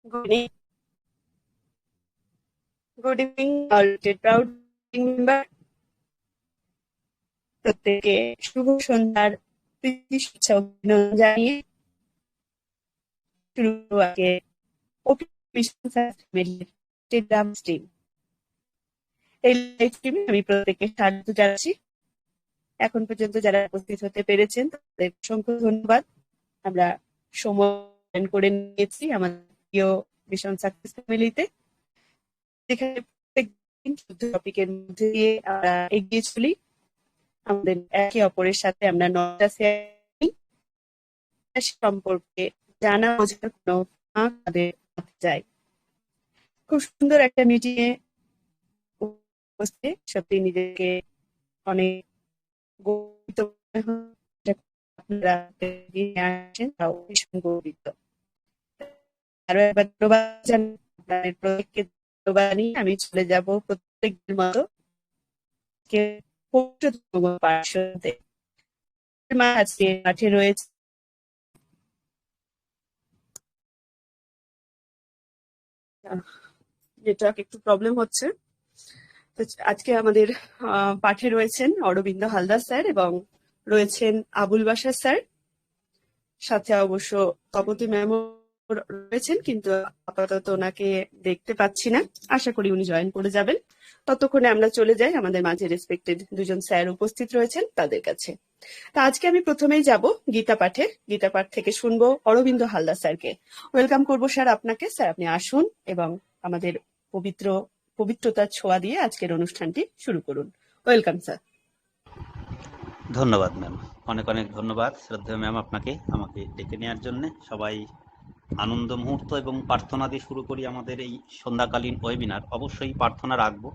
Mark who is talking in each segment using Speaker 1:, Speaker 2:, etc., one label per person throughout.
Speaker 1: Good evening, good evening, all proud member. প্রত্যেকে শুভ সন্ধ্যার প্রীতি শুভেচ্ছা অভিনন্দন জানিয়ে শুরু আজকে টেলিগ্রাম স্ট্রিম। এই লাইভ স্ট্রিমে আমি প্রত্যেককে স্বাগত জানাচ্ছি। এখন পর্যন্ত যারা উপস্থিত হতে পেরেছেন তাদের অসংখ্য ধন্যবাদ। আমরা সময় করে নিয়েছি আমাদের প্রিয় মিশন সাকসেস ফ্যামিলিতে, যেখানে প্রত্যেকদিন টপিকের মধ্যে দিয়ে আমরা এগিয়ে চলি। আমাদের একে অপরের সাথে আমরা নটা সম্পর্কে জানা বোঝার কোনো ফাঁক আমাদের হাতে যায়। খুব সুন্দর একটা মিটিং এ উপস্থিত, সত্যি নিজেকে অনেক গর্বিত আপনারা আসেন, তাও ভীষণ গর্বিত। আরো একবার ধন্যবাদ জানাই আপনাদের প্রত্যেককে। ধন্যবাদ নিয়ে আমি চলে যাব প্রত্যেকদের মতো পার্শ্বতে। মা আজকে মাঠে রয়েছে। নেটওয়ার্ক একটু প্রবলেম হচ্ছে। তো আজকে আমাদের পাঠে রয়েছেন অরবিন্দ হালদার স্যার এবং রয়েছেন আবুল বাশার স্যার, সাথে অবশ্য তপতী ম্যামও রয়েছেন, কিন্তু আপাতত ওনাকে দেখতে পাচ্ছি না। আশা করি উনি জয়েন করে যাবেন। ততক্ষণে আমরা চলে যাই আমাদের মাঝে রেসপেক্টেড দুজন স্যার উপস্থিত রয়েছেন তাদের কাছে। তা আজকে আমি প্রথমেই যাব গীতা পাঠে। গীতা পাঠ থেকে শুনবো অরবিন্দ হালদার স্যারকে। ওয়েলকাম করবো স্যার আপনাকে। স্যার আপনি আসুন এবং আমাদের পবিত্রতার ছোঁয়া দিয়ে আজকের অনুষ্ঠানটি শুরু করুন। Welcome sir.
Speaker 2: ধন্যবাদ ম্যাম, অনেক অনেক ধন্যবাদ শ্রদ্ধেয় ম্যাম আপনাকে আমাকে ডেকে নেওয়ার জন্য। সবাই আনন্দ মুহূর্ত এবং প্রার্থনা দিয়ে শুরু করি আমাদের এই সন্ধ্যাকালীন ওয়েবিনার। অবশ্যই প্রার্থনা রাখবো।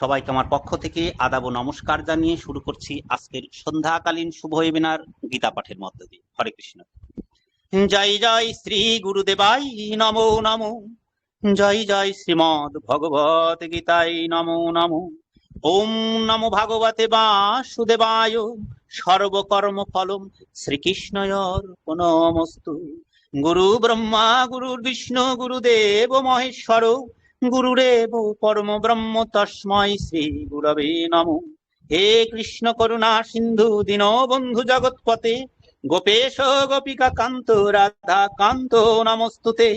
Speaker 2: সবাইকে আমার পক্ষ থেকে আদাব নমস্কার জানিয়ে শুরু করছি আজকের সন্ধ্যাকালীন শুভ ওয়েবিনার গীতা পাঠের মধ্য দিয়ে। হরে কৃষ্ণ। জয় জয় শ্রী গুরুদেবাই নমো নমো। জয় জয় শ্রীমদ ভগবত গীতায় নমো নমো। ওম নমো ভগবতে বাসুদেবায় সর্বকর্ম ফলম শ্রীকৃষ্ণয়র্পণমস্তু। গুরু ব্রহ্মা গুরুর বিষ্ণু গুরুদেব মহেশ্বর গুরুরেব পরম ব্রহ্ম তস্মৈ শ্রী গুরবে নমঃ। হে কৃষ্ণ করুণা সিন্ধু দীনবন্ধু জগৎপতে গোপেশ গোপিকা কান্ত রাধা কান্ত নমস্তুতে।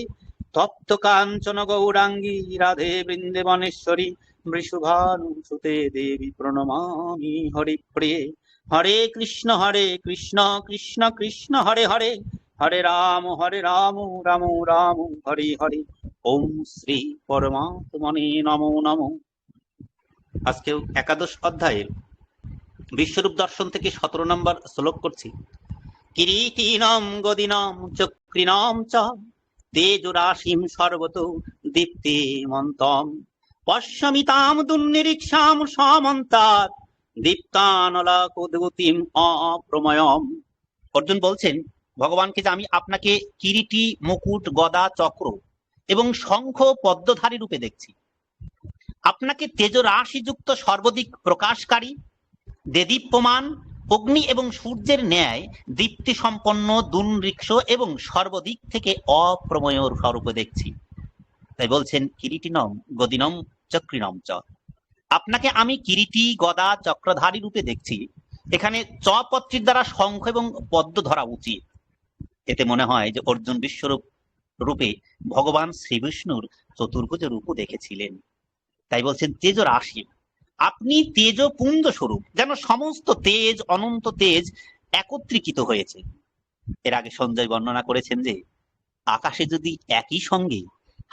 Speaker 2: তপ্ত কাঞ্চন গৌরাঙ্গী রাধে বৃন্দাবনেশ্বরী বৃষভানুসুতে দেবী প্রণমামি হরিপ্রিয়ে। হরে কৃষ্ণ কৃষ্ণ কৃষ্ণ হরে হরে, হরে রাম রাম রাম হরে হরে। ওম শ্রী পরমাত্মনে নমো নমঃ। আজকেও একাদশ অধ্যায়ের বিশ্বরূপ দর্শন থেকে 17 নম্বর শ্লোক করছি। কিরীটিনম গদিনম চক্রিনম চ তেজরাশিম সর্বত দীপ্তিমন্তম পশ্যমিতাম দুর্নিরীক্ষাম সমন্তাৎ দীপ্তানলাকোদ্গতিম অপ্রময়ম। অর্জুন বলছেন ভগবানকে যে আমি আপনাকে কিরীটি মুকুট গদা চক্র এবং শঙ্খ পদ্মধারী রূপে দেখছি। আপনাকে তেজরাশিযুক্ত সর্বাধিক প্রকাশকারী দেদীপ্যমান অগ্নি এবং সূর্যের ন্যায় দীপ্তি সম্পন্ন দুর্নিরীক্ষ এবং সর্বদিক থেকে অপ্রমেয় স্বরূপে দেখছি। তাই বলছেন কিরীটিনম গদিনম চক্রিনম চ। আপনাকে আমি কিরীটি গদা চক্রধারী রূপে দেখছি। এখানে চ পত্রীর দ্বারা শঙ্খ এবং পদ্ম ধরা উচিত। এতে মনে হয় যে অর্জুন বিশ্বরূপ রূপে ভগবান শ্রীবিষ্ণুর চতুর্ভুজ রূপও দেখেছিলেন। তাই বলছেন তেজ রাশি, আপনি তেজপুঞ্জ স্বরূপ, যেন সমস্ত তেজ অনন্ত তেজ একত্রীকৃত হয়েছে। এর আগে সঞ্জয় বর্ণনা করেছেন যে আকাশে যদি একই সঙ্গে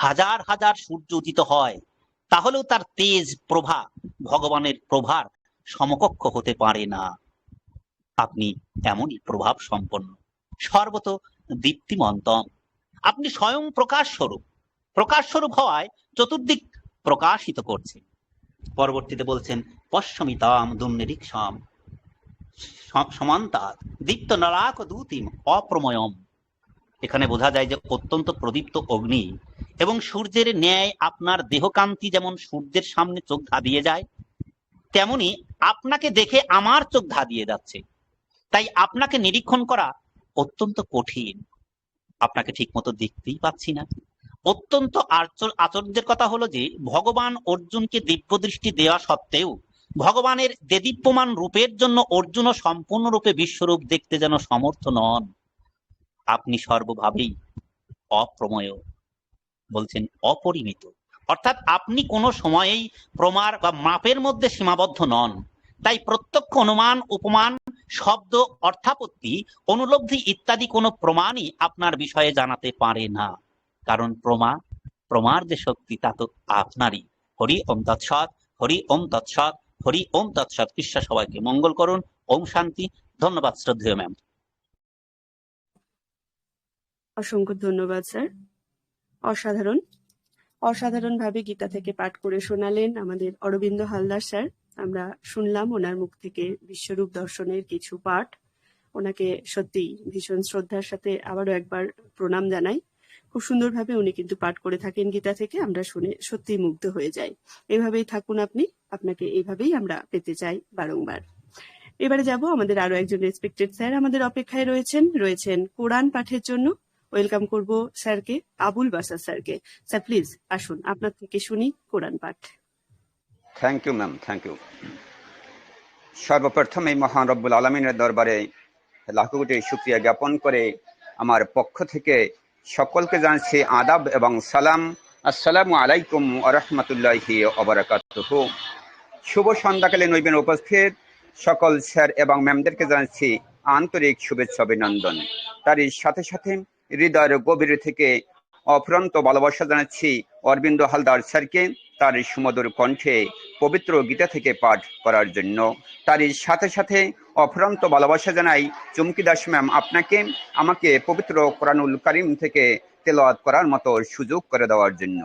Speaker 2: হাজার হাজার সূর্য উদিত হয় তাহলেও তার তেজ প্রভা ভগবানের প্রভার সমকক্ষ হতে পারে না। আপনি এমনই প্রভাব সম্পন্ন, সর্বত দীপ্তিমন্তম। আপনি স্বয়ং প্রকাশ স্বরূপ হওয়ায় চতুর্দিক প্রকাশিত করছেন। পরবর্তীতে বলছেন পশ্যমিতাম দুর্নিরীক্ষাম সমান্তাৎ দীপ্ত নলাক দূতিম অপ্রময়ম। এখানে বোঝা যায় যে অত্যন্ত প্রদীপ্ত অগ্নি এবং সূর্যের ন্যায় আপনার দেহকান্তি যেমন সূর্যের সামনে চোখ ধাঁধিয়ে যায়, তেমনি আপনাকে দেখে আমার চোখ ধাঁধিয়ে যাচ্ছে। তাই আপনাকে নিরীক্ষণ করা অত্যন্ত কঠিন। আপনাকে ঠিক মতো দেখতেই পাচ্ছি না। অত্যন্ত আশ্চর্যের কথা হলো যে ভগবান অর্জুনকে দিব্য দৃষ্টি দেওয়া সত্ত্বেও ভগবানের দেদীপ্যমান রূপের জন্য অর্জুনও সম্পূর্ণরূপে বিশ্বরূপ দেখতে যেন সমর্থ নন। আপনি সর্বভাবেই অপ্রমেয়, বলছেন অপরিমিত, অর্থাৎ আপনি কোনো সময়েই প্রমার বা মাপের মধ্যে সীমাবদ্ধ নন। তাই প্রত্যক্ষ অনুমান, উপমান, শব্দ, অর্থাপত্তি, অনুলব্ধি ইত্যাদি কোনো প্রমাণই আপনার বিষয়ে জানাতে পারে না, কারণ প্রমার যে শক্তি তা তো আপনারই। হরি ওম তৎসৎ, হরি ওম তৎসৎ, হরি ওম তৎসৎ। ঈশ্বর সবাইকে মঙ্গল করুন। ওম শান্তি। ধন্যবাদ শ্রদ্ধেয় ম্যাম।
Speaker 1: অসংখ্য ধন্যবাদ স্যার। অসাধারণভাবে গীতা থেকে পাঠ করে শোনালেন আমাদের অরবিন্দ হালদার স্যার। আমরা শুনলাম ওনার মুখ থেকে বিশ্বরূপ দর্শনের কিছু পাঠ। ওনাকে সত্যি ভীষণ শ্রদ্ধার সাথে আবারও একবার প্রণাম জানাই। খুব সুন্দরভাবে উনি কিন্তু পাঠ করে থাকেন গীতা থেকে, আমরা শুনে সত্যি মুগ্ধ হয়ে যাই। এভাবেই থাকুন আপনি, আপনাকে এইভাবেই আমরা পেতে চাই বারংবার। এবারে যাব আমাদের আরো একজন রেসপেক্টেড স্যার আমাদের অপেক্ষায় রয়েছেন কোরআন পাঠের জন্য। ওয়েলকাম করব স্যারকে, আবুল বাসার স্যারকে। স্যার প্লিজ আসুন, আপনার থেকে শুনি কোরআন পাঠ।
Speaker 3: Thank you ma'am, thank you. সর্বপ্রথম এই মহান রব্বুল আলমিনের দরবারে লাখ কোটি শুকরিয়া জ্ঞাপন করে আমার পক্ষ থেকে সকলকে জানাচ্ছি আদাব এবং সালাম। আসসালামু আলাইকুম ওয়া রাহমাতুল্লাহি ওয়া বারাকাতুহু। শুভ সন্ধ্যাকালে নৈবেন উপস্থিত সকল স্যার এবং ম্যামদেরকে জানাচ্ছি আন্তরিক শুভেচ্ছা অভিনন্দন। তারই সাথে সাথে হৃদয়ের গভীর থেকে অফুরন্ত ভালোবাসা জানাচ্ছি অরবিন্দ হালদার স্যারকে, তার সুমধুর কণ্ঠে পবিত্র গীতা থেকে পাঠ করার জন্য। তারই সাথে সাথে অফুরন্ত ভালোবাসা জানাই চুমকি দাস ম্যাম আপনাকে, আমাকে পবিত্র কোরআনুল কারিম থেকে তেলাওয়াত করার মতো সুযোগ করে দেওয়ার জন্য।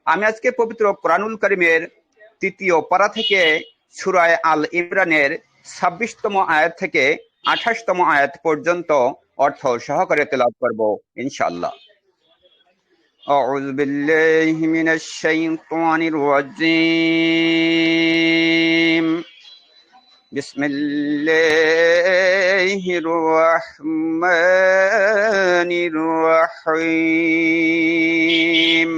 Speaker 3: আমি আজকে পবিত্র কোরআনুল কারিমের ৩য় পারা থেকে সূরা আল ইমরানের ২৬তম আয়াত থেকে ২৮তম আয়াত পর্যন্ত অর্থ সহকারে তেলাওয়াত করব ইনশাআল্লাহ। أعوذ بالله من الشيطان الرجيم. بسم الله الرحمن الرحيم.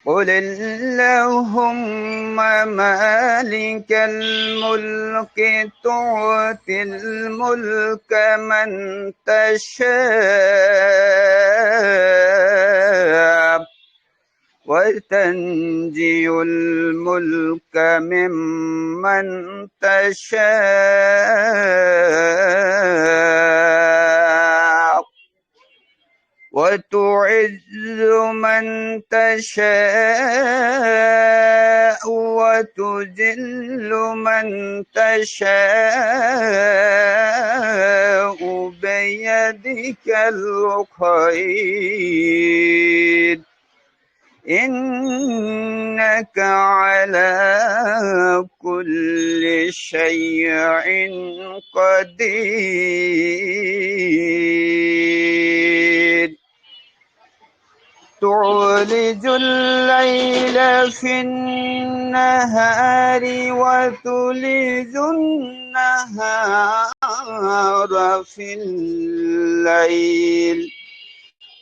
Speaker 3: قل اللهم مالك الملك تؤتي الملك من تشاء وتنزع الملك ممن تشاء وتعز من تشاء وتذل من تشاء بيدك الخير إنك على كل شيء قدير. تولج الليل في النهار وتولج النهار في الليل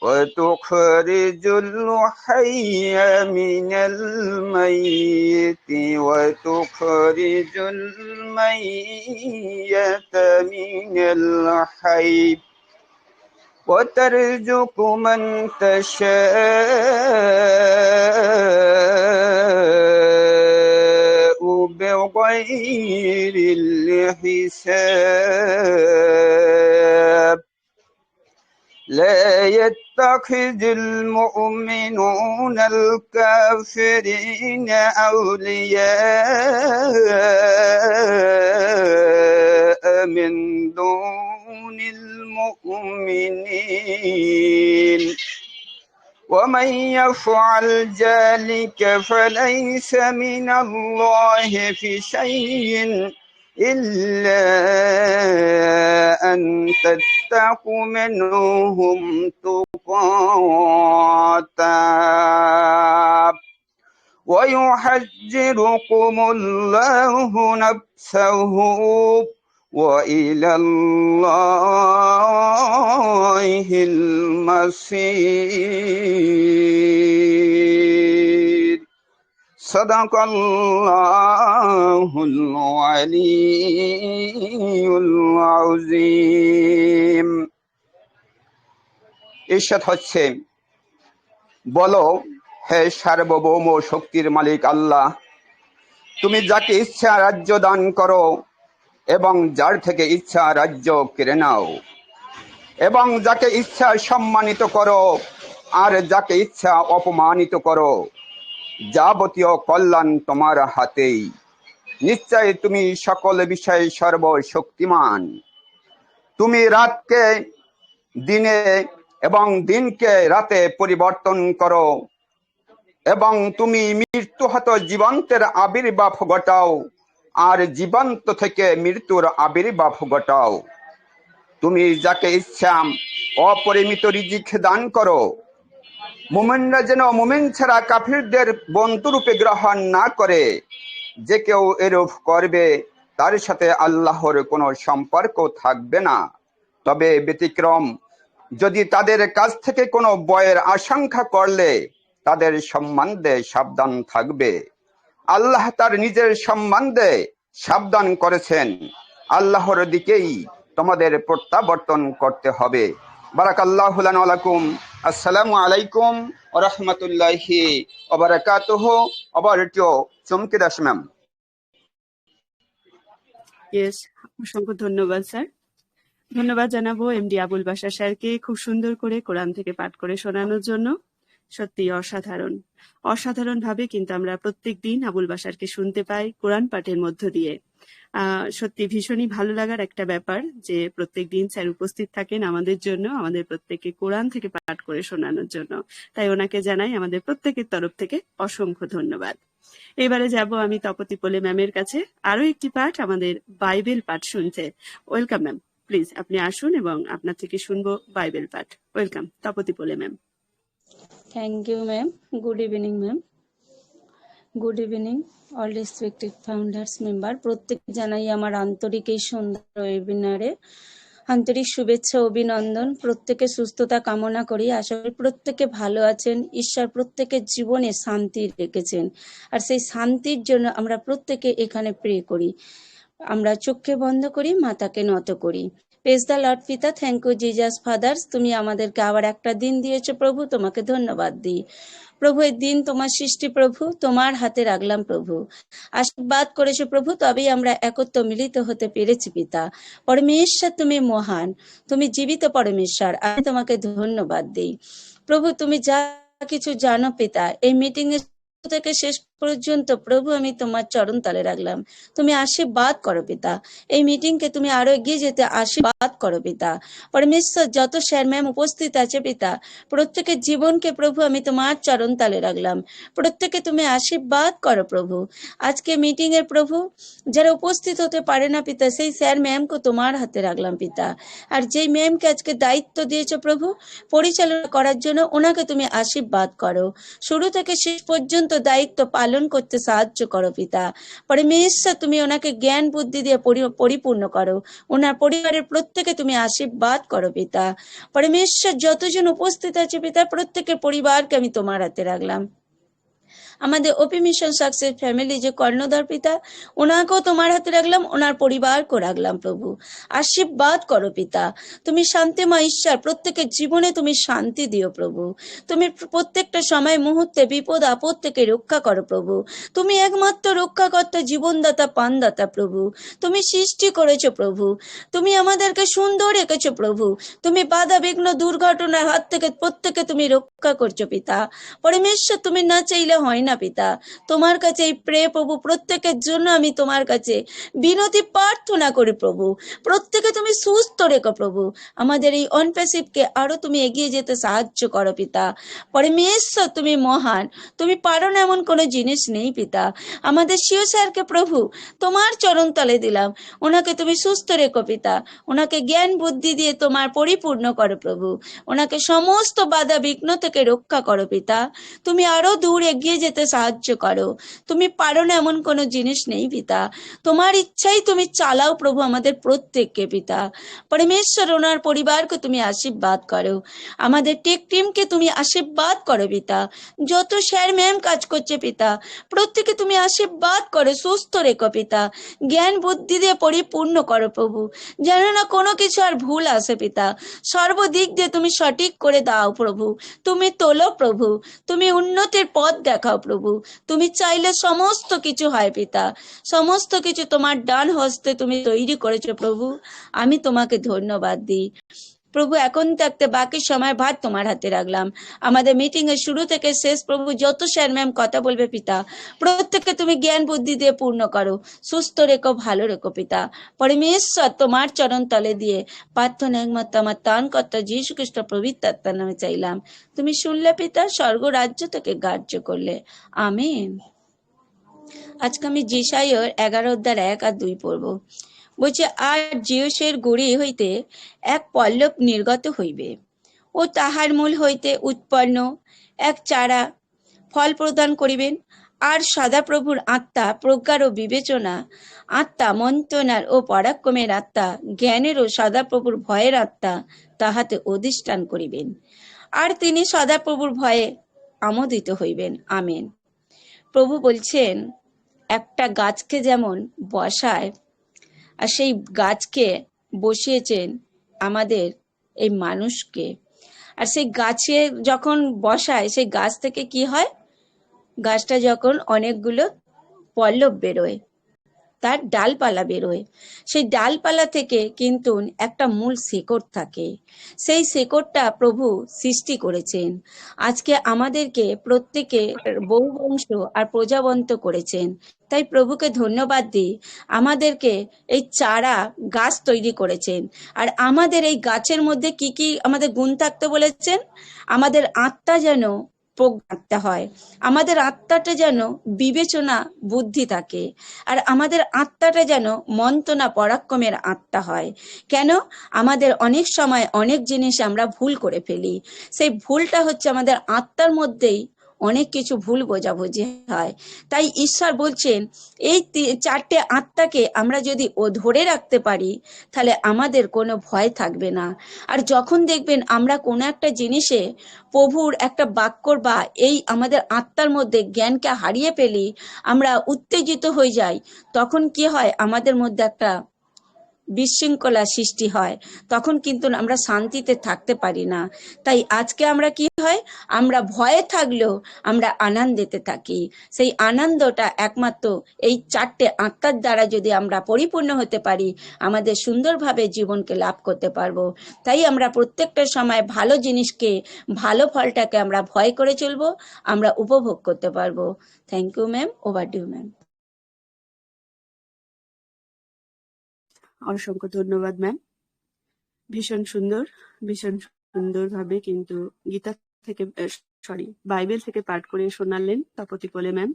Speaker 3: وتخرج الحي من الميت وتخرج الميت من الحي وترزق من تشاء بغير الحساب. لا يتخذ المؤمنون الكافرين أولياء من دون المؤمنين ومن يفعل ذلك فليس من الله في شيء إلا أن تتقوا منهم تقاتا ويحذركم الله نفسه وإلى الله المصير صدق الله العلي العظيم। ইরশাদ হচ্ছে, বলো হে সার্বভৌম শক্তির মালিক আল্লাহ, তুমি যাকে ইচ্ছা রাজ্য দান করো এবং যার থেকে ইচ্ছা রাজ্য কেড়ে নাও, এবং যাকে ইচ্ছা সম্মানিত করো আর যাকে ইচ্ছা অপমানিত করো। যাবতীয় কল্যাণ তোমার হাতেই। নিশ্চয় তুমি সকল বিষয়ে সর্বশক্তিমান। তুমি রাতকে দিনে এবং দিনকে রাতে পরিবর্তন করো, এবং তুমি মৃত্যুহত জীবন্তের আবির্ভাব ঘটাও আর জীবন্ত থেকে মৃত্যুর আবির্ভাব ঘটাও। তুমি যাকে ইচ্ছা অপরিমিত রিজিক দান করো। মুমিনরা যেন মুমিন ছাড়া কাফিরদের বন্ধুরূপে গ্রহণ না করে। যে কেউ এরূপ করবে তার সাথে আল্লাহর কোনো সম্পর্ক থাকবে না। তবে ব্যতিক্রম, যদি তাদের কাছ থেকে কোনো ভয়ের আশঙ্কা করলে তাদের সম্বন্ধে সাবধান থাকবে। আল্লাহ তার নিজের সম্বন্ধে সাবধান করেছেন। আল্লাহর দিকেই তোমাদের প্রত্যাবর্তন করতে হবে। বারাকাল্লাহু লানা ওয়া লাকুম। আসসালামু আলাইকুম ওয়া রাহমাতুল্লাহি ওয়া বারাকাতুহু। চমকে দাস ম্যাম।
Speaker 1: ইয়েস, অসংখ্য ধন্যবাদ স্যার। ধন্যবাদ জানাবো এমডি আবুল বাশার স্যারকে খুব সুন্দর করে কোরআন থেকে পাঠ করে শোনানোর জন্য। সত্যি অসাধারণ ভাবে কিন্তু আমরা প্রত্যেক দিন আবুল বাশারকে শুনতে পাই কোরআন পাঠের মধ্য দিয়ে। সত্যি ভীষণই ভালো লাগার একটা ব্যাপার যে প্রত্যেক দিন স্যার উপস্থিত থাকেন আমাদের জন্য, আমাদের প্রত্যেককে কোরআন থেকে পাঠ করে শোনানোর জন্য। তাই ওনাকে জানাই আমাদের প্রত্যেকের তরফ থেকে অসংখ্য ধন্যবাদ। এবারে যাব আমি তপতি পোলে ম্যামের কাছে আরো একটি পাঠ, আমাদের বাইবেল পাঠ শুনতে। ওয়েলকাম ম্যাম, প্লিজ আপনি আসুন এবং আপনার থেকে শুনবো বাইবেল পাঠ। Welcome Tapati Paul ma'am.
Speaker 4: Thank you, ma'am. Good evening, ma'am. Good evening, all respected founders member. প্রত্যেককে জানাই আমার আন্তরিক এই সুন্দর ওয়েবিনারে আন্তরিক শুভেচ্ছা অভিনন্দন। প্রত্যেকে সুস্থতা কামনা করি। আশা করি প্রত্যেকে ভালো আছেন। ঈশ্বর প্রত্যেকের জীবনে শান্তি রেখেছেন, আর সেই শান্তির জন্য আমরা প্রত্যেকে এখানে প্রে করি। আমরা চোখকে বন্ধ করি, মাথাকে নত করি। প্রেজ দ্য লর্ড পিতা, থ্যাংক ইউ জিজাস ফাদার্স। তুমি আমাদেরকে আবার একটা দিন দিয়েছো প্রভু, তোমাকে ধন্যবাদ দিই প্রভু। এই দিন তোমার সৃষ্টি প্রভু, তোমার হাতে রাখলাম প্রভু। আশীর্বাদ করেছো প্রভু, তবেই আমরা একত্র মিলিত হতে পেরেছি পিতা। পরমেশ্বর তুমি মহান, তুমি জীবিত পরমেশ্বর, আমি তোমাকে ধন্যবাদ দিই প্রভু। তুমি যা কিছু জানো পিতা, এই মিটিং এর থেকে শেষ পর্যন্ত প্রভু আমি তোমার চরণ তলে রাখলাম। তুমি আশীর্বাদ করো পিতা, এই মিটিংকে তুমি আরো এগিয়ে যেতে আশীর্বাদ করো পিতা। পরমেশ্বর যত স্যার ম্যাম উপস্থিত আছে পিতা, প্রত্যেকের জীবনকে প্রভু আমি তোমার চরণ তলে রাখলাম। প্রত্যেকে তুমি আশীর্বাদ করো প্রভু। আজকে মিটিং এর প্রভু যারা উপস্থিত হতে পারে না পিতা, সেই স্যার ম্যামকে তোমার হাতে রাখলাম পিতা। আর যেই ম্যামকে আজকে দায়িত্ব দিয়েছো প্রভু পরিচালনা করার জন্য, ওনাকে তুমি আশীর্বাদ করো। শুরু থেকে শেষ পর্যন্ত দায়িত্ব পালন করতে সাহায্য করো পিতা। পরমেশ্বর তুমি ওনাকে জ্ঞান বুদ্ধি দিয়ে পরিপূর্ণ করো। ওনার পরিবারের প্রত্যেকে তুমি আশীর্বাদ করো পিতা। পরমেশ্বর যতজন উপস্থিত আছে পিতা, প্রত্যেকের পরিবারকে আমি তোমার হাতে রাখলাম। আমাদের ওপি মিশন সাকসেস ফ্যামিলি যে কর্ণধার পিতা, ওনাকেও তোমার হাতে রাখলাম, ওনার পরিবারকেও রাখলাম প্রভু। আশীর্বাদ করো পিতা। তুমি শান্তিময় ঈশ্বর, প্রত্যেকের জীবনে তুমি শান্তি দিও প্রভু। তুমি প্রত্যেকটা সময় মুহূর্তে বিপদ আপদ থেকে রক্ষা করো প্রভু। তুমি একমাত্র রক্ষাকর্তা, জীবনদাতা, প্রাণদাতা প্রভু। তুমি সৃষ্টি করেছো প্রভু, তুমি আমাদেরকে সুন্দর রেখেছো প্রভু। তুমি বাধা বিঘ্ন দুর্ঘটনার হাত থেকে প্রত্যেকে তুমি রক্ষা করছো পিতা। পরমেশ্বর তুমি না চাইলে হয় না পিতা। তোমার কাছে এই প্রে প্রভু, প্রত্যেকের জন্য আমি তোমার কাছে বিনতি প্রার্থনা করি প্রভু। প্রত্যেকে তুমি সুস্থ রেখো প্রভু। আমাদের এই অনপ্যাসিভকে আরো তুমি এগিয়ে যেতে সাহায্য করো পিতা। পরমেশ্বর তুমি মহান, তুমি পারো না এমন কোনো জিনিস নেই পিতা। আমাদের শিও স্যারকে প্রভু তোমার চরণ তলে দিলাম, ওনাকে তুমি সুস্থ রেখো পিতা। ওনাকে জ্ঞান বুদ্ধি দিয়ে তোমার পরিপূর্ণ করো প্রভু। ওনাকে সমস্ত বাধা বিঘ্ন থেকে রক্ষা করো পিতা। তুমি আরো দূর এগিয়ে যেতে করতে সাহায্য করো। তুমি পারো না এমন কোনো জিনিস নেই পিতা, তোমার ইচ্ছাই তুমি চালাও প্রভু আমাদের প্রত্যেককে পিতা। পরমেশ্বর ওনার পরিবারকে তুমি আশীর্বাদ করো, আমাদের টেক টিমকে তুমি আশীর্বাদ করো পিতা, যত স্যার ম্যাম কাজ করছে পিতা প্রত্যেকে তুমি আশীর্বাদ করো, সুস্থ রেখো পিতা, জ্ঞান বুদ্ধি দিয়ে পরিপূর্ণ করো প্রভু, যেন না কোনো কিছু আর ভুল আসে পিতা, সর্বদিক দিয়ে তুমি সঠিক করে দাও প্রভু, তুমি তোলো প্রভু, তুমি উন্নতির পথ দেখাও প্রভু, তুমি চাইলে সমস্ত কিছু হয় পিতা, সমস্ত কিছু তোমার ডান হস্তে তুমি তৈরি করেছো প্রভু, আমি তোমাকে ধন্যবাদ দিই প্রভু। এখন থাকতে বাকি সময় ভার তোমার হাতে রাখলাম, আমাদের মিটিং এর শুরু থেকে শেষ প্রভু যত স্যার ম্যাম কথা বলবে পিতা প্রত্যেককে তুমি জ্ঞান বুদ্ধি দিয়ে পূর্ণ করো, সুস্থ রেখো, ভালো রেখো পিতা। পরমেশ্বর তোমার চরণ তলে দিয়ে প্রার্থনা একমাত্র আমার ত্রাণ কর্তা যীশু খ্রিস্ট পবিত্র আত্মার নামে চাইলাম, তুমি শুনলে পিতা, স্বর্গ রাজ্য থেকে গ্রাহ্য করলে, আমিন। আজকে আমি যেসাইয়ের 11:1 আর 2 পড়বো। বলছে, আর জিওসের গুড়ি হইতে এক পল্লব নির্গত হইবে, ও তাহার মূল হইতে উৎপন্ন এক চারা ফল প্রদান করিবেন। আর সদাপ্রভুর আত্মা প্রজ্ঞার ও বিবেচনা আত্মা, মন্ত্রণার ও পরাক্রমের আত্মা, জ্ঞানের ও সদাপ্রভুর ভয়ের আত্মা তাহাতে অধিষ্ঠান করিবেন, আর তিনি সদাপ্রভুর ভয়ে আমোদিত হইবেন, আমেন। প্রভু বলছেন, একটা গাছকে যেমন বসায়, আর সেই গাছকে বসিয়েছেন আমাদের এই মানুষকে, আর সেই গাছে যখন বসায় সেই গাছ থেকে কি হয়, গাছটা যখন অনেকগুলো পল্লব বেরোয়, তার ডালপালা বেরোয়, সেই ডালপালা থেকে কিন্তু একটা মূল শেকড় থাকে, সেই শেকড়টা প্রভু সৃষ্টি করেছেন, আজকে আমাদেরকে প্রত্যেকে বহু বংশ আর প্রজাবন্ত করেছেন, তাই প্রভুকে ধন্যবাদ দিই, আমাদেরকে এই চারা গাছ তৈরি করেছেন, আর আমাদের এই গাছের মধ্যে কি কি আমাদের গুণ থাকতে বলেছেন, আমাদের আত্মা যেন প্রজ্ঞাত্মা হয়, আমাদের আত্মাটা যেন বিবেচনা বুদ্ধি থাকে, আর আমাদের আত্মাটা যেন মন্ত্রণা পরাক্রমের আত্মা হয়। কেন? আমাদের অনেক সময় অনেক জিনিস আমরা ভুল করে ফেলি, সেই ভুলটা হচ্ছে আমাদের আত্মার মধ্যেই অনেক কিছু ভুল বোঝাবুঝি হয়। তাই ঈশ্বর বলছেন, এই 4টে আত্মাকে আমরা যদি ধরে রাখতে পারি তাহলে আমাদের কোনো ভয় থাকবে না। আর যখন দেখবেন আমরা কোনো একটা জিনিসে প্রভুর একটা বাক্যর বা এই আমাদের আত্মার মধ্যে জ্ঞানকে হারিয়ে ফেলি, আমরা উত্তেজিত হয়ে যাই, তখন কি হয়, আমাদের মধ্যে একটা বিশৃঙ্খলা সৃষ্টি হয়, তখন কিন্তু আমরা শান্তিতে থাকতে পারি না। তাই আজকে আমরা কি হয়, আমরা ভয়ে থাকলেও আমরা আনন্দেতে থাকি, সেই আনন্দটা একমাত্র এই 4টে আত্মার দ্বারা যদি আমরা পরিপূর্ণ হতে পারি, আমাদের সুন্দরভাবে জীবনকে লাভ করতে পারবো। তাই আমরা প্রত্যেকটা সময় ভালো জিনিসকে, ভালো ফলটাকে আমরা ভয় করে চলবো, আমরা উপভোগ করতে পারবো। Thank you ma'am, over to you ma'am.
Speaker 1: অসংখ্য ধন্যবাদ ম্যাম, ভীষণ সুন্দরভাবে কিন্তু গীতা থেকে বাইবেল থেকে পাঠ করে শোনালেন তপতি কোলে ম্যাম।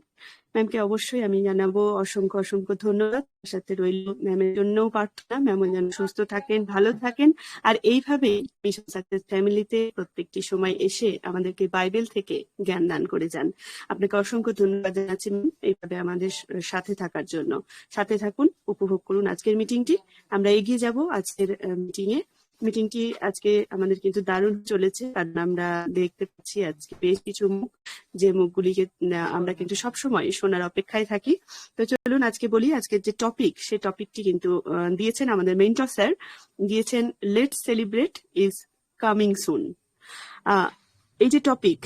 Speaker 1: ম্যামকে অবশ্যই আমি জানাবো অসংখ্য ধন্যবাদ। তার সাথে রইল ম্যামের জন্যও প্রার্থনা, ম্যামও যেন সুস্থ থাকেন, ভালো থাকেন, আর এইভাবেই মিশন সাকসেস ফ্যামিলিতে প্রত্যেকটি সময় এসে আমাদেরকে বাইবেল থেকে জ্ঞান দান করে যান। আপনাকে অসংখ্য ধন্যবাদ জানাচ্ছি ম্যাম, এইভাবে আমাদের সাথে থাকার জন্য। সাথে থাকুন, উপভোগ করুন আজকের মিটিংটি। আমরা এগিয়ে যাব আজকের মিটিংটি আজকে আমাদের কিন্তু দারুণ চলেছে, কারণ আমরা দেখতে পাচ্ছি আজকে বেশ কিছু মুখ, যে মুখগুলিকে আমরা কিন্তু সবসময় শোনার অপেক্ষায় থাকি। তো চলুন আজকে বলি, আজকের যে টপিক, সেই টপিকটি কিন্তু দিয়েছেন আমাদের মেন্টর স্যার, দিয়েছেন let's celebrate is coming soon. এই যে টপিক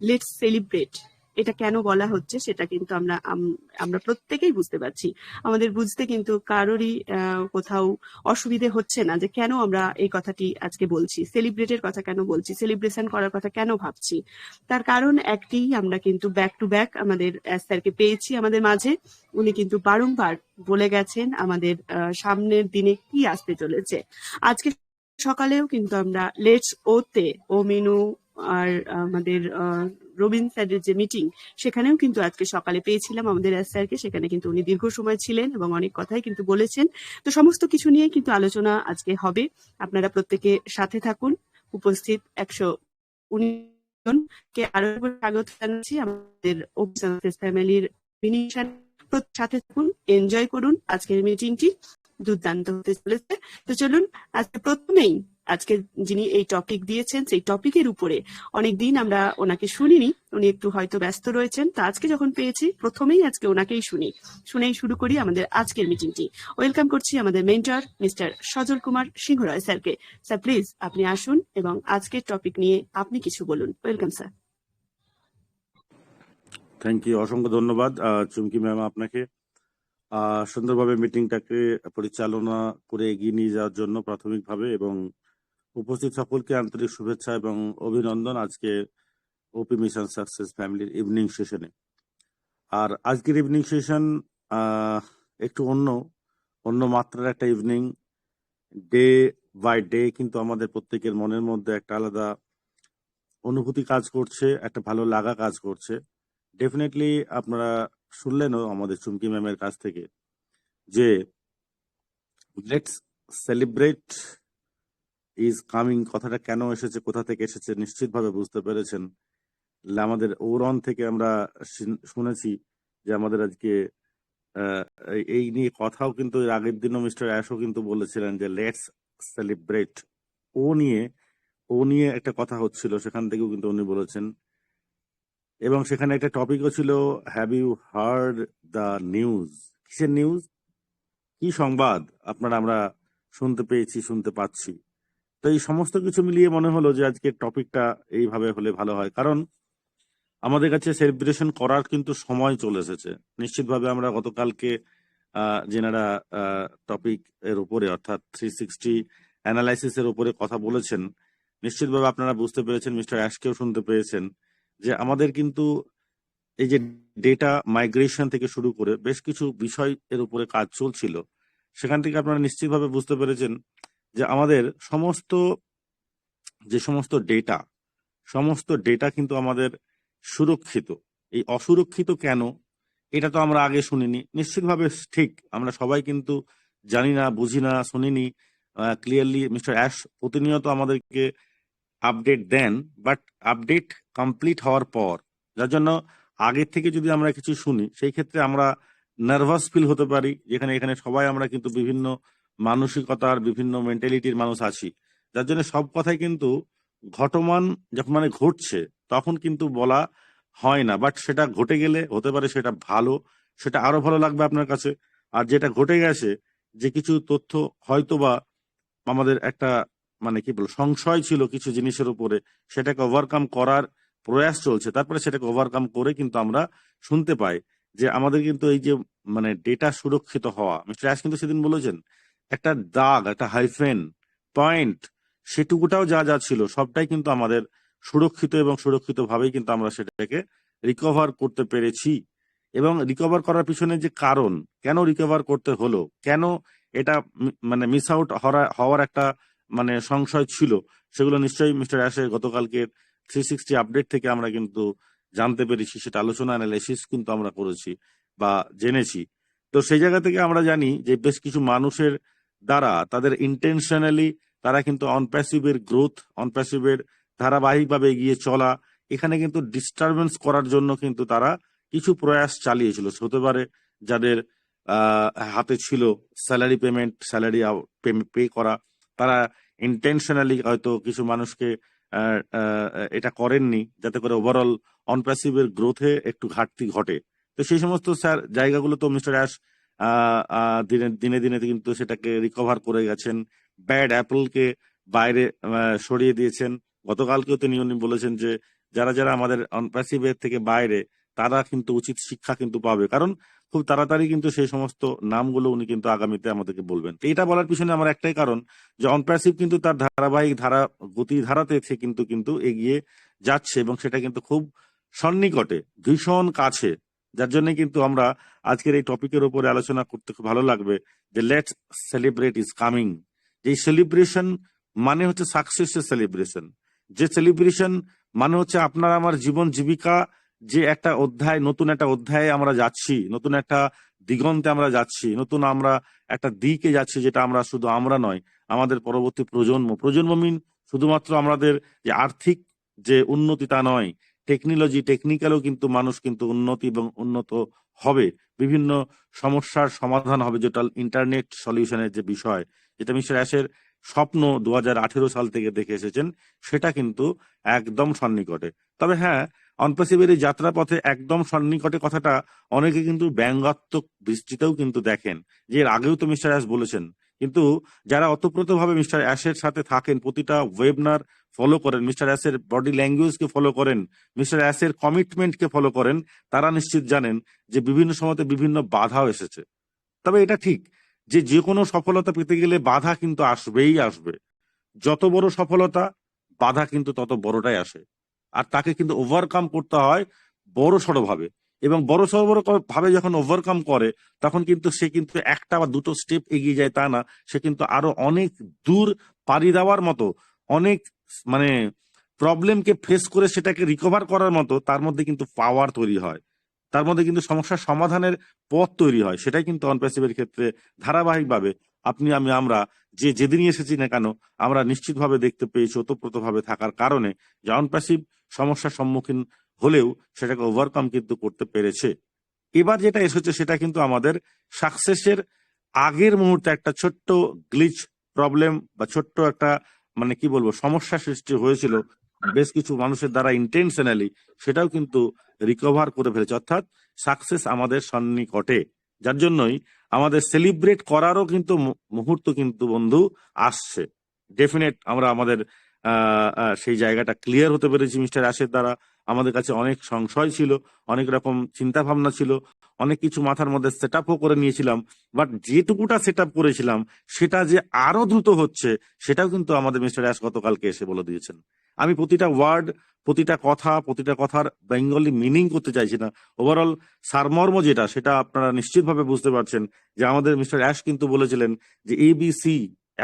Speaker 1: লেটস সেলিব্রেট, এটা কেন বলা হচ্ছে সেটা কিন্তু আমরা প্রত্যেকেই বুঝতে পারছি। আমাদের বুঝতে কিন্তু কারোরই কোথাও অসুবিধে হচ্ছে না যে কেন আমরা এই কথাটি আজকে বলছি, সেলিব্রেটের কথা কেন বলছি, সেলিব্রেশন করার কথা কেন ভাবছি। তার কারণ একটি, আমরা কিন্তু ব্যাক টু ব্যাক আমাদের স্যারকে পেয়েছি আমাদের মাঝে, উনি কিন্তু বারংবার বলে গেছেন আমাদের সামনের দিনে কি আসতে চলেছে। আজকে সকালেও কিন্তু আমরা লেটস ওতে ও মিনু আর আমাদের রবিন স্যারের যে মিটিং, সেখানেও কিন্তু আজকে সকালে পেয়েছিলাম আমাদের স্যারকে, সেখানে কিন্তু উনি দীর্ঘ সময় ছিলেন এবং অনেক কথাই কিন্তু বলেছেন। তো সমস্ত কিছু নিয়ে কিন্তু আলোচনা আজকে হবে, আপনারা প্রত্যেকে সাথে থাকুন। উপস্থিত 119 কে আরো একবার স্বাগত জানাচ্ছি আমাদের ফ্যামিলির সাথে থাকুন, এনজয় করুন। আজকের মিটিংটি দুর্দান্ত হতে চলেছে। তো চলুন আজকে প্রথমেই আজকে যিনি এই টপিক দিয়েছেন সেই টপিকের উপরে অনেকদিন আমরা ওনাকে শুনিনি, উনি একটু হয়তো ব্যস্ত রয়েছেন, তো আজকে যখন পেয়েছি প্রথমেই আজকে ওনাকেই শুনেই শুরু করি আমাদের আজকের মিটিংটি। ওয়েলকাম করছি আমাদের মেন্টর মিস্টার সজল কুমার সিংহ রায় স্যারকে। স্যার প্লিজ আপনি আসুন এবং আজকের টপিক নিয়ে আপনি কিছু বলুন। Welcome sir.
Speaker 5: থ্যাংক ইউ, অসংখ্য ধন্যবাদ চুমকি ম্যাম আপনাকে সুন্দরভাবে মিটিংটাকে পরিচালনা করে এগিয়ে নিয়ে যাওয়ার জন্য প্রাথমিকভাবে, এবং উপস্থিত সকলকে আন্তরিক শুভেচ্ছা এবং অভিনন্দন আজকে ওপি মিশন সাকসেস ফ্যামিলির ইভিনিং সেশনে। আর আজকের ইভিনিং সেশন একটু অন্য মাত্রার একটা ইভিনিং। ডে বাই ডে কিন্তু আমাদের প্রত্যেকের মনের মধ্যে একটা আলাদা অনুভূতি কাজ করছে, একটা ভালো লাগা কাজ করছে। ডেফিনেটলি আপনারা শুনলেনও আমাদের চুমকি ম্যামের কাছ থেকে যে লেটস সেলিব্রেট ইজ কামিং কথাটা কেন এসেছে, কোথা থেকে এসেছে নিশ্চিতভাবে বুঝতে পেরেছেন। আমাদের ওরন থেকে আমরা শুনেছি যে আমাদের আজকে এই নিয়ে কথাও কিন্তু এর আগের দিনও মিস্টার অ্যাশও কিন্তু বলেছিলেন যে লেটস সেলিব্রেট। ও নিয়ে একটা কথা হচ্ছিল, সেখান থেকেও কিন্তু উনি বলেছেন। এবং সেখানে একটা টপিকও ছিল have you heard the news. কিসের নিউজ, কি সংবাদ আমরা শুনতে পাচ্ছি। তো এই সমস্ত কিছু মিলিয়ে মনে হলো যে আজকের টপিকটা এইভাবে হলে ভালো হয়, কারণ আমাদের কাছে সেলিব্রেশন করার কিন্তু সময় চলে এসেছে। নিশ্চিতভাবে আমরা গতকালকে যেনারা টপিক এর উপরে অর্থাৎ 360 অ্যানালাইসিস এর উপরে কথা বলেছেন, নিশ্চিতভাবে আপনারা বুঝতে পেরেছেন, মিস্টার অ্যাশকেও শুনতে পেয়েছেন যে আমাদের কিন্তু এই যে ডেটা মাইগ্রেশন থেকে শুরু করে বেশ কিছু বিষয় এর উপরে কাজ চলছিল। সেখান থেকে আপনারা নিশ্চিতভাবে বুঝতে পেরেছেন যে আমাদের যে সমস্ত ডেটা কিন্তু আমাদের সুরক্ষিত। এই অসুরক্ষিত কেন, এটা তো আমরা আগে শুনিনি। নিশ্চিতভাবে ঠিক আমরা সবাই কিন্তু জানি না, বুঝি না, শুনিনি ক্লিয়ারলি। মিস্টার অ্যাশ প্রতিনিয়ত আমাদেরকে আপডেট দেন, বাট আপডেট কমপ্লিট হওয়ার পর, যার জন্য আগের থেকে যদি আমরা কিছু শুনি সেই ক্ষেত্রে আমরা নার্ভাস ফিল হতে পারি। এখানে সবাই আমরা কিন্তু বিভিন্ন মানসিকতার, বিভিন্ন মেন্টালিটির মানুষ আছি, যার জন্য সব কথাই কিন্তু ঘটমান যখন ঘটছে তখন কিন্তু বলা হয় না। বাট সেটা ঘটে গেলে হতে পারে সেটা ভালো, সেটা আরো ভালো লাগবে আপনার কাছে। আর যেটা ঘটে গেছে, যে কিছু তথ্য হয়তোবা আমাদের একটা সংশয় ছিল কিছু জিনিসের উপরে, সেটাকে ওভারকাম করার প্রয়াস চলছে, তারপরে সেটাকে ওভারকাম করে কিন্তু আমরা শুনতে পাই যে আমাদের কিন্তু এই যে ডেটা সুরক্ষিত হওয়া, মিস্টার অ্যাশ কিন্তু সেদিন বলেছেন একটা দাগ, একটা হাইফেন, পয়েন্ট, সেটুকুটাও যা ছিল সবটাই কিন্তু আমাদের সুরক্ষিত, এবং সুরক্ষিতভাবেই কিন্তু আমরা সেটাকে রিকভার করতে পেরেছি। এবং রিকভার করার পিছনে যে কারণ, কেন রিকভার করতে হলো, কেন এটা মিস আউট হওয়ার একটা সংশয় ছিল, সেগুলো নিশ্চয়ই মিস্টার অ্যাশের গতকালকের 360 আপডেট থেকে আমরা কিন্তু জানতে পেরেছি। সেটা আলোচনা অ্যানালাইসিস কিন্তু আমরা করেছি বা জেনেছি। তো সেই জায়গা থেকে আমরা জানি যে বেশ কিছু মানুষের দ্বারা তাদের ইন্টেনশনালি তারা কিন্তু অনপ্যাসিভের গ্রোথ, অনপ্যাসিভের ধারাবাহিকভাবে এগিয়ে চলা, এখানে কিন্তু ডিস্টারবেন্স করার জন্য কিন্তু তারা কিছু প্রয়াস চালিয়েছিল। হতে পারে যাদের হাতে ছিল স্যালারি পেমেন্ট, স্যালারি পে করা, তারা ইন্টেনশনালি হয়তো কিছু মানুষকে এটা করেননি যাতে করে ওভারঅল অনপ্যাসিভের গ্রোথে একটু ঘাটতি ঘটে। তো সেই সমস্ত জায়গাগুলো তো মিস্টার অ্যাশ দিনে দিনে কিন্তু সেটাকে রিকভার করে গেছেন। ব্যাড অ্যাপলকে বাইরে সরিয়ে দিয়েছেন। গতকালকেও উনি বলেছেন যে যারা আমাদের অনপ্যাসিভের থেকে বাইরে, তারা কিন্তু উচিত শিক্ষা কিন্তু পাবে, কারণ খুব তাড়াতাড়ি কিন্তু সেই সমস্ত নামগুলো উনি কিন্তু আগামীতে আমাদেরকে বলবেন। এটা বলার পিছনে আমার একটাই কারণ, যে অনপ্যাসিভ কিন্তু তার ধারাবাহিক গতিধারাতে কিন্তু এগিয়ে যাচ্ছে, এবং সেটা কিন্তু খুব সন্নিকটে, ভীষণ কাছে। যার জন্য কিন্তু আমরা আজকের এই টপিকের উপরে আলোচনা করতে খুব ভালো লাগবে যে লেটস সেলিব্রেট ইজ কামিং। এই সেলিব্রেশন মানে হচ্ছে সাকসেসের সেলিব্রেশন, যে সেলিব্রেশন মানে হচ্ছে আপনার আমার জীবন জীবিকা, যে একটা অধ্যায়, নতুন একটা অধ্যায়ে আমরা যাচ্ছি, নতুন একটা দিগন্তে আমরা যাচ্ছি, নতুন আমরা একটা দিকে যাচ্ছি, যেটা আমরা শুধু আমরা নয়, আমাদের পরবর্তী প্রজন্ম মিন শুধুমাত্র আমাদের যে আর্থিক যে উন্নতি তা নয়, টেকনিক্যালও কিন্তু মানুষ কিন্তু উন্নতি এবং উন্নত হবে, বিভিন্ন সমস্যার সমাধান হবে, যেটা ইন্টারনেট সলিউশনের যে বিষয়, যেটা মিস্টার অ্যাশের স্বপ্ন 2018 সাল থেকে দেখে এসেছেন, সেটা কিন্তু একদম সন্নিকটে। তবে হ্যাঁ, অনপ্রেসিভের এই যাত্রাপথে একদম সন্নিকটে কথাটা অনেকে কিন্তু ব্যঙ্গাত্মক দৃষ্টিতেও কিন্তু দেখেন, যে এর আগেও তো মিস্টার অ্যাশ বলেছেন। কিন্তু যারা অতপ্রতভাবে মিস্টার অ্যাশের সাথে থাকেন, প্রতিটা ওয়েবনার ফলো করেন, মিস্টার অ্যাশের বডি ল্যাঙ্গুয়েজকে ফলো করেন, মিস্টার অ্যাশের কমিটমেন্টকে ফলো করেন, তারা নিশ্চিত জানেন যে বিভিন্ন সময়তে বিভিন্ন বাধাও এসেছে। তবে এটা ঠিক যে যে কোনো সফলতা পেতে গেলে বাধা কিন্তু আসবেই আসবে। যত বড় সফলতা, বাধা কিন্তু তত বড়টাই আসে, আর তাকে কিন্তু ওভারকাম করতে হয় বড় সড়ো ভাবে। এবং বড় সড়ো ভাবে যখন ওভারকাম করে, তখন কিন্তু সে কিন্তু একটা বা দুটো স্টেপ এগিয়ে যায় তা না, সে কিন্তু আরো অনেক দূর পাড়ি দেওয়ার মতো, অনেক মানে প্রবলেমকে ফেস করে সেটাকে রিকভার করার মতো তার মধ্যে কিন্তু পাওয়ার তৈরি হয়, তার মধ্যে কিন্তু সমস্যার সমাধানের পথ তৈরি হয়। সেটাই কিন্তু অনপ্যাসিভের ক্ষেত্রে ধারাবাহিকভাবে আপনি আমরা যে যেদিনই এসেছি না কেন, আমরা নিশ্চিতভাবে দেখতে পেয়েছি ওতপ্রোতভাবে থাকার কারণে যে অনপ্যাসিভ সমস্যার সম্মুখীন হলেও সেটাকে ওভারকাম কিন্তু করতে পেরেছে। এবার যেটা এসেছে সেটা কিন্তু আমাদের সাকসেসের আগের মুহূর্তে একটা ছোট্ট গ্লিচ প্রবলেম বা ছোট্ট একটা মানে কি বলবো সমস্যা সৃষ্টি হয়েছিল বেশ কিছু মানুষের দ্বারা ইন্টেনশনালি, সেটাও কিন্তু রিকভার করে ফেলেছে। অর্থাৎ সাকসেস আমাদের সন্নিকটে, যার জন্যই আমাদের সেলিব্রেট করারও কিন্তু মুহূর্ত কিন্তু বন্ধু আসছে। ডেফিনেট আমরা আমাদের সেই জায়গাটা ক্লিয়ার হতে পেরেছি মিস্টার অ্যাশের দ্বারা। আমাদের কাছে অনেক সংশয় ছিল, অনেক রকম চিন্তা ভাবনা ছিল, অনেক কিছু মাথার মধ্যে সেট আপও করে নিয়েছিলাম, বাট যেটুকুটা সেট আপ করেছিলাম সেটা যে আরো দ্রুত হচ্ছে, সেটাও কিন্তু আমাদের মিস্টার অ্যাশ গতকালকে এসে বলে দিয়েছেন। আমি প্রতিটা ওয়ার্ড, প্রতিটা কথার বেঙ্গলি মিনিং করতে চাইছি না, ওভারঅল সারমর্ম যেটা, সেটা আপনারা নিশ্চিতভাবে বুঝতে পারছেন যে আমাদের মিস্টার অ্যাশ কিন্তু বলেছিলেন যে ABC,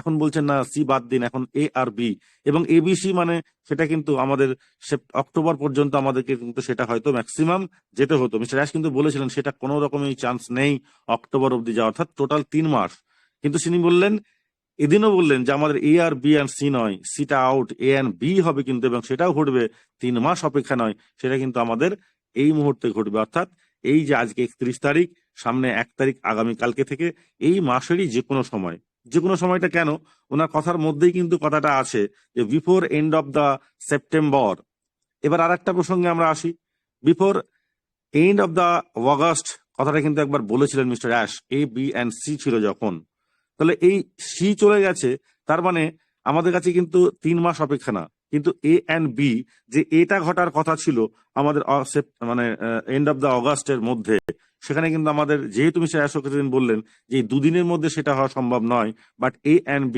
Speaker 5: এখন বলছেন না সি বাদ দিন, এখন A আর B, এবং ABC মানে সেটা কিন্তু আমাদের অক্টোবর পর্যন্ত আমাদেরকে কিন্তু সেটা হয়তো ম্যাক্সিমাম যেতে হতো। মিস্টার অ্যাশ কিন্তু বলেছিলেন সেটা কোনো রকমই চান্স নেই অক্টোবর অব্দি যাওয়া, অর্থাৎ টোটাল 3 মাস। কিন্তু তিনি বললেন, এদিনও বললেন যে আমাদের A R B R C নয়, সিটা আউট, A and B হবে কিন্তু, এবং সেটাও ঘটবে 3 মাস অপেক্ষা নয়, সেটা কিন্তু আমাদের এই মুহূর্তে ঘটবে। অর্থাৎ এই যে আজকে 31 তারিখ, সামনে 1 তারিখ আগামীকালকে থেকে, এই মাসেরই যে কোনো সময়টা কেন, ওনার কথার মধ্যেই কিন্তু কথাটা আছে যে before and of the September. এবার আর একটা প্রসঙ্গে আমরা আসি, before and of the August কথাটা কিন্তু একবার বলেছিলেন mister ash, A, B and C ছিল যখন। তাহলে এই সি চলে গেছে, তার মানে আমাদের কাছে কিন্তু 3 মাস অপেক্ষা না, কিন্তু A and B যে এটা ঘটার কথা ছিল আমাদের মানে এন্ড অফ দ্য অগাস্টের মধ্যে, সেখানে কিন্তু আমাদের যেহেতু মিস্টার অ্যাশোকেদিন বললেন যে এই দুদিনের মধ্যে সেটা হওয়া সম্ভব নয়, বাট A and B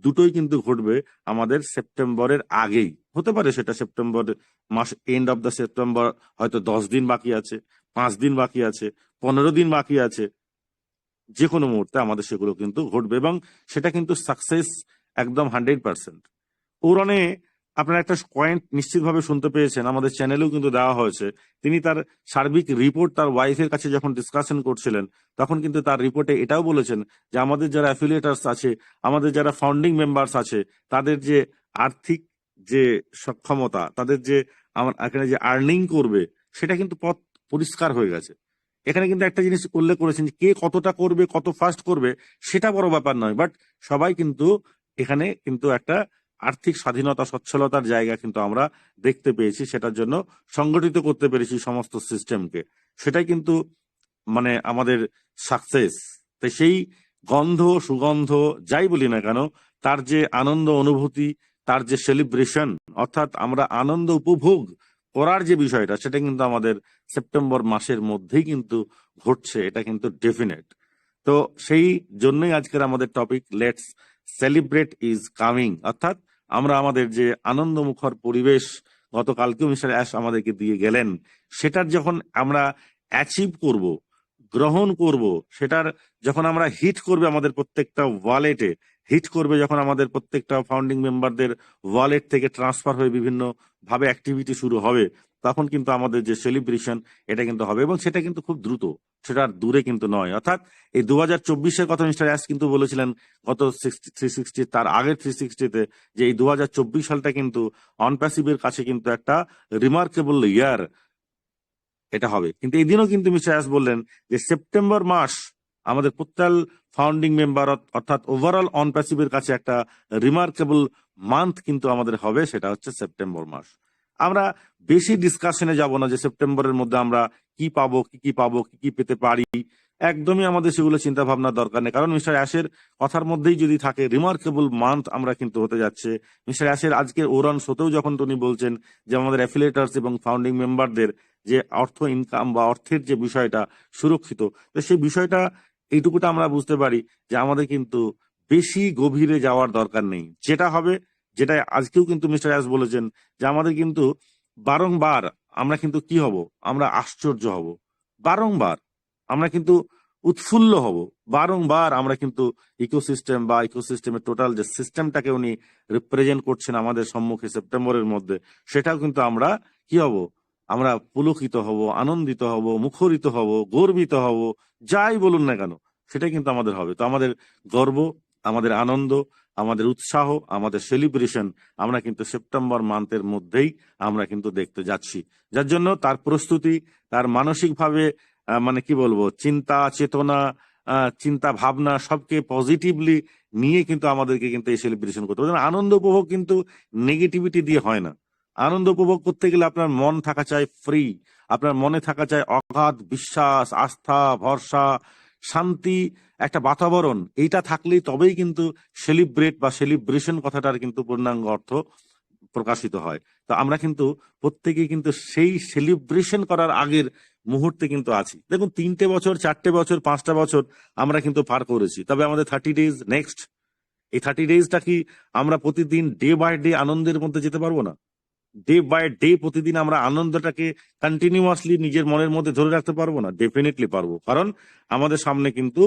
Speaker 5: দুটোই কিন্তু ঘটবে আমাদের সেপ্টেম্বরের আগেই। হতে পারে সেটা সেপ্টেম্বর মাস, এন্ড অফ দ্য সেপ্টেম্বর, হয়তো 10 দিন বাকি আছে, 5 দিন বাকি আছে, 15 দিন বাকি আছে, যে কোনো মুহূর্তে আমাদের সেগুলো কিন্তু ঘটবে, এবং সেটা কিন্তু সাকসেস একদম 100%। ওরনে আপনারা একটা পয়েন্ট নিশ্চিতভাবে শুনতে পেয়েছেন, আমাদের চ্যানেলেও কিন্তু দেওয়া হয়েছে। তিনি তার সার্বিক রিপোর্ট তার ওয়াইফের কাছে যখন ডিসকাশন করছিলেন, তখন কিন্তু তার রিপোর্টে এটাও বলেছেন যে আমাদের যারা অ্যাফিলিয়েটার্স আছে, আমাদের যারা ফাউন্ডিং মেম্বার্স আছে, তাদের যে আর্থিক যে সক্ষমতা, তাদের যে এখানে যে আর্নিং করবে, সেটা কিন্তু পথ পরিষ্কার হয়ে গেছে। এখানে কিন্তু একটা জিনিস উল্লেখ করেছেন যে কে কতটা করবে, কত ফাস্ট করবে, সেটা বড় ব্যাপার নয়, বাট সবাই কিন্তু এখানে কিন্তু একটা আর্থিক স্বাধীনতা, সচ্ছলতার জায়গা কিন্তু আমরা দেখতে পেয়েছি, সেটার জন্য সংগঠিত করতে পেরেছি সমস্ত সিস্টেমকে, সেটাই কিন্তু মানে আমাদের সাকসেস। তাই সেই গন্ধ সুগন্ধ যাই বলি না কেন, তার যে আনন্দ অনুভূতি, তার যে সেলিব্রেশন, অর্থাৎ আমরা আনন্দ উপভোগ করার যে বিষয়টা, সেটা কিন্তু আমাদের সেপ্টেম্বর মাসের মধ্যেই কিন্তু ঘটছে, এটা কিন্তু ডেফিনেট। তো সেই জন্যই আজকের আমাদের topic, let's celebrate is coming, অর্থাৎ আমরা আমাদের যে আনন্দমুখর পরিবেশ গতকালকেও মিস্টার অ্যাশ আমাদেরকে দিয়ে গেলেন, সেটার যখন আমরা অ্যাচিভ করব, গ্রহণ করব, সেটার যখন আমরা হিট করবে আমাদের প্রত্যেকটা ওয়ালেটে, হিট করবে যখন আমাদের প্রত্যেকটা ফাউন্ডিং মেম্বারদের ওয়ালেট থেকে ট্রান্সফার হয়ে বিভিন্ন ভাবে অ্যাক্টিভিটি শুরু হবে, তখন কিন্তু আমাদের যে সেলিব্রেশন এটা কিন্তু হবে, এবং সেটা কিন্তু খুব দ্রুত, সেটা আর দূরে কিন্তু নয়। অর্থাৎ এই 2024-এর কথা মিস্টার অ্যাশ কিন্তু বলেছিলেন গত 360 তার আগের 360-তে, যে এই 2024 সালটা কিন্তু অনপ্যাসিভের কাছে কিন্তু একটা রিমার্কেবল ইয়ার এটা হবে। কিন্তু এই দিনও কিন্তু মিস্টার অ্যাশ বললেন যে সেপ্টেম্বর মাস আমাদের প্রত্যেক ফাউন্ডিং মেম্বার অর্থাৎ ওভারঅল অনপ্যাসিভের কাছে একটা রিমার্কেবল মান্থ কিন্তু আমাদের হবে, সেটা হচ্ছে সেপ্টেম্বর মাস। আমরা বেশি ডিসকাশনে যাব না যে সেপ্টেম্বরের মধ্যে আমরা কি পাবো, কি পাবো, কি পেতে পারি, একদমই আমাদের সেগুলো চিন্তা ভাবনার দরকার নেই। কারণ মিস্টার অ্যাশের কথার মধ্যেই যদি থাকে রিমার্কেবল মান্থ আমরা কিন্তু হতে যাচ্ছে। মিস্টার অ্যাশের আজকের ওরান শোতেও যখন উনি বলছেন যে আমাদের অ্যাফিলিয়েটার্স এবং ফাউন্ডিং মেম্বারদের যে অর্থ ইনকাম বা অর্থের যে বিষয়টা সুরক্ষিত, তো সেই বিষয়টা এইটুকুটা আমরা বুঝতে পারি যে আমাদের কিন্তু বেশি গভীরে যাওয়ার দরকার নেই। যেটা হবে, যেটা আজকেও কিন্তু মিস্টার অ্যাশ বলেছেন যে আমাদের কিন্তু বারংবার আমরা কিন্তু কি হব, আমরা আশ্চর্য হব, বারংবার আমরা কিন্তু উৎফুল্ল হব, বারংবার আমরা কিন্তু ইকোসিস্টেম বা ইকোসিস্টেমের টোটাল যে সিস্টেমটাকে উনি রিপ্রেজেন্ট করছেন আমাদের সম্মুখে সেপ্টেম্বরের মধ্যে, সেটাও কিন্তু আমরা কি হব, আমরা পুলকিত হব, আনন্দিত হব, মুখরিত হব, গর্বিত হব, যাই বলুন না কেন সেটা কিন্তু আমাদের হবে। তো আমাদের গর্ব, আমাদের আনন্দ, আমাদের উৎসাহ, আমাদের সেলিব্রেশন আমরা কিন্তু সেপ্টেম্বর মান্থের মধ্যেই আমরা কিন্তু দেখতে যাচ্ছি। যার জন্য তার প্রস্তুতি, তার মানসিকভাবে মানে কি বলবো, চিন্তা চেতনা, চিন্তা ভাবনা সবকে পজিটিভলি নিয়ে কিন্তু আমাদেরকে কিন্তু এই সেলিব্রেশন করতে হবে। আনন্দ উপভোগ কিন্তু নেগেটিভিটি দিয়ে হয় না। আনন্দ উপভোগ করতে গেলে আপনার মন থাকা চাই ফ্রি, আপনার মনে থাকা চাই অগাধ বিশ্বাস, আস্থা, ভরসা, শান্তি, একটা বাতাবরণ। এইটা থাকলেই তবেই কিন্তু সেলিব্রেট বা সেলিব্রেশন কথাটার কিন্তু পূর্ণাঙ্গ অর্থ প্রকাশিত হয়। তো আমরা কিন্তু প্রত্যেকেই কিন্তু সেই সেলিব্রেশন করার আগের মুহূর্তে কিন্তু আছি। দেখুন 3টে বছর, 4টে বছর, 5টা বছর আমরা কিন্তু পার করেছি, তবে আমাদের 30 ডেজ নেক্সট, এই 30 ডেজটা কি আমরা প্রতিদিন ডে বাই ডে আনন্দের মধ্যে যেতে পারবো না? ডে বাই ডে প্রতিদিন আমরা আনন্দটাকে কন্টিনিউয়াসলি নিজের মনের মধ্যে ধরে রাখতে পারবো না? ডেফিনেটলি পারবো, কারণ আমাদের সামনে কিন্তু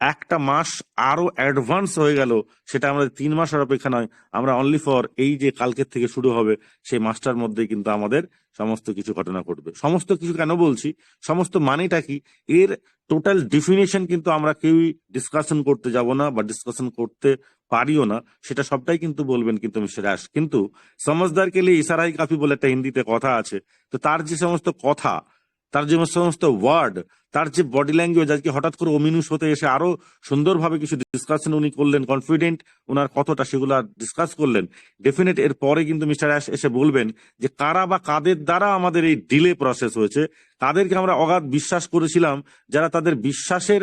Speaker 5: একটা মাস আরো অ্যাডভান্স হয়ে গেল, সেটা আমাদের 3 মাসের অপেক্ষা নয়, আমরা অনলি ফর এই যে কালকের থেকে শুরু হবে সেই মাসটার মধ্যে কিন্তু আমাদের সমস্ত কিছু ঘটনা ঘটবে। সমস্ত কিছু কেন বলছি, সমস্ত মানেটা কি, এর টোটাল ডিফিনেশন কিন্তু আমরা কেউই ডিসকাশন করতে যাব না বা ডিসকাশন করতে পারিও না, সেটা সবটাই কিন্তু বলবেন কিন্তু মিস্টার অ্যাশ। কিন্তু সমঝদার কে লিয়ে ইশারাই কাফি বলে একটা হিন্দিতে কথা আছে, তো তার যে সমস্ত কথা, তার যে সমস্ত ওয়ার্ড, তার যে বডি ল্যাঙ্গুয়েজ, আজকে হঠাৎ করে অমিনুষ হতে এসে আরো সুন্দরভাবে কিছু ডিসকাশন উনি করলেন, কনফিডেন্ট ওনার কতটা সেগুলো ডিসকাস করলেন। ডেফিনেট এর পরে কিন্তু মিস্টার অ্যাশ এসে বলবেন যে কারা বা কাদের দ্বারা আমাদের এই ডিলে প্রসেস হয়েছে, কাদেরকে আমরা অগাধ বিশ্বাস করেছিলাম, যারা তাদের বিশ্বাসের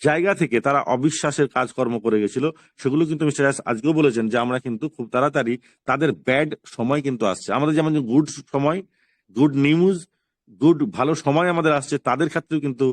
Speaker 5: জায়গা থেকে তারা অবিশ্বাসের কাজকর্ম করে গেছিল, সেগুলো কিন্তু মিস্টার অ্যাশ আজকেও বলেছেন যে আমরা কিন্তু খুব তাড়াতাড়ি তাদের ব্যাড সময় কিন্তু আসছে। আমাদের যেমন গুড সময়, গুড নিউজ, গুড ভালো সময় আমাদের আসছে, তাদের ক্ষেত্রেও কিন্তু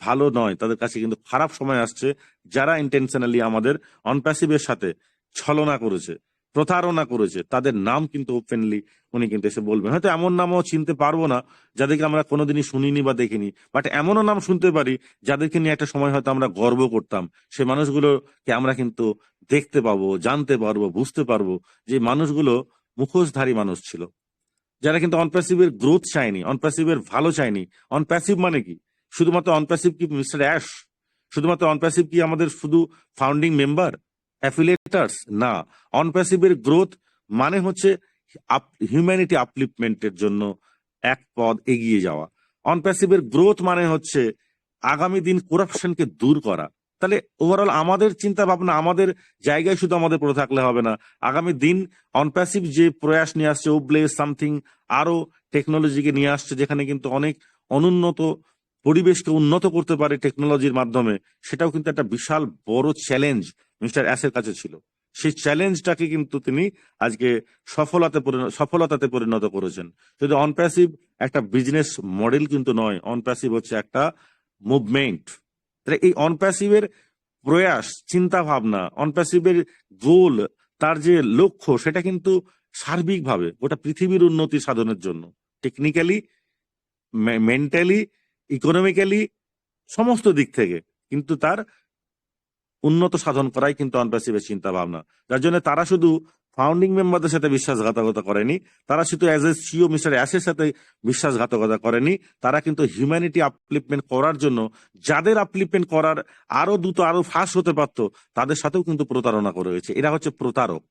Speaker 5: ভালো নয়, তাদের কাছে কিন্তু খারাপ সময় আসছে, যারা ইন্টেনশনালি আমাদের অনপ্যাসিভের সাথে ছলনা করেছে, প্রতারণা করেছে, তাদের নাম কিন্তু ওপেনলি উনি কিন্তু এসে বলবেন। হয়তো এমন নামও চিনতে পারবো না যাদেরকে আমরা কোনোদিনই শুনিনি বা দেখিনি, বাট এমনও নাম শুনতে পারি যাদেরকে নিয়ে একটা সময় হয়তো আমরা গর্ব করতাম। সেই মানুষগুলোকে আমরা কিন্তু দেখতে পাবো, জানতে পারবো, বুঝতে পারবো যে মানুষগুলো মুখোশধারী মানুষ ছিল, যারা কিন্তু অনপ্যাসিভের গ্রোথ চায়নি, অনপ্যাসিভের ভালো চায়নি। অনপ্যাসিভ মানে কি? শুধুমাত্র অনপ্যাসিভ কি মিস্টার অ্যাশ? শুধুমাত্র অনপ্যাসিভ কি আমাদের শুধু ফাউন্ডিং মেম্বার, অ্যাফিলিয়েটার্স? না, অনপ্যাসিভের গ্রোথ মানে হচ্ছে হিউম্যানিটি আপলিফমেন্টের জন্য এক পদ এগিয়ে যাওয়া। অনপ্যাসিভের গ্রোথ মানে হচ্ছে আগামী দিন করাপশনকে দূর করা। তাহলে ওভারঅল আমাদের চিন্তা ভাবনা আমাদের জায়গায় শুধু আমাদের পড়ে থাকলে হবে না, আগামী দিন অনপ্যাসিভ যে প্রয়াস নিয়ে আসছে, ওব্লে সামথিং আরো টেকনোলজিকে নিয়ে আসছে, যেখানে কিন্তু অনেক অনুন্নত পরিবেশকে উন্নত করতে পারে টেকনোলজির মাধ্যমে, সেটাও কিন্তু একটা বিশাল বড় চ্যালেঞ্জ মিস্টার অ্যাশের কাছে ছিল। সেই চ্যালেঞ্জটাকে কিন্তু তিনি আজকে সফলতাতে পরিণত করেছেন। যদি অনপ্যাসিভ একটা বিজনেস মডেল কিন্তু নয়, অনপ্যাসিভ হচ্ছে একটা মুভমেন্ট। তাহলে এই অনপ্যাসিভের প্রয়াস, চিন্তা ভাবনা, অনপ্যাসিভের গোল, তার যে লক্ষ্য, সেটা কিন্তু সার্বিকভাবে গোটা পৃথিবীর উন্নতি সাধনের জন্য, টেকনিক্যালি, মেন্টালি, ইকোনমিক্যালি, সমস্ত দিক থেকে কিন্তু তার উন্নত সাধন করাই কিন্তু অনপ্যাসিভের চিন্তা ভাবনা। যার জন্য তারা শুধু ফাউন্ডিং মেম্বারদের সাথে বিশ্বাসঘাতকতা করেনি, তারা শুধু অ্যাজ এ সিও মিস্টার অ্যাশের সাথে বিশ্বাসঘাতকতা করেনি, তারা কিন্তু হিউম্যানিটি আপলিফমেন্ট করার জন্য যাদের আপলিফমেন্ট করার আরো দ্রুত আরো ফাস্ট হতে পারতো তাদের সাথেও কিন্তু প্রতারণা করে হয়েছে। এরা হচ্ছে প্রতারক।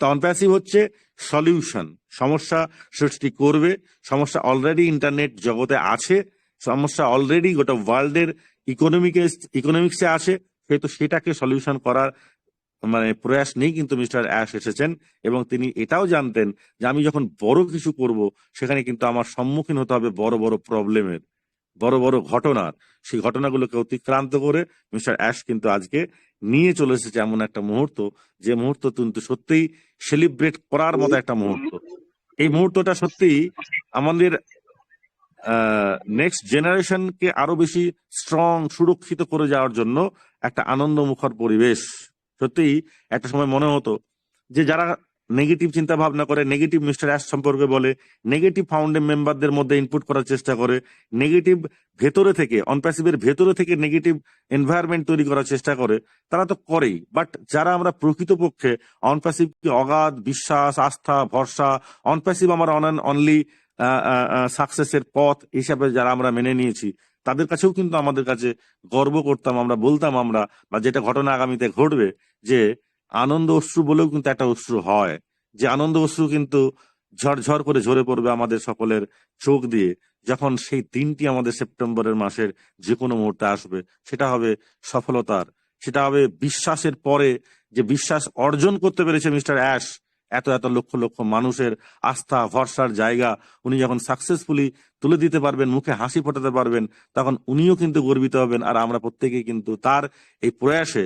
Speaker 5: তো অনপ্যাসিভ হচ্ছে সলিউশন, সমস্যা সৃষ্টি করবে, সমস্যা অলরেডি ইন্টারনেট জগতে আছে, সমস্যা অলরেডি গোটা ওয়ার্ল্ডের ইকোনমিক্সে আছে, সেহেতু সেটাকে সলিউশন করার মানে প্রয়াস নেই কিন্তু মিস্টার অ্যাশ এসেছেন। এবং তিনি এটাও জানতেন যে আমি যখন বড় কিছু করব সেখানে কিন্তু আমার সম্মুখীন হতে হবে বড় বড় প্রবলেমের, বড় বড় ঘটনার। সেই ঘটনাগুলোকে অতিক্রান্ত করে মিস্টার অ্যাশ কিন্তু আজকে নিয়ে চলে এসেছে এমন একটা মুহূর্ত, যে মুহূর্ত কিন্তু সত্যিই সেলিব্রেট করার মতো একটা মুহূর্ত। এই মুহূর্তটা সত্যিই আমাদের নেক্সট জেনারেশনকে আরো বেশি স্ট্রং, সুরক্ষিত করে যাওয়ার জন্য একটা আনন্দমুখর পরিবেশ। সত্যিই একটা সময় মনে হতো যে যারা নেগেটিভ চিন্তা ভাবনা করে, নেগেটিভ মিস্টার অ্যাশ সম্পর্কে বলে, নেগেটিভ ফাউন্ডের মেম্বারদের মধ্যে ইনপুট করার চেষ্টা করে, নেগেটিভ ভেতরে থেকে, অনপ্যাসিভের ভেতরে থেকে নেগেটিভ এনভায়রনমেন্ট তৈরি করার চেষ্টা করে, তারা তো করেই। বাট যারা আমরা প্রকৃতপক্ষে অনপ্যাসিভকে অগাধ বিশ্বাস, আস্থা, ভরসা, অনপ্যাসিভ আমার অনলি সাকসেসের পথ হিসাবে যারা আমরা মেনে নিয়েছি, তাদের কাছেও কিন্তু আমাদের কাছে গর্ব করতাম, আমরা বলতাম আমরা, বা যেটা ঘটনা আগামীতে ঘটবে, যে আনন্দ অশ্রু বলেও কিন্তু একটা অশ্রু হয়, যে আনন্দ অশ্রু কিন্তু ঝরঝর করে ঝরে পড়বে আমাদের সকলের চোখ দিয়ে যখন সেই দিনটি আমাদের সেপ্টেম্বরের মাসের যে কোনো মুহূর্তে আসবে। সেটা হবে সফলতার, সেটা হবে বিশ্বাসের পরে যে বিশ্বাস অর্জন করতে পেরেছে মিস্টার অ্যাশ, এত এত লক্ষ লক্ষ মানুষের আস্থা ভরসার জায়গা উনি যখন সাকসেসফুলি তুলে দিতে পারবেন, মুখে হাসি ফোটাতে পারবেন, তখন উনিও কিন্তু গর্বিত হবেন। আর আমরা প্রত্যেকেই কিন্তু তার এই প্রয়াসে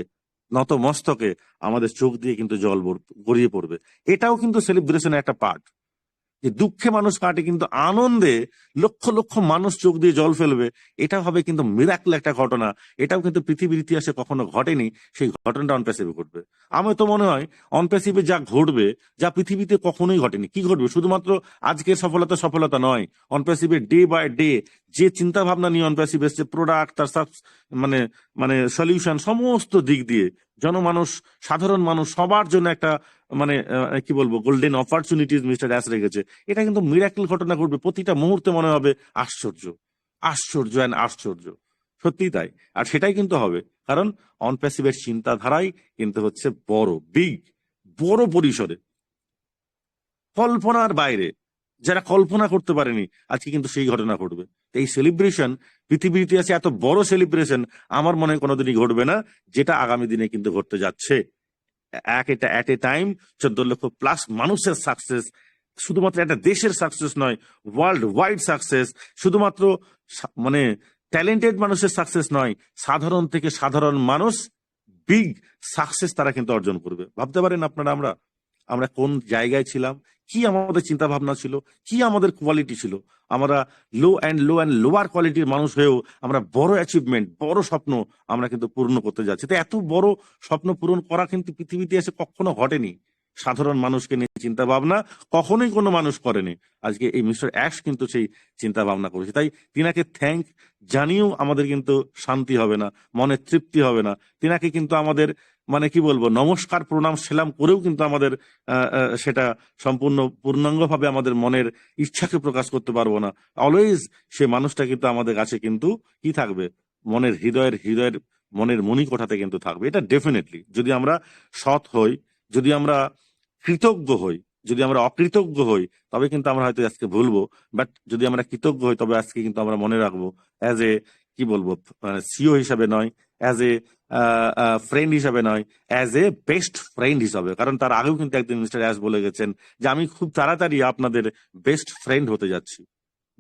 Speaker 5: নত মস্তকে আমাদের চোখ দিয়ে কিন্তু জল গড়িয়ে পড়বে। এটাও কিন্তু সেলিব্রেশনের একটা পার্ট, যে দুঃখে মানুষ কাটে কিন্তু আনন্দে লক্ষ লক্ষ মানুষ চোখ দিয়ে জল ফেলবে। এটা হবে কিন্তু মিরাকল একটা ঘটনা, এটাও কিন্তু পৃথিবীর ইতিহাসে কখনো ঘটেনি। সেই ঘটনাটা অনপ্যাসিভে ঘটবে। আমার তো মনে হয় অনপ্যাসিভে যা ঘটবে, যা পৃথিবীতে কখনোই ঘটেনি। কি ঘটবে? শুধুমাত্র আজকের সফলতা সফলতা নয়, অনপ্যাসিভে ডে বাই ডে যে চিন্তা ভাবনা নিয়ে অনপ্যাসিভ এসছে, প্রোডাক্ট, তার মানে মানে সলিউশন, সমস্ত দিক দিয়ে জনমানুষ, সাধারণ মানুষ সবার জন্য একটা মানে কি বলবো, গোল্ডেন অপরচুনিটিজ মিস্টার অ্যাশ রেখেছে। এটা কিন্তু মিরাকল ঘটনা ঘটবে, প্রতিটা মুহূর্তে মনে হবে আশ্চর্য, আশ্চর্য অ্যান্ড আশ্চর্য। সত্যিই তাই। আর সেটাই কিন্তু হবে, কারণ অনপ্যাসিভের চিন্তাধারাই কিন্তু হচ্ছে বড়, বিগ, বড় পরিসরে, কল্পনার বাইরে, যারা কল্পনা করতে পারেনি আজকে কিন্তু সেই ঘটনা ঘটবে। এই সেলিব্রেশন পৃথিবীর ইতিহাসে এত বড় সেলিব্রেশন আমার মনে হয় কোনোদিনই ঘটবে না, যেটা আগামী দিনে কিন্তু ঘটতে যাচ্ছে। এটা অ্যাট এ টাইম 14 লক্ষ প্লাস মানুষের সাকসেস, শুধুমাত্র একটা দেশের সাকসেস নয়, ওয়ার্ল্ড ওয়াইড সাকসেস। শুধুমাত্র মানে ট্যালেন্টেড মানুষের সাকসেস নয়, সাধারণ থেকে সাধারণ মানুষ বিগ সাকসেস তারা কিন্তু অর্জন করবে। ভাবতে পারেন আপনারা আমরা কোন জায়গায় ছিলাম, কি আমাদের চিন্তা ভাবনা ছিল, কি আমাদের কোয়ালিটি ছিল। আমরা লো অ্যান্ড লোয়ার কোয়ালিটির মানুষ হয়েও আমরা বড় অ্যাচিভমেন্ট, বড় স্বপ্ন আমরা কিন্তু পূর্ণ করতে যাচ্ছি। তো এত বড় স্বপ্ন পূরণ করা কিন্তু পৃথিবীতে এসে কখনো ঘটেনি। সাধারণ মানুষকে নিয়ে চিন্তা ভাবনা কখনোই কোনো মানুষ করেনি। আজকে এই মিস্টার অ্যাশ কিন্তু সেই চিন্তা ভাবনা করেছে। তাই তিনাকে থ্যাংক জানিয়েও আমাদের কিন্তু শান্তি হবে না, মনে তৃপ্তি হবে না। তিনাকে কিন্তু আমাদের মানে কি বলবো, নমস্কার প্রণাম সেলাম করেও কিন্তু আমাদের সেটা সম্পূর্ণ পূর্ণাঙ্গভাবে আমাদের মনের ইচ্ছাকে প্রকাশ করতে পারবো না। অলওয়েজ সে মানুষটা কিন্তু আমাদের কাছে কিন্তু কি থাকবে, মনের হৃদয়ের মনের মণিকোঠাতে কিন্তু থাকবে। এটা ডেফিনেটলি, যদি আমরা সৎ হই, যদি আমরা কৃতজ্ঞ হই, যদি আমরা অকৃতজ্ঞ হই, তবে কিন্তু আমরা হয়তো আজকে ভুলবো। বাট যদি আমরা কৃতজ্ঞ হই, তবে আজকে কিন্তু আমরা মনে রাখবো, অ্যাজ এ কি বলবো, সিও হিসাবে নয়, অ্যাজ এ ফ্রেন্ড হিসাবে নয়, অ্যাজ এ বেস্ট ফ্রেন্ড হিসাবে। কারণ তার আগেও কিন্তু একদিন মিস্টার অ্যাশ বলে গেছেন যে আমি খুব তাড়াতাড়ি আপনাদের বেস্ট ফ্রেন্ড হতে যাচ্ছি।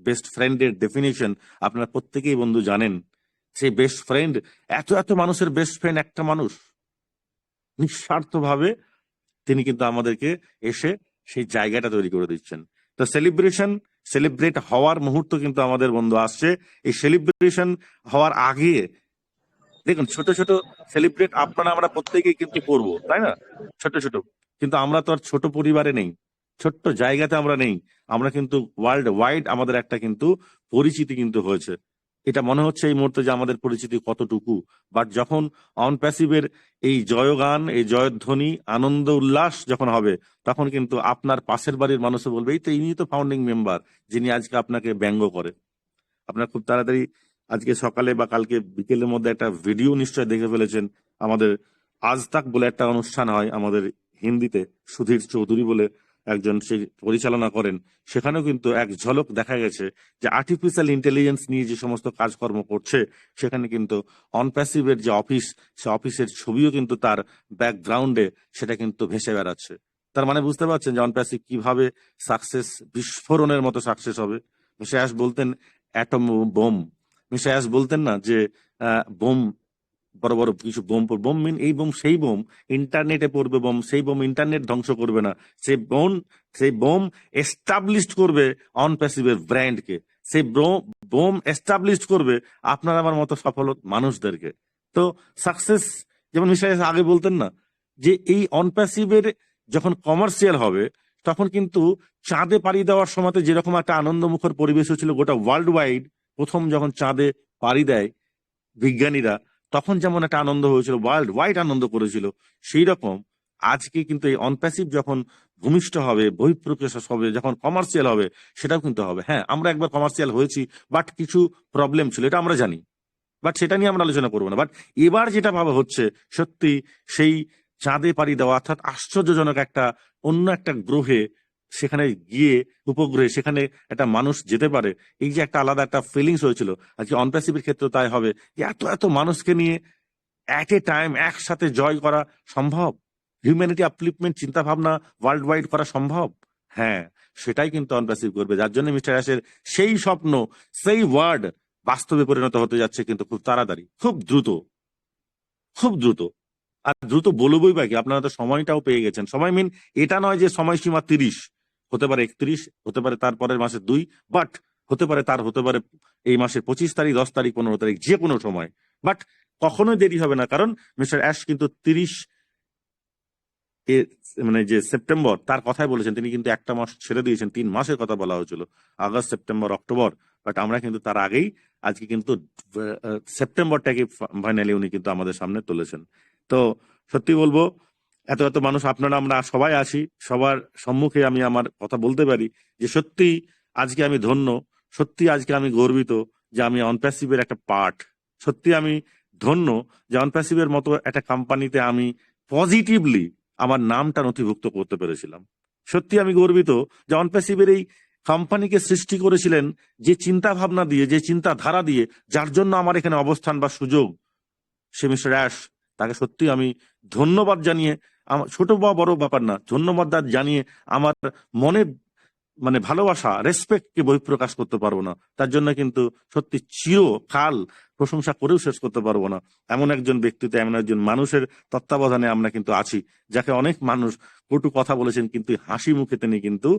Speaker 5: বেস্ট ফ্রেন্ডের ডেফিনেশন আপনারা প্রত্যেকেই বন্ধু জানেন। সেই বেস্ট ফ্রেন্ড, এত এত মানুষের বেস্ট ফ্রেন্ড একটা মানুষ, নিঃস্বার্থভাবে তিনি কিন্তু আমাদেরকে এসে সেই জায়গাটা তৈরি করে দিচ্ছেন। তো সেলিব্রেট হওয়ার মুহূর্ত কিন্তু আমাদের বন্ধু আসছে। এই সেলিব্রেশন হওয়ার আগে দেখুন, ছোট ছোট সেলিব্রেট আপনারা আমরা প্রত্যেকেই কিন্তু করবো, তাই না? ছোট ছোট, কিন্তু আমরা তো আর ছোট পরিবারে নেই, ছোট্ট জায়গাতে আমরা নেই। আমরা কিন্তু ওয়ার্ল্ড ওয়াইড আমাদের একটা কিন্তু পরিচিতি কিন্তু হয়েছে। এটা মনে হচ্ছে এই মুহূর্তে যে আমাদের পরিচিতি কতটুকু, বাট যখন অন প্যাসিভের এই জয়গান, এই জয়ধ্বনি, আনন্দ উল্লাস যখন হবে, তখন কিন্তু আপনার পাশের বাড়ির মানুষও বলবে এই তো ইনি তো ফাউন্ডিং মেম্বার, যিনি আজকে আপনাকে ব্যঙ্গ করে। আপনার খুব তাড়াতাড়ি আজকে সকালে বা কালকে বিকেলের মধ্যে একটা ভিডিও নিশ্চয় দেখে ফেলেছেন। আমাদের আজ তাক বলে একটা অনুষ্ঠান হয় আমাদের হিন্দিতে, সুধীর চৌধুরী বলে একজন সেই পরিচালনা করেন। সেখানেও কিন্তু এক ঝলক দেখা গেছে যে আর্টিফিশিয়াল ইন্টেলিজেন্স নিয়ে যে সমস্ত কাজকর্ম করছে, সেখানে কিন্তু অনপ্যাসিভের যে অফিস, সে অফিসের ছবিও কিন্তু তার ব্যাকগ্রাউন্ডে সেটা কিন্তু ভেসে বেড়াচ্ছে। তার মানে বুঝতে পারছেন যে অনপ্যাসিভ কিভাবে সাকসেস, বিস্ফোরণের মতো সাকসেস হবে। শ্রেয়াস বলতেন অ্যাটম বোম, শ্রেয়াস বলতেন না যে বোম, বড় বড় কিছু বোম বোম মিন এই বোম সেই বোম, ইন্টারনেটে পড়বে বোম, সেই বোম ইন্টারনেট ধ্বংস করবে না, সেই বোম এস্টাবলিশ করবে অন প্যাসিভের ব্র্যান্ডকে, সেই বোম এস্টাবলিশ করবে আপনার আমার মতো সফল মানুষদেরকে। তো সাকসেস, যেমন মিস্টার আগে বলতেন না যে এই অন প্যাসিভের যখন কমার্শিয়াল হবে, তখন কিন্তু চাঁদে পাড়ি দেওয়ার সময় যেরকম একটা আনন্দমুখর পরিবেশ ছিল গোটা ওয়ার্ল্ড ওয়াইড, প্রথম যখন চাঁদে পাড়ি দেয় বিজ্ঞানীরা, তখন যেমন একটা আনন্দ হয়েছিল, ওয়ার্ল্ড ওয়াইড আনন্দ করেছিল, সেই রকম আজকে কিন্তু এই অনপ্যাসিভ যখন ভূমিষ্ঠ হবে, বহিঃপ্রকাশ হবে, যখন কমার্শিয়াল হবে, সেটাও কিন্তু হবে। হ্যাঁ, আমরা একবার কমার্শিয়াল হয়েছি, বাট কিছু প্রবলেম ছিল, এটা আমরা জানি, বাট সেটা নিয়ে আমরা আলোচনা করবো না। বাট এবার যেটা ভাবা হচ্ছে, সত্যি সেই চাঁদে পাড়ি দেওয়া, অর্থাৎ আশ্চর্যজনক একটা অন্য একটা গ্রহে, সেখানে গিয়ে উপগ্রহে সেখানে একটা মানুষ যেতে পারে, এই যে একটা আলাদা একটা ফিলিংস হয়েছিল, আজকে অনপ্যাসিভের ক্ষেত্রে তাই হবে যে এত এত মানুষকে নিয়ে অ্যাট এ টাইম একসাথে জয় করা সম্ভব, হিউম্যানিটি আপলিফমেন্ট চিন্তা ভাবনা ওয়ার্ল্ড ওয়াইড করা সম্ভব। হ্যাঁ, সেটাই কিন্তু অনপ্যাসিভ করবে, যার জন্য মিস্টার অ্যাশের সেই স্বপ্ন, সেই ওয়ার্ড বাস্তবে পরিণত হতে যাচ্ছে কিন্তু খুব তাড়াতাড়ি, খুব দ্রুত, খুব দ্রুত। আর দ্রুত বলবই বাকি, আপনারা তো সময়টাও পেয়ে গেছেন। সময় মিন এটা নয় যে সময়সীমা 30, হতে পারে 31, হতে পারে তারপরের মাসের 2, বাট হতে পারে এই মাসের 25 তারিখ, 10 তারিখ, 15 তারিখ, যে কোনো সময়, বাট কখনোই দেরি হবে না। কারণ মিস্টার অ্যাশ কিন্তু 30 মানে যে সেপ্টেম্বর তার কথাই বলেছেন, তিনি কিন্তু একটা মাস ছেড়ে দিয়েছেন, 3 মাসের কথা বলা হয়েছিল, আগস্ট, সেপ্টেম্বর, অক্টোবর, বাট আমরা কিন্তু তার আগেই আজকে কিন্তু সেপ্টেম্বরটাকে ফাইনালি উনি কিন্তু আমাদের সামনে তুলেছেন। তো সত্যি বলবো, এত এত মানুষ আপনারা আমরা সবাই আছি, সবার সম্মুখে আমি আমার কথা বলতে পারি যে সত্যি আজকে আমি ধন্য, সত্যি আজকে আমি গর্বিত যে আমি অনপ্যাসিভের একটা পার্ট। সত্যি আমি ধন্য যে অনপ্যাসিভের মতো একটা কোম্পানিতে আমি পজিটিভলি আমার নামটা নথিভুক্ত করতে পেরেছিলাম। সত্যি আমি গর্বিত যে অনপ্যাসিভের এই কোম্পানিকে সৃষ্টি করেছিলেন যে চিন্তা ভাবনা দিয়ে, যে চিন্তাধারা দিয়ে, যার জন্য আমার এখানে অবস্থান বা সুযোগ, সে মিস্টার অ্যাশ, তাকে সত্যি আমি ধন্যবাদ জানিয়ে, আমার ছোট বা বড় ব্যাপার না, ধন্যবাদ জানিয়ে আমার মনে মানে ভালোবাসা, রেসপেক্টকে বহিঃপ্রকাশ করতে পারবো না। তার জন্য কিন্তু সত্যি চিরকাল প্রশংসা করেও শেষ করতে পারবো না। এমন একজন ব্যক্তিত্ব, এমন একজন মানুষের তত্ত্বাবধানে আমরা কিন্তু আছি, যাকে অনেক মানুষ কটু কথা বলেছেন, কিন্তু হাসি মুখে তিনি কিন্তু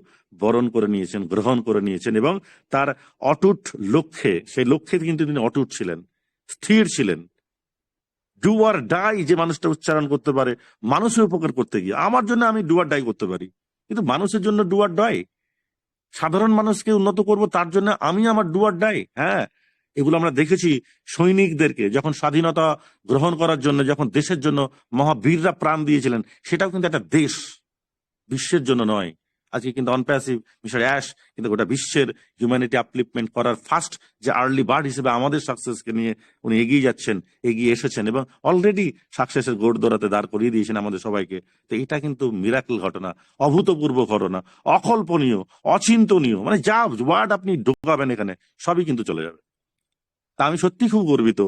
Speaker 5: বরণ করে নিয়েছেন, গ্রহণ করে নিয়েছেন, এবং তার অটুট লক্ষ্যে, সেই লক্ষ্যে কিন্তু তিনি অটুট ছিলেন, স্থির ছিলেন। ডু আর ডাই যে মানুষটা উচ্চারণ করতে পারে মানুষের উপকার করতে গিয়ে, আমার জন্য আমি ডু আর ডাই করতে পারি, কিন্তু মানুষের জন্য ডু আর ডাই, সাধারণ মানুষকে উন্নত করব তার জন্য আমি আমার ডু আর ডাই। হ্যাঁ, এগুলো আমরা দেখেছি সৈনিকদেরকে যখন স্বাধীনতা গ্রহণ করার জন্য, যখন দেশের জন্য মহাবীররা প্রাণ দিয়েছিলেন, সেটাও কিন্তু একটা দেশ, বিশ্বের জন্য নয়। আজকে কিন্তু অনপ্যাসিভ মিস্টার অ্যাশ কিন্তু গোটা বিশ্বের হিউম্যানিটি আপলিফমেন্ট করার ফার্স্ট যে আর্লি বার্ড হিসেবে আমাদের সাকসেসকে নিয়ে উনি এগিয়ে যাচ্ছেন, এগিয়ে এসেছেন, এবং অলরেডি সাকসেসের গোড় দৌড়াতে দাঁড় করিয়ে দিয়েছেন আমাদের সবাইকে। তো এটা কিন্তু মিরাকল ঘটনা, অভূতপূর্ব ঘটনা, অকল্পনীয়, অচিন্তনীয়, মানে যা ওয়ার্ড আপনি ঢোকাবেন এখানে সবই কিন্তু চলে যাবে। তা আমি সত্যি খুব গর্বিত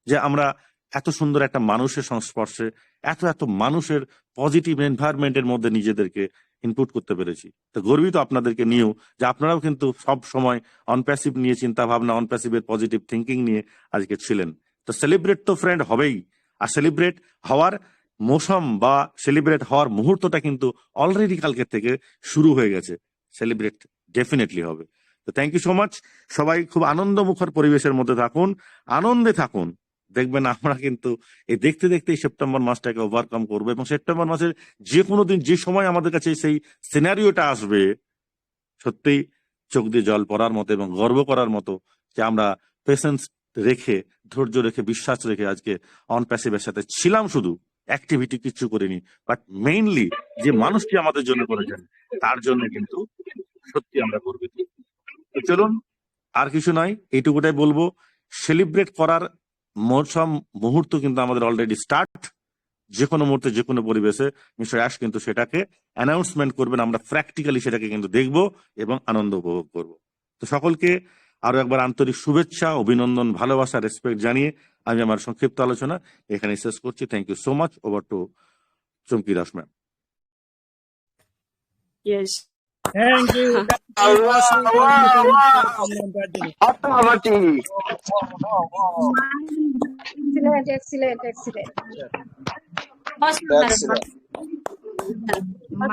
Speaker 5: যে আমরা এত সুন্দর একটা মানুষের সংস্পর্শে, এত এত মানুষের পজিটিভ এনভায়রনমেন্টের মধ্যে নিজেদেরকে ইনপুট করতে পেরেছি। তো গর্বিত আপনাদেরকে নিয়েও যে আপনারাও কিন্তু সব সময় অনপ্যাসিভ নিয়ে চিন্তা ভাবনা, অনপ্যাসিভের পজিটিভ থিঙ্কিং নিয়ে আজকে ছিলেন। তো সেলিব্রেট তো ফ্রেন্ড হবেই, আর সেলিব্রেট হওয়ার মৌসুম বা সেলিব্রেট হওয়ার মুহূর্তটা কিন্তু অলরেডি কালকের থেকে শুরু হয়ে গেছে। সেলিব্রেট ডেফিনেটলি হবে। তো থ্যাংক ইউ সো মাচ। সবাই খুব আনন্দমুখর পরিবেশের মধ্যে থাকুন, আনন্দে থাকুন। দেখবেন আমরা কিন্তু এই দেখতে দেখতে সেপ্টেম্বর মাসটাকে ওভারকাম করবো, এবং সেপ্টেম্বর মাসের যে কোনো দিন, যে সময় আমাদের কাছে সেই সিনারিওটা আসবে, সত্যি চোখ দিয়ে জল পড়ার মতো এবং গর্ব করার মতো যে আমরা পেশেন্স রেখে, ধৈর্য রেখে, বিশ্বাস রেখে আজকে অন প্যাসিভের সাথে ছিলাম, শুধু অ্যাক্টিভিটি কিছু করিনি, বাট মেইনলি যে মানুষটি আমাদের জন্য করেছেন তার জন্য কিন্তু সত্যি আমরা গর্বিত। তো চলুন, আর কিছু নয়, এইটুকুটাই বলবো, সেলিব্রেট করার মৌসুম মুহূর্ত কিন্তু আমাদের অলরেডি স্টার্ট। যে কোনো মুহূর্তে যে কোনো পরিবেশে মিস্টার অ্যাশ কিন্তু সেটাকে অ্যানাউন্সমেন্ট করবেন, আমরা প্র্যাকটিক্যালি সেটাকে কিন্তু দেখব এবং আনন্দ উপভোগ করব। তো সকলকে আরো একবার আন্তরিক শুভেচ্ছা, অভিনন্দন, ভালোবাসা, রেসপেক্ট জানিয়ে আমি আমার সংক্ষিপ্ত আলোচনা এখানে শেষ করছি। Thank you so much. Over to Chumki Das ma'am.
Speaker 1: Yes,
Speaker 6: thank you অসংখ্য ধন্যবাদ কমপ্লিমেন্টের জন্য।
Speaker 4: এক্সিলেন্ট এক্সিলেন্ট এক্সিলেন্ট,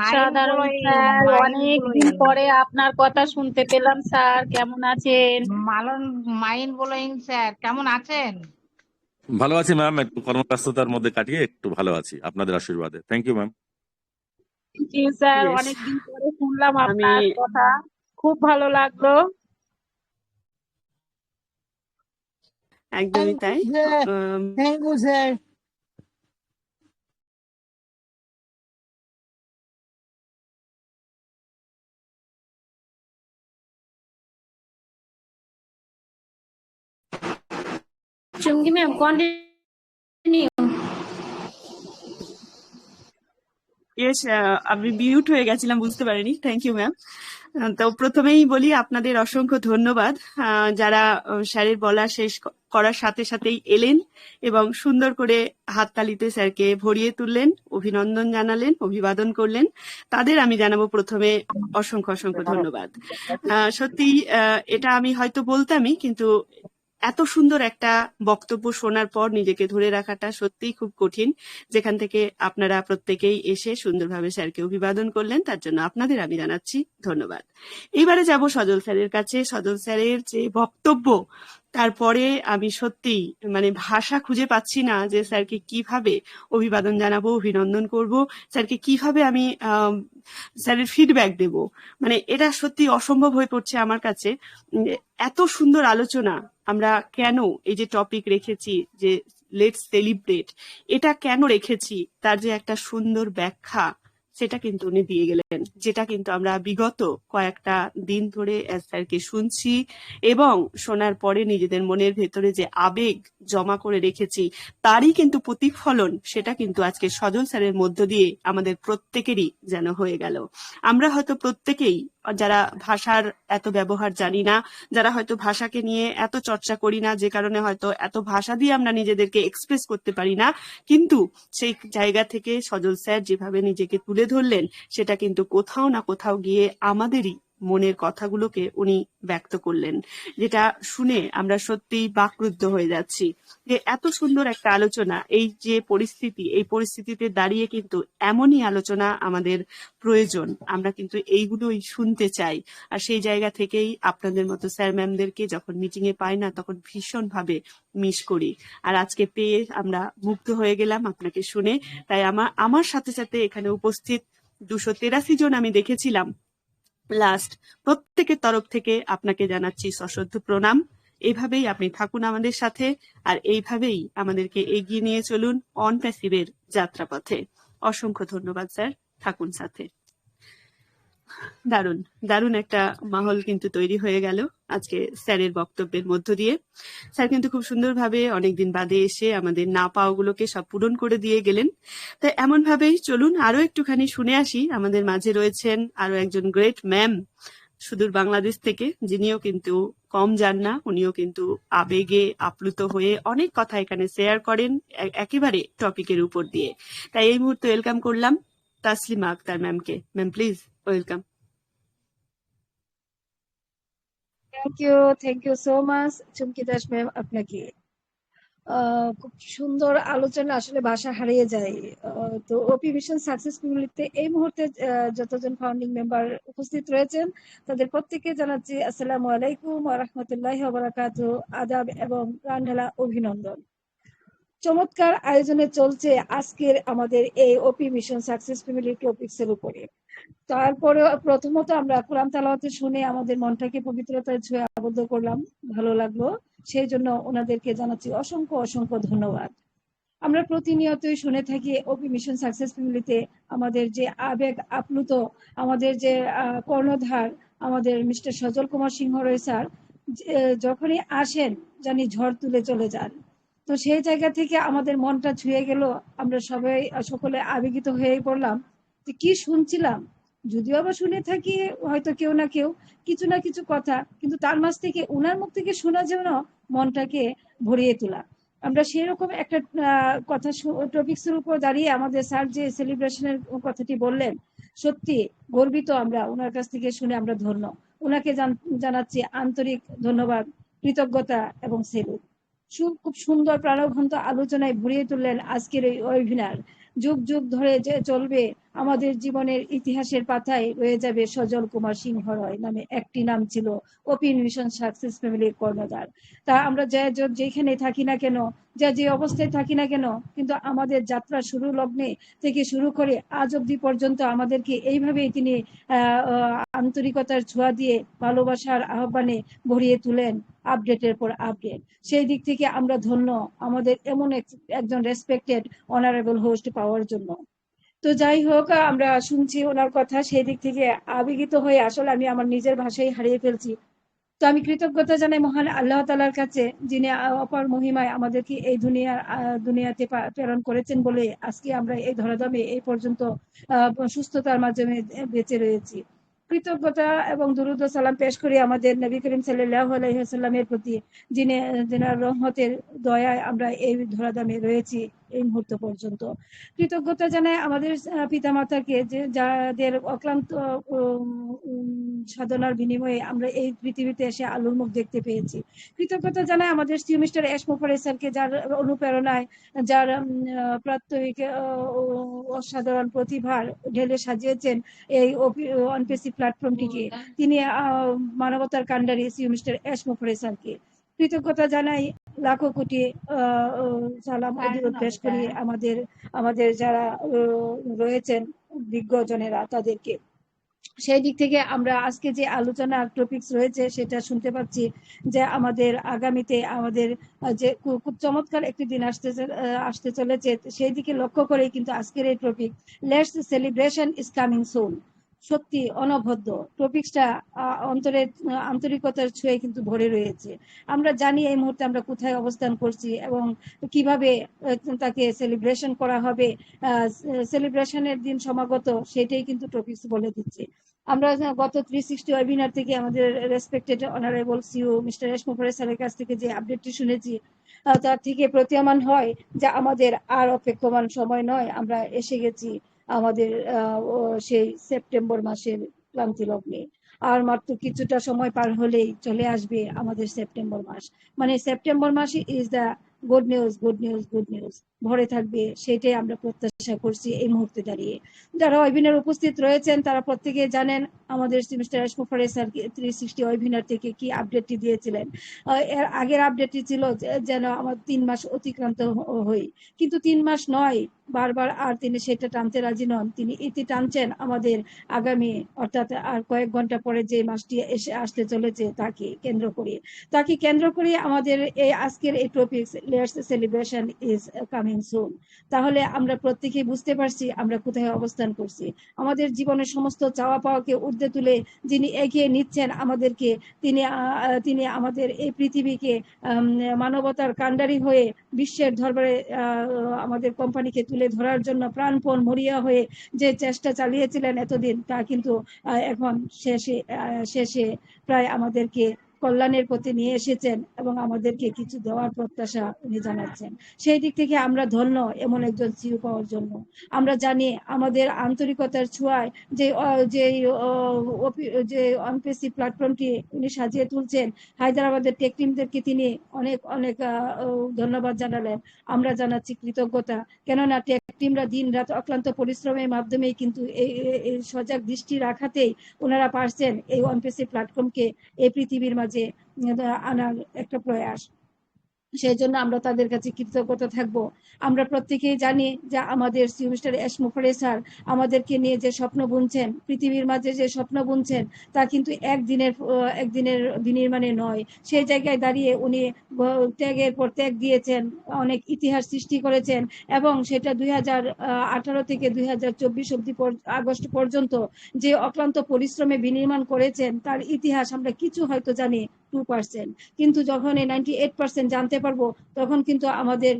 Speaker 4: অসাধারণ স্যার, অনেকদিন পরে আপনার কথা শুনতে পেলাম স্যার, কেমন আছেন?
Speaker 7: মাইন্ড ব্লোয়িং স্যার, কেমন আছেন?
Speaker 5: ভালো আছি ম্যাম, একটু কর্মব্যস্ততার মধ্যে কাটিয়ে একটু ভালো আছি আপনাদের আশীর্বাদে। Thank you ma'am.
Speaker 4: Thank you sir,
Speaker 1: yes.
Speaker 4: অনেকদিন পরে শুনলাম
Speaker 1: আমি
Speaker 4: আপনার কথা, খুব ভালো লাগলো।
Speaker 1: একদমই তাই।
Speaker 6: Thank you sir.
Speaker 4: Chumki ma'am continue.
Speaker 1: Yes, আমি মিউট হয়ে গেছিলাম, বুঝতে পারিনি। Thank you ma'am. তো প্রথমেই বলি আপনাদের অসংখ্য ধন্যবাদ, যারা স্যারের বলা শেষ করার সাথে সাথেই এলেন এবং সুন্দর করে হাততালিতে স্যারকে ভরিয়ে তুললেন, অভিনন্দন জানালেন, অভিবাদন করলেন। তাদের আমি জানাবো প্রথমে অসংখ্য অসংখ্য ধন্যবাদ। সত্যি এটা আমি হয়তো বলতামই, কিন্তু এত সুন্দর একটা বক্তব্য শোনার পর নিজেকে ধরে রাখাটা সত্যিই খুব কঠিন। যেখান থেকে আপনারা প্রত্যেকেই এসে সুন্দরভাবে স্যারকে অভিবাদন করলেন, তার জন্য আপনাদের আমি জানাচ্ছি ধন্যবাদ। এইবারে যাব সজল স্যারের কাছে। সজল স্যারের যে বক্তব্য, তারপরে আমি সত্যি মানে ভাষা খুঁজে পাচ্ছি না যে স্যারকে কিভাবে অভিবাদন জানাবো, অভিনন্দন করব, স্যারকে কিভাবে আমি স্যারের ফিডব্যাক দেব। মানে এটা সত্যি অসম্ভব হয়ে পড়ছে আমার কাছে। এত সুন্দর আলোচনা আমরা কেন এই যে টপিক রেখেছি যে লেটস সেলিব্রেট, এটা কেন রেখেছি তার যে একটা সুন্দর ব্যাখ্যা সেটা কিন্তু উনি দিয়ে গেলেন, যেটা কিন্তু আমরা বিগত কয়েকটা দিন ধরে স্যারকে শুনছি এবং শোনার পরে নিজেদের মনের ভেতরে যে আবেগ জমা করে রেখেছি তারই কিন্তু প্রতিফলন, সেটা কিন্তু আজকে সজল স্যারের মধ্য দিয়ে আমাদের প্রত্যেকেরই যেন হয়ে গেল। আমরা হয়তো প্রত্যেকেই যারা ভাষার এত ব্যবহার জানি না, যারা হয়তো ভাষাকে নিয়ে এত চর্চা করি না, যে কারণে হয়তো এত ভাষা দিয়ে আমরা নিজেদেরকে এক্সপ্রেস করতে পারি না, কিন্তু সেই জায়গা থেকে সজল স্যার যেভাবে নিজেকে তুলে ধরলেন সেটা কিন্তু কোথাও না কোথাও গিয়ে আমাদেরই মনের কথাগুলোকে উনি ব্যক্ত করলেন, যেটা শুনে আমরা সত্যিই বাকরুদ্ধ হয়ে যাচ্ছি যে এত সুন্দর একটা আলোচনা। এই যে পরিস্থিতি, এই পরিস্থিতিতে দাঁড়িয়ে কিন্তু এমনই আলোচনা আমাদের প্রয়োজন, আমরা কিন্তু এইগুলোই শুনতে চাই। আর সেই জায়গা থেকেই আপনাদের মতো স্যার ম্যামদেরকে যখন মিটিং এ পাই না তখন ভীষণ ভাবে মিস করি। আর আজকে পেয়ে আমরা মুগ্ধ হয়ে গেলাম আপনাকে শুনে। তাই আমার সাথে সাথে এখানে উপস্থিত 283 জন আমি দেখেছিলাম লাস্ট, প্রত্যেকের তরফ থেকে আপনাকে জানাচ্ছি সশ্রদ্ধ প্রণাম। এইভাবেই আপনি থাকুন আমাদের সাথে, আর এইভাবেই আমাদেরকে এগিয়ে নিয়ে চলুন অন প্যাসিভের যাত্রাপথে। অসংখ্য ধন্যবাদ স্যার, থাকুন সাথে। দারুণ দারুণ একটা মাহল কিন্তু তৈরি হয়ে গেল আজকে স্যারের বক্তব্যের মধ্য দিয়ে। স্যার কিন্তু খুব সুন্দরভাবে অনেকদিন বাদে এসে আমাদের না পাওয়াগুলোকে সব পূরণ করে দিয়ে গেলেন। তাই এমন ভাবেই চলুন আরো একটুখানি শুনে আসি। আমাদের মাঝে রয়েছেন আরো একজন গ্রেট ম্যাম সুদূর বাংলাদেশ থেকে, যিনিও কিন্তু কম যান না, উনিও কিন্তু আবেগে আপ্লুত হয়ে অনেক কথা এখানে শেয়ার করেন একেবারে টপিকের উপর দিয়ে। তাই এই মুহূর্তে ওয়েলকাম করলাম তাসলিমা আক্তার ম্যামকে। Ma'am please welcome.
Speaker 8: Thank you so much Chumki Das ma'am, আপনাকে খুব সুন্দর আলোচনা, আসলে ভাষা হারিয়ে যায়। তো ওপি মিশন সাকসেসফুলিতে এই মুহূর্তে যতজন ফাউন্ডিং মেম্বার উপস্থিত রয়েছেন তাদের প্রত্যেককে জানাচ্ছি আসসালামু আলাইকুম ওয়া রাহমাতুল্লাহি ওয়া বারাকাতুহু, আদাব এবং প্রাণঢালা অভিনন্দন। চমৎকার আয়োজনে চলছে আজকের আমাদের এই ওপি মিশন সাকসেস ফ্যামিলি টপিক্সের উপরে। তারপরে প্রথমত আমরা কোরআন তেলাওয়াত শুনে আমাদের মনটাকে পবিত্রতায় ছুঁয়ে আবদ্ধ করলাম, ভালো লাগলো। সেই জন্য ওনাদেরকে জানাচ্ছি অসংখ্য অসংখ্য ধন্যবাদ। আমরা প্রতিনিয়তই শুনে থাকি ওপি মিশন সাকসেস ফ্যামিলিতে আমাদের যে আবেগ আপ্লুত, আমাদের যে কর্ণধার আমাদের মিস্টার সজল কুমার সিংহ রয় স্যার যখনই আসেন জানি ঝড় তুলে চলে যান। তো সেই জায়গা থেকে আমাদের মনটা ছুঁয়ে গেল, আমরা সবাই সকলে আবেগিত হয়ে পড়লাম যে কি শুনছিলাম। যদিও আবার শুনে থাকি হয়তো কেউ না কেউ কিছু না কিছু কথা, কিন্তু তার মাঝ থেকে ওনার মুখ থেকে শোনা যেন মনটাকে ভরিয়ে তোলা। আমরা সেরকম একটা কথা টপিক্সের উপর দাঁড়িয়ে আমাদের স্যার যে সেলিব্রেশনের কথাটি বললেন, সত্যি গর্বিত আমরা ওনার কাছ থেকে শুনে, আমরা ধন্য। ওনাকে জানাচ্ছি আন্তরিক ধন্যবাদ, কৃতজ্ঞতা এবং সেলুট। খুব সুন্দর প্রাণবন্ত আলোচনায় ভরিয়ে তুললেন আজকের এই ওয়েবিনার। যুগ যুগ ধরে যে চলবে, আমাদের জীবনের ইতিহাসের পাতায় রয়ে যাবে সজল কুমার সিংহ রয় নামে একটি নাম ছিল ওপি মিশন সাকসেস ফ্যামিলির কর্ণধার। তা আমরা যেখানে থাকি না কেন, যে অবস্থায় থাকি না কেন, কিন্তু আমাদের যাত্রা শুরু লগ্নে থেকে শুরু করে আজ অব্দি পর্যন্ত আমাদেরকে এইভাবেই তিনি আন্তরিকতার ছোঁয়া দিয়ে ভালোবাসার আহ্বানে ভরিয়ে তুলেন আপডেটের পর আপডেট। সেই দিক থেকে আমরা ধন্য আমাদের এমন একজন রেসপেক্টেড অনারেবল হোস্ট পাওয়ার জন্য। তো যাই হোক, আমরা শুনছি ওনার কথা, সেই দিক থেকে আবেগিত হয়ে আসলে আমি আমার নিজের ভাষায় হারিয়ে ফেলছি। তো আমি কৃতজ্ঞতা জানাই মহান আল্লাহ তাআলার কাছে, যিনি অপার মহিমায় আমাদেরকে এই দুনিয়াতে প্রেরণ করেছেন বলে আজকে আমরা এই ধরাধামে এই পর্যন্ত সুস্থতার মাধ্যমে বেঁচে রয়েছি। কৃতজ্ঞতা এবং দুরূদ ও সালাম পেশ করি আমাদের নবী করিম সাল্লাল্লাহু আলাইহি ওয়াসাল্লামের প্রতি, যিনার রহমতের দয়ায় আমরা এই ধরাধামে রয়েছি এই মুহূর্ত পর্যন্ত। কৃতজ্ঞতা জানাই আমাদের পিতামাতাকে, যে যাদের অক্লান্ত সাধনার বিনিময়ে আমরা এই পৃথিবীতে এসে আলোর মুখ দেখতে পেয়েছি। কৃতজ্ঞতা জানাই আমাদের মিস্টার এস মুফাররহ স্যারকে, যার অনুপ্রেরণায়, যার প্রাত্যহিক অসাধারণ প্রতিভার ঢেলে সাজিয়েছেন এই অনপিসি প্ল্যাটফর্মটিকে। তিনি মানবতার কাণ্ডারি মিস্টার এস মুফাররহ স্যারকে কৃতজ্ঞতা জানাই, লাখো কোটি সালাম অনুরোধ পেশ করি আমাদের যারা রয়েছেন বিজ্ঞজনেরা তাদেরকে। সেই দিক থেকে আমরা আজকে যে আলোচনা টপিকস রয়েছে সেটা শুনতে পাচ্ছি যে আমাদের আগামীতে আমাদের যে খুব চমৎকার একটি দিন আসতে চলেছে, সেই দিকে লক্ষ্য করে কিন্তু আজকের এই topic let's celebration is coming soon সত্যি অনবদ্য। টপিকসটা অন্তরের আন্তরিকতার ছুঁয়ে কিন্তু ভরে রয়েছে। আমরা জানি এই মুহূর্তে আমরা কোথায় অবস্থান করছি এবং কিভাবে তাকে সেলিব্রেশন করা হবে। সেলিব্রেশনের দিন সমাগত, সেটাই কিন্তু টপিকস বলে দিচ্ছে। আমরা গত 360 ওয়েবিনার থেকে আমাদের respected honourable CEO mister S Mufarrah স্যারের কাছ থেকে যে আপডেটটি শুনেছি, তার থেকে প্রতীয়মান হয় যে আমাদের আর অপেক্ষমান সময় নয়, আমরা এসে গেছি আমাদের সেই সেপ্টেম্বর মাসের ক্লান্তি লগ্নে। আর মাত্র কিছুটা সময় পার হলেই চলে আসবে আমাদের সেপ্টেম্বর মাস। মানে সেপ্টেম্বর মাসে is the good news, good news, good news ভরে থাকবে, সেটাই আমরা প্রত্যাশা করছি এই মুহূর্তে দাঁড়িয়ে। যারা ওয়েবিনার উপস্থিত রয়েছেন তারা প্রত্যেকে জানেন আমাদের মিস্টার এস মুফাররহ স্যার 360 ওয়েবিনার থেকে কি আপডেটটি দিয়েছিলেন। এর আগের আপডেটটি ছিল যেন আমার 3 মাস অতিক্রান্ত হই, কিন্তু 3 মাস নয়, বারবার আর তিনি সেটা টানতে রাজি নন। তিনি ইতি টানছেন আমাদের আগামী, অর্থাৎ আর কয়েক ঘন্টা পরে যে মাসটি এসে আসতে চলেছে তাকে কেন্দ্র করে আমাদের এই আজকের এই topics let's celebration is coming soon. তাহলে আমরা প্রত্যেকেই বুঝতে পারছি আমরা কোথায় অবস্থান করছি। আমাদের জীবনের সমস্ত চাওয়া পাওয়াকে ঊর্ধ্বে তুলে যিনি এগিয়ে নিচ্ছেন আমাদেরকে, তিনি আমাদের এই পৃথিবীকে মানবতার কাণ্ডারি হয়ে বিশ্বের দরবারে আমাদের কোম্পানিকে তুলে ধরার জন্য প্রাণপণ মরিয়া হয়ে যে চেষ্টা চালিয়েছিলেন এতদিন, তা কিন্তু এখন শেষে প্রায় আমাদেরকে কল্যাণের পথে নিয়ে এসেছেন এবং আমাদেরকে কিছু দেওয়ার প্রত্যাশা উনি জানাচ্ছেন। সেই দিক থেকে আমরা ধন্য এমন একজন সিইও পাওয়ার জন্য। আমরা জানি আমাদের আন্তরিকতার ছোঁয়ায় যে অনপিসি প্ল্যাটফর্মটি উনি সাজিয়ে তুলছেন, হায়দ্রাবাদের টেক টিমদেরকে তিনি অনেক অনেক ধন্যবাদ জানালেন। আমরা জানাচ্ছি কৃতজ্ঞতা, কেননা টেক টিমরা দিন রাত অক্লান্ত পরিশ্রমের মাধ্যমে কিন্তু এই সজাগ দৃষ্টি রাখাতেই ওনারা পারছেন এই অনপিসি প্ল্যাটফর্মকে এই পৃথিবীর মাঝে আনার একটা প্রয়াস। সেই জন্য আমরা তাদের কাছে কৃতজ্ঞতা থাকবো। আমরা প্রত্যেকেই জানি যে আমাদের মিস্টার এস মুখার্জী স্যার আমাদেরকে নিয়ে যে স্বপ্ন বুনছেন, পৃথিবীর মাঝে যে স্বপ্ন বুনছেন, তা কিন্তু একদিনের বিনির্মাণে নয়। সেই জায়গায় দাঁড়িয়ে উনি ত্যাগের পর ত্যাগ দিয়েছেন, অনেক ইতিহাস সৃষ্টি করেছেন, এবং সেটা 2018 থেকে 2024 অব্দি আগস্ট পর্যন্ত যে অক্লান্ত পরিশ্রমে বিনির্মাণ করেছেন, তার ইতিহাস আমরা কিছু হয়তো জানি 2%, কিন্তু যখন এই 98% জানতে পারবো, তখন কিন্তু আমাদের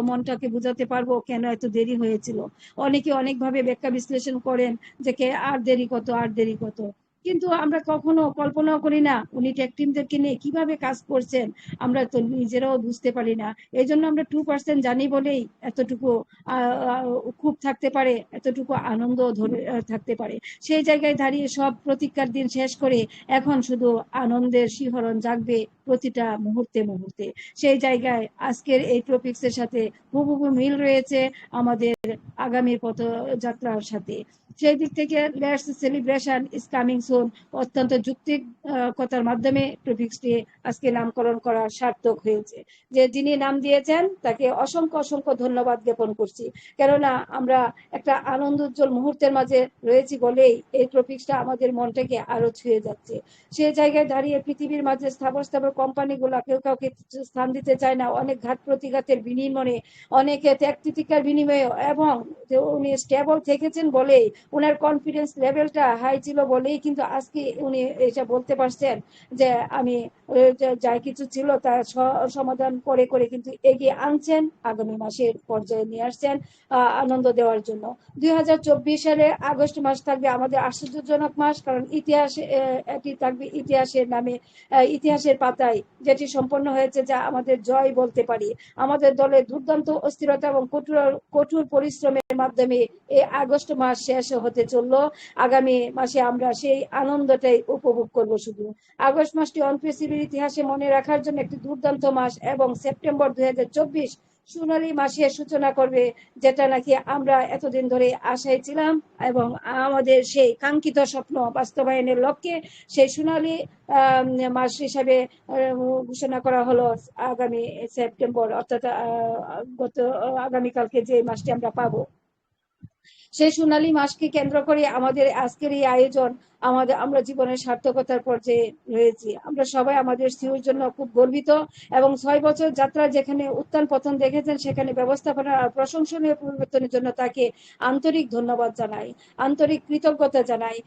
Speaker 8: মনটাকে বুঝাতে পারবো কেন এত দেরি হয়েছিল। অনেকে অনেকভাবে ব্যাখ্যা বিশ্লেষণ করেন যে আর দেরি কত, আর দেরি কত, কিন্তু আমরা কখনো কল্পনাও করি না উনি টেক টিমদেরকে নিয়ে কিভাবে কাজ করছেন, আমরা তো নিজেরাও বুঝতে পারি না। এই জন্য আমরা 2% জানি বলেই এতটুকু খুব থাকতে পারে, এতটুকু আনন্দ ধরে থাকতে পারে। সেই জায়গায় দাঁড়িয়ে সব প্রতীক্ষার দিন শেষ করে এখন শুধু আনন্দের শিহরণ জাগবে প্রতিটা মুহূর্তে মুহূর্তে। সেই জায়গায় আজকের এই টপিক্সের সাথে হুবহু মিল রয়েছে আমাদের আগামী পথযাত্রার সাথে। সেই দিক থেকে let's celebration is coming soon অত্যন্ত যুক্তিকতার মাধ্যমে টপিক্সটি আজকে নামকরণ করা সার্থক হয়েছে। যে যিনি নাম দিয়েছেন তাকে অসংখ্য অসংখ্য ধন্যবাদ জ্ঞাপন করছি, কেননা আমরা একটা আনন্দোজ্জ্বল মুহূর্তের মাঝে রয়েছি বলেই এই টপিক্সটা আমাদের মনটাকে আরো ছুঁয়ে যাচ্ছে। সেই জায়গায় দাঁড়িয়ে পৃথিবীর মাঝে স্থাবর কোম্পানিগুলো কেউ কাউকে স্থান দিতে চায় না, অনেক ঘাত প্রতিঘাতের বিনিময়ে, অনেকে ত্যাগ তিতিক্ষার বিনিময়ে, এবং উনি স্টেবল থেকেছেন বলেই, উনার কনফিডেন্স লেভেলটা হাই ছিল বলেই কিন্তু আজকে উনি এটা বলতে পারছেন যে আমি যা কিছু ছিল তার সমাধান করে করে কিন্তু এগিয়ে আনছেন, আগামী মাসের পর্যায়ে নিয়ে আসছেন আনন্দ দেওয়ার জন্য। 2024 সালে আগস্ট মাস থাকবে আমাদের আশ্চর্যজনক মাস, কারণ ইতিহাসে এটি থাকবে ইতিহাসের নামে, ইতিহাসের পাতায় যেটি সম্পন্ন হয়েছে, যা আমাদের জয় বলতে পারি। আমাদের দলের দুর্দান্ত অস্থিরতা এবং কঠোর পরিশ্রমের মাধ্যমে এই আগস্ট মাস শেষ হতে চললো। আগামী মাসে আমরা সেই আনন্দটাই উপভোগ করব। শুধু আগস্ট মাসটি অন পৃথিবীর ইতিহাসে মনে রাখার জন্য একটি দুর্দান্ত মাস, এবং সেপ্টেম্বর 2024 সোনালী মাসের সূচনা করবে, যেটা নাকি আমরা এতদিন ধরে আশায় ছিলাম, এবং আমাদের সেই কাঙ্ক্ষিত স্বপ্ন বাস্তবায়নের লক্ষ্যে সেই সোনালী মাস হিসাবে ঘোষণা করা হলো আগামী সেপ্টেম্বর, অর্থাৎ আগামীকালকে যে মাসটি আমরা পাবো। সেই সোনালী মাসকে কেন্দ্র করে আমাদের আজকের এই আয়োজন। আমরা জীবনের সার্থকতার পর্যায়ে রয়েছি। আমরা সবাই আমাদের সিউর জন্য খুব গর্বিত, এবং 6 বছর যাত্রা যেখানে উত্থান পতন দেখেছেন, সেখানে ব্যবস্থাপনা আর প্রশংসনীয় পরিবর্তনের জন্য তাকে আন্তরিক ধন্যবাদ জানাই, আন্তরিক কৃতজ্ঞতা জানাই।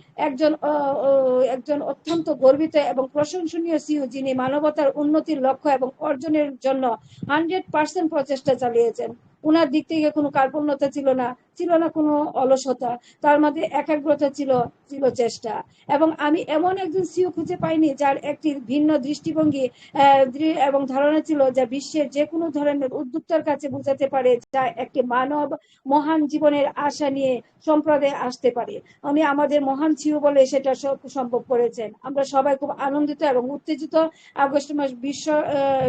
Speaker 8: একজন অত্যন্ত গর্বিত এবং প্রশংসনীয় সিইও, যিনি মানবতার উন্নতির লক্ষ্য এবং অর্জনের জন্য 100% প্রচেষ্টা চালিয়েছেন। উনার দিক থেকে কোনো কার্পণ্যতা ছিল না কোনো অলসতা, তার মধ্যে একাগ্রতা ছিল চেষ্টা। এবং আমি এমন একজন সিইও খুঁজে পাইনি যার একটি ভিন্ন দৃষ্টিভঙ্গি এবং ধারণা ছিল, যা বিশ্বের যে কোনো ধরনের উদ্যোক্তার কাছে বোঝাতে পারে, যা একটি মানব মহান জীবনের আশা নিয়ে সম্প্রদায়ে আসতে পারে। উনি আমাদের মহান সিইও বলে সেটা সম্ভব করেছেন। আমরা সবাই খুব আনন্দিত এবং উত্তেজিত। আগস্ট মাস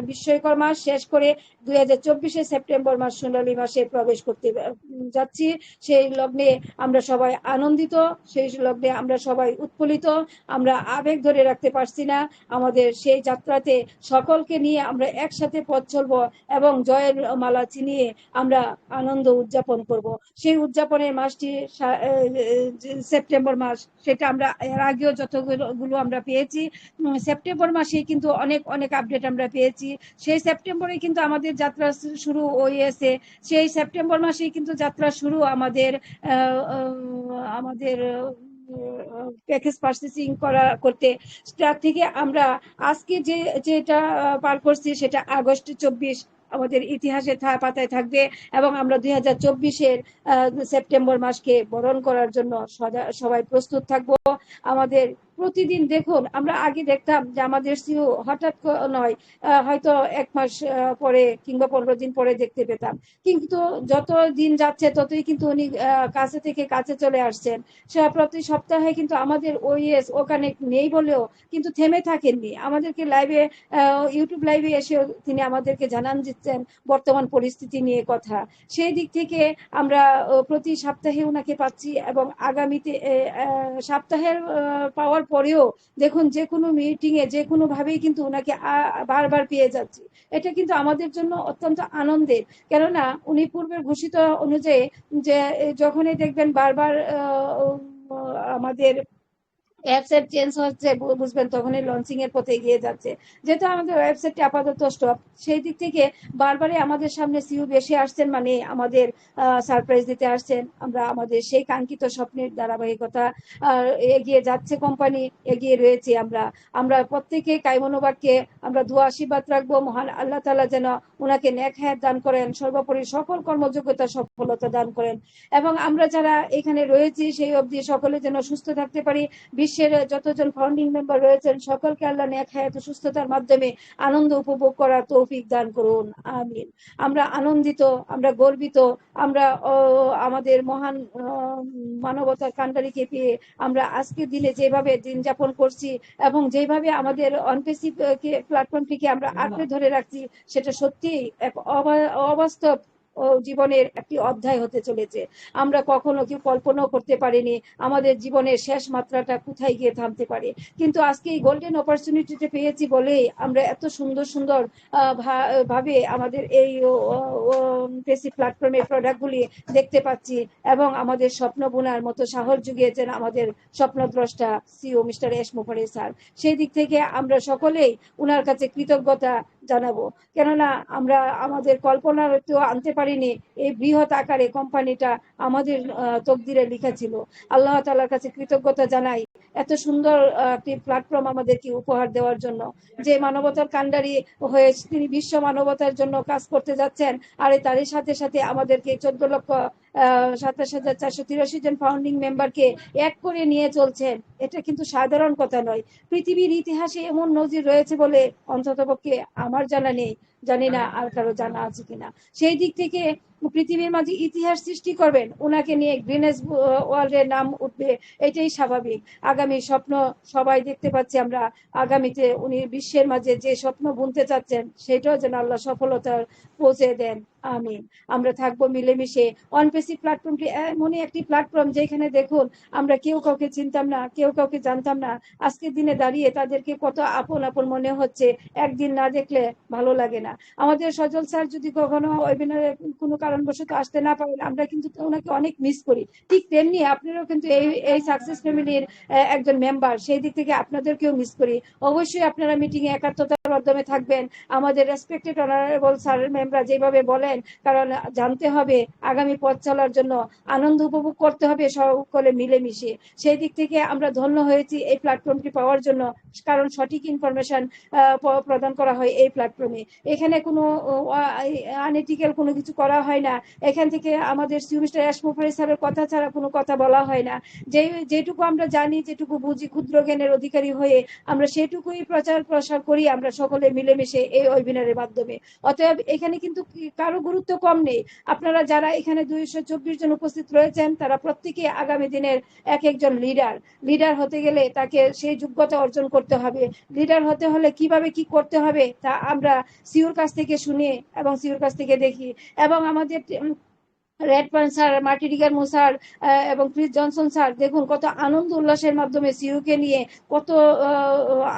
Speaker 8: বিস্ময়কর মাস শেষ করে 2024 সেপ্টেম্বর মাস সোনালী মাসে প্রবেশ করতে যাচ্ছি। সেই লগ্নে আমরা সবাই আনন্দিত, সেই লগ্নে আমরা সবাই উৎফুল্লিত। আমরা আবেগ ধরে রাখতে পারছি না। আমাদের সেই যাত্রাতে সকলকে নিয়ে আমরা একসাথে পথ চলবো এবং জয়ের মালা চিনিয়ে আমরা আনন্দ উদযাপন করব। সেই উদযাপনের মাসটি সেপ্টেম্বর মাস, সেটা আমরা এর আগেও যতগুলো আমরা পেয়েছি, সেপ্টেম্বর মাসে কিন্তু অনেক অনেক আপডেট আমরা পেয়েছি। সেই সেপ্টেম্বরে কিন্তু আমাদের যাত্রা শুরু হয়েছে, সেই সেপ্টেম্বর মাসেই কিন্তু যাত্রা শুরু আমাদের প্যাকেজ পারচেসিং করতে। তার থেকে আমরা আজকে যেটা পার করছি সেটা আগস্ট 24 আমাদের ইতিহাসের পাতায় থাকবে, এবং আমরা 2024 সেপ্টেম্বর মাসকে বরণ করার জন্য সবাই প্রস্তুত থাকবো। আমাদের প্রতিদিন দেখুন, আমরা আগে দেখতাম যে আমাদের সিইও হঠাৎ নয়, হয়তো 1 মাস পরে কিংবা 15 দিন পরে দেখতে পেতাম, কিন্তু যত দিন যাচ্ছে ততই কিন্তু উনি কাছে থেকে কাছে চলে আসছেন। প্রতি সপ্তাহে কিন্তু আমাদের ওইএস ওখানে নেই বলেও কিন্তু থেমে থাকেননি, আমাদেরকে লাইভে ইউটিউব লাইভে এসেও তিনি আমাদেরকে জানান দিচ্ছেন বর্তমান পরিস্থিতি নিয়ে কথা। সেই দিক থেকে আমরা প্রতি সপ্তাহে ওনাকে পাচ্ছি, এবং আগামীতে সপ্তাহের পাওয়ার পরেও দেখুন যে কোনো মিটিং এ যে কোনো ভাবেই কিন্তু ওনাকে বারবার পেয়ে যাচ্ছি। এটা কিন্তু আমাদের জন্য অত্যন্ত আনন্দের, কেননা উনি পূর্বের ঘোষিত অনুযায়ী যে যখনই দেখবেন বারবার আমাদের ওয়েবসাইট চেঞ্জ হচ্ছে বুঝবেন তখনই লঞ্চিং এর পথে এগিয়ে যাচ্ছে। যেহেতু আমাদের ওয়েবসাইটটি আপাতত স্টপ, সেই দিক থেকে বারবারই আমাদের সামনে সিইও বেশি আসছেন, মানে আমাদের সারপ্রাইজ দিতে আসছেন। আমরা আমাদের সেই কাঙ্ক্ষিত স্বপ্নের ধারাবাহিকতা এগিয়ে যাচ্ছে, কোম্পানি এগিয়ে রয়েছে। আমরা প্রত্যেকে কায়মনোবাক্যে আমরা দোয়া আশীর্বাদ রাখবো, মহান আল্লাহ তাআলা যেন ওনাকে নেক হায়াত দান করেন, সর্বোপরি সকল কর্মযোগ্যতা সফলতা দান করেন, এবং আমরা যারা এখানে রয়েছি সেই অবধি সকলে যেন সুস্থ থাকতে পারি। বিশ্বের যতজন ফাউন্ডিং মেম্বার রয়েছেন সকলকে আল্লাহ নেক হায়াত ও সুস্থতার মাধ্যমে আনন্দ উপভোগ করার তৌফিক দান করুন, আমিন। আমরা আনন্দিত, আমরা গর্বিত, আমরা আমাদের মহান মানবতার কান্ডারিকে পেয়ে আমরা আজকের দিনে যেভাবে দিন যাপন করছি এবং যেভাবে আমাদের অনপেসিভ প্ল্যাটফর্মটিকে আমরা আঁকড়ে ধরে রাখছি, সেটা সত্যি এক অবাস্তব জীবনের একটি অধ্যায় হতে চলেছে। আমরা কখনো কেউ কল্পনাও করতে পারিনি আমাদের জীবনের শেষ মাত্রাটা কোথায় গিয়ে থামতে পারে, কিন্তু আজকে এই গোল্ডেন অপরচুনিটিটা পেয়েছি বলেই আমরা এত সুন্দর সুন্দর ভাবে আমাদের এই পেসি প্ল্যাটফর্মের প্রোডাক্টগুলি দেখতে পাচ্ছি, এবং আমাদের স্বপ্ন বোনার মতো সাহস জুগিয়েছেন আমাদের স্বপ্নদ্রষ্টা সিও মিস্টার এস মুফারি স্যার। সেই দিক থেকে আমরা সকলেই উনার কাছে কৃতজ্ঞতা জানাবো, কেননা আমরা আমাদের কল্পনাতেও আনতে পারিনি এই বৃহৎ আকারে কোম্পানিটা আমাদের তকদিরে লেখা ছিল। আল্লাহ তাআলার কাছে কৃতজ্ঞতা জানাই এত সুন্দর একটি প্ল্যাটফর্ম আমাদেরকে উপহার দেওয়ার জন্য। যে মানবতার কান্ডারি হয়ে তিনি বিশ্ব মানবতার জন্য কাজ করতে যাচ্ছেন, আর তারই সাথে সাথে আমাদেরকে 14,27,483 জন ফাউন্ডিং মেম্বারকে এক করে নিয়ে চলছেন, এটা কিন্তু সাধারণ কথা নয়। পৃথিবীর ইতিহাসে এমন নজির রয়েছে বলে অন্ততপক্ষে আমার জানা নেই, জানি না আর কারো জানা আছে কিনা। সেই দিক থেকে পৃথিবীর মাঝে ইতিহাস সৃষ্টি করবেন, ওনাকে নিয়ে গিনেস ওয়ার্ল্ডের নাম উঠবে, এটাই স্বাভাবিক। আগামী স্বপ্ন সবাই দেখতে পাচ্ছি আমরা, আগামীতে উনি বিশ্বের মাঝে যে স্বপ্ন বুনতে চাচ্ছেন সেটাও যেন আল্লাহ সফলতার পৌঁছে দেন, আমিন। আমরা থাকবো মিলেমিশে। অনপেসি প্ল্যাটফর্মটি এমনই একটি প্ল্যাটফর্ম যেখানে দেখুন আমরা কেউ কাউকে চিনতাম না, কেউ কাউকে জানতাম না, আজকের দিনে দাঁড়িয়ে তাদেরকে কত আপন আপন মনে হচ্ছে, একদিন না দেখলে ভালো লাগে না। আমাদের সজল স্যার যদি কখনো ওয়েবিনারে কোনো কারণবশত আসতে না পারেন, আমরা কিন্তু ওনাকে অনেক মিস করি। ঠিক তেমনি আপনারাও কিন্তু এই সাকসেস ফ্যামিলির একজন মেম্বার, সেই দিক থেকে আপনাদেরকেও মিস করি। অবশ্যই আপনারা মিটিং এ একাত্মতার মাধ্যমে থাকবেন, আমাদের রেসপেক্টেড অনারেবল স্যার মেম্বার যেভাবে বলেন, কারণ জানতে হবে আগামী পথ চলার জন্য আনন্দ উপভোগ করতে হবে সকলে মিলেমিশে। সেই দিক থেকে আমরা ধন্য হয়েছি এই প্ল্যাটফর্মটি পাওয়ার জন্য, কারণ সঠিক ইনফরমেশন প্রদান করা হয় এই প্ল্যাটফর্মে। এখানে কোনো আনএথিক্যাল কোনো কিছু করা হয় না, এখান থেকে আমাদের সিও মিস্টার এস মুফারি স্যারের কথা ছাড়া কোনো কথা বলা হয় না। যেটুকু আমরা জানি, যেটুকু বুঝি, ক্ষুদ্র জ্ঞানের অধিকারী হয়ে আমরা সেটুকুই প্রচার প্রসার করি আমরা সকলে মিলেমিশে এই ওয়েবিনারের মাধ্যমে। অতএব এখানে কিন্তু কারো গুরুত্ব কম নেই। আপনারা যারা এখানে 224 জন উপস্থিত রয়েছেন তারা প্রত্যেকে আগামী দিনের এক একজন লিডার হতে গেলে তাকে সেই যোগ্যতা অর্জন করতে হবে। লিডার হতে হলে কিভাবে কি করতে হবে তা আমরা সিওর কাছ থেকে শুনে এবং সিওর কাছ থেকে দেখি, এবং আমাদের রেড পয়েন্ট স্যার, মার্টিডিগার স্যার এবং ক্রিস জনসন স্যার দেখুন কত আনন্দ উল্লাসের মাধ্যমে সিইউকে নিয়ে কত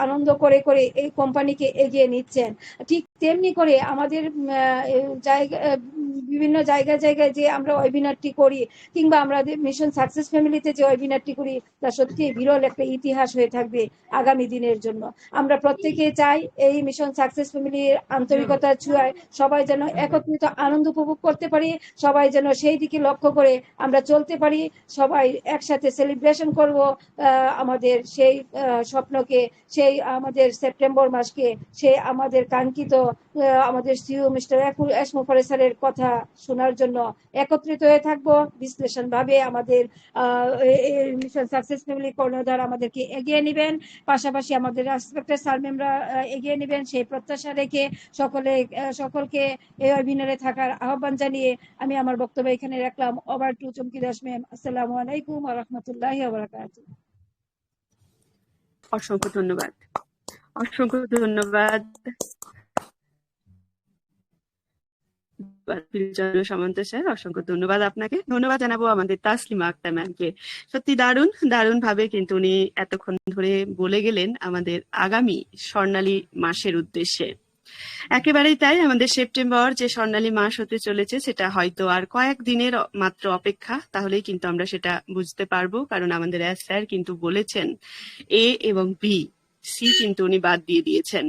Speaker 8: আনন্দ করে করে এই কোম্পানিকে এগিয়ে নিচ্ছেন। ঠিক তেমনি করে আমাদের বিভিন্ন জায়গায় যে আমরা ওয়েবিনারটি করি, কিংবা আমাদের মিশন সাকসেস ফ্যামিলিতে যে ওয়েবিনারটি করি, তা সত্যি বিরল একটা ইতিহাস হয়ে থাকবে আগামী দিনের জন্য। আমরা প্রত্যেকে চাই এই মিশন সাকসেস ফ্যামিলির আন্তরিকতার ছোঁয়ায় সবাই যেন একত্রিত আনন্দ উপভোগ করতে পারি, সবাই যেন সেই দিকে লক্ষ্য করে আমরা চলতে পারি, সবাই একসাথে সেলিব্রেশন করব আমাদের সেই স্বপ্নকে, সেই আমাদের সেপ্টেম্বর মাসকে, সেই আমাদের কাঙ্ক্ষিত আমাদের সিও মিস্টার এস মুফারি স্যারের কথা শোনার জন্য একত্রিত হয়ে থাকবো। বিশ্লেষণ ভাবে আমাদের মিশন সাকসেস ফ্যামিলি কর্ণধার আমাদেরকে এগিয়ে নেবেন, পাশাপাশি আমাদের রেসপেক্টেড স্যার মেম্বাররা এগিয়ে নেবেন, সেই প্রত্যাশা রেখে সকলকে এই ওয়েবিনারে থাকার আহ্বান জানিয়ে আমি আমার বক্তব্য এখানে রাখলাম। ওভার টু চমকি দাস ম্যাম। আসসালামু আলাইকুম ওয়া রাহমাতুল্লাহি ওয়া বারাকাতুহু।
Speaker 1: অসংখ্য ধন্যবাদ, অসংখ্য ধন্যবাদ। চন্দ্র সামন্ত স্যার, অসংখ্য ধন্যবাদ আপনাকে। ধন্যবাদ জানাবো আমাদের তাসলিমা আক্তার ম্যামকে। সত্যি দারুণ দারুণ ভাবে কিন্তু উনি এতক্ষণ ধরে বলে গেলেন আমাদের আগামী স্বর্ণালী মাসের উদ্দেশ্যে। একেবারেই তাই, আমাদের সেপ্টেম্বর যে স্বর্ণালী মাস হতে চলেছে সেটা হয়তো আর কয়েক দিনের মাত্র অপেক্ষা, তাহলেই কিন্তু আমরা সেটা বুঝতে পারবো। কারণ আমাদের স্যার কিন্তু বলেছেন এ এবং বি, সি কিন্তু উনি বাদ দিয়ে দিয়েছেন।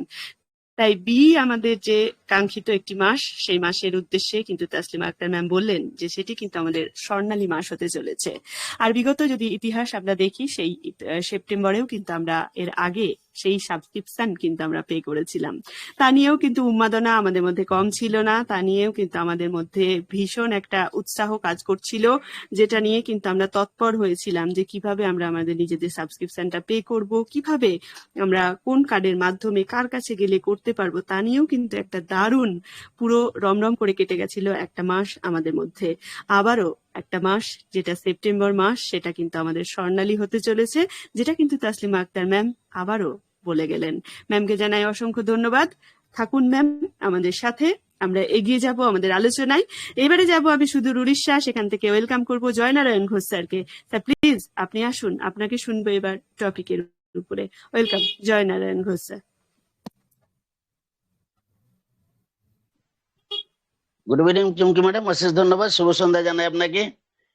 Speaker 1: তাই বি আমাদের যে কাঙ্ক্ষিত একটি মাস, সেই মাসের উদ্দেশ্যে কিন্তু তাসলিমা আক্তার ম্যাম বললেন যে সেটি কিন্তু আমাদের স্বর্ণালী মাস হতে চলেছে। আর বিগত যদি ইতিহাস আমরা দেখি, সেই সেপ্টেম্বরেও কিন্তু আমরা এর আগে সেই সাবস্ক্রিপশন কিন্তু আমরা পে করেছিলাম। তা নিয়েও কিন্তু উন্মাদনা আমাদের মধ্যে কম ছিল না, তা নিয়েও কিন্তু আমাদের মধ্যে ভীষণ একটা উৎসাহ কাজ করছিল, যেটা নিয়ে কিন্তু আমরা তৎপর হয়েছিলাম যে কিভাবে আমরা আমাদের নিজেদের সাবস্ক্রিপশনটা পে করব, কিভাবে আমরা কোন কার্ডের মাধ্যমে কার কাছে গেলে করতে পারবো, তা নিয়েও কিন্তু একটা দারুণ পুরো রমরম করে কেটে গেছিল একটা মাস আমাদের মধ্যে। আবারও একটা মাস যেটা সেপ্টেম্বর মাস, সেটা কিন্তু আমাদের স্বর্ণালী হতে চলেছে, যেটা কিন্তু তাসলিমা আক্তার ম্যাম আবারও বলে গেলেন। ম্যামকে জানাই অসংখ্য ধন্যবাদ। থাকুন ম্যাম আমাদের সাথে, আমরা এগিয়ে যাব আমাদের আলোচনায়। এবারে যাব আমি সুদূর উড়িষ্যা, সেখান থেকে ওয়েলকাম করব জয়নারায়ণ ঘোষ স্যারকে। স্যার প্লিজ আপনি আসুন, আপনাকে শুনবো এবার টপিকের উপরে। Welcome Joynarayan Ghosh sir.
Speaker 9: Good evening Chumki madam, অশেষ ধন্যবাদ। শুভ সন্ধ্যা জানাই আপনাকে।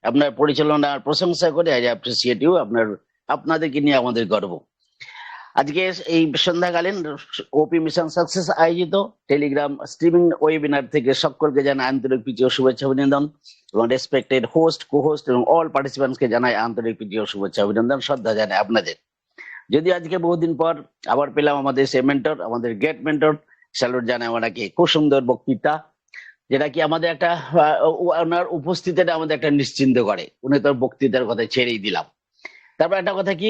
Speaker 9: আপনার পরিচালনার প্রশংসা করে আই অ্যাপ্রিসিয়েট ইউ। আপনাদেরকে নিয়ে আমাদের গর্ব। আজকে এই সন্ধ্যাকালীন ওপি মিশন সাকসেস আয়োজিত টেলিগ্রাম স্ট্রিমিং ওয়েবিনার থেকে সকলকে জানাই আন্তরিক প্রীতি ও শুভেচ্ছা অভিনন্দন, এবং রেসপেক্টেড হোস্ট, কো-হোস্ট এবং অল পার্টিসিপেন্টস কে জানাই আন্তরিক প্রীতি ও শুভেচ্ছা অভিনন্দন, শ্রদ্ধা জানাই আপনাদের। যদি আজকে বহুদিন পর আবার পেলাম আমাদের সে মেন্টর, আমাদের গ্রেট মেন্টর, স্যালুট জানাই ওনাকে। খুব সুন্দর বক্তৃতা, যেটা কি আমাদের একটা ওনার উপস্থিতিটা আমাদের একটা নিশ্চিন্ত করে। উনি তোর বক্তৃতার কথা ছেড়েই দিলাম। তারপর একটা কথা কি,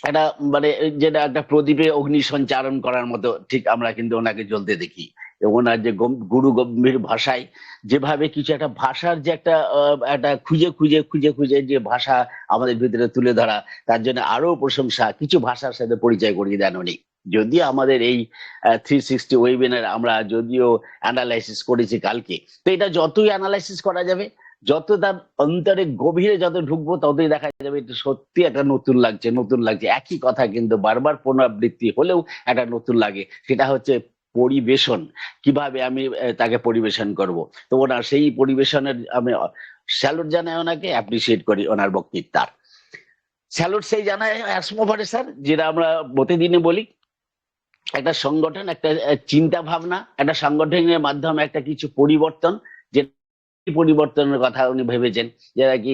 Speaker 9: একটা মানে যেটা একটা প্রদীপে অগ্নি সঞ্চারণ করার মতো ঠিক আমরা কিন্তু ওনাকে জ্বলতে দেখি। ওনার যে গুরু গম্ভীর ভাষায় যেভাবে কিছু একটা ভাষার যে একটা খুঁজে খুঁজে খুঁজে খুঁজে যে ভাষা আমাদের ভিতরে তুলে ধরা, তার জন্য আরো প্রশংসা। কিছু ভাষার সাথে পরিচয় করিয়ে দেন উনি। যদিও আমাদের এই 360 ওয়েবিনার আমরা যদিও অ্যানালাইসিস করেছি কালকে, তো এটা যতই অ্যানালাইসিস করা যাবে, যত তার অন্তরে গভীরে যত ঢুকবো, ততই দেখা যাবে এটা সত্যি একটা নতুন লাগছে, নতুন লাগছে। একই কথা কিন্তু বারবার পুনরাবৃত্তি হলেও একটা নতুন লাগে। সেটা হচ্ছে পরিবেশন, কিভাবে আমি তাকে পরিবেশন করব। তো ওনার সেই পরিবেশনের আমি স্যালুট জানাই ওনাকে, অ্যাপ্রিসিয়েট করি ওনার বক্তৃতার। স্যালুট সেই জানাই অ্যাসমোভারে স্যার, যেটা আমরা প্রতিদিনে বলি, একটা সংগঠন, একটা চিন্তা ভাবনা, একটা সংগঠনের মাধ্যমে একটা কিছু পরিবর্তন, যে পরিবর্তনের কথা উনি ভেবেছেন, যেটা কি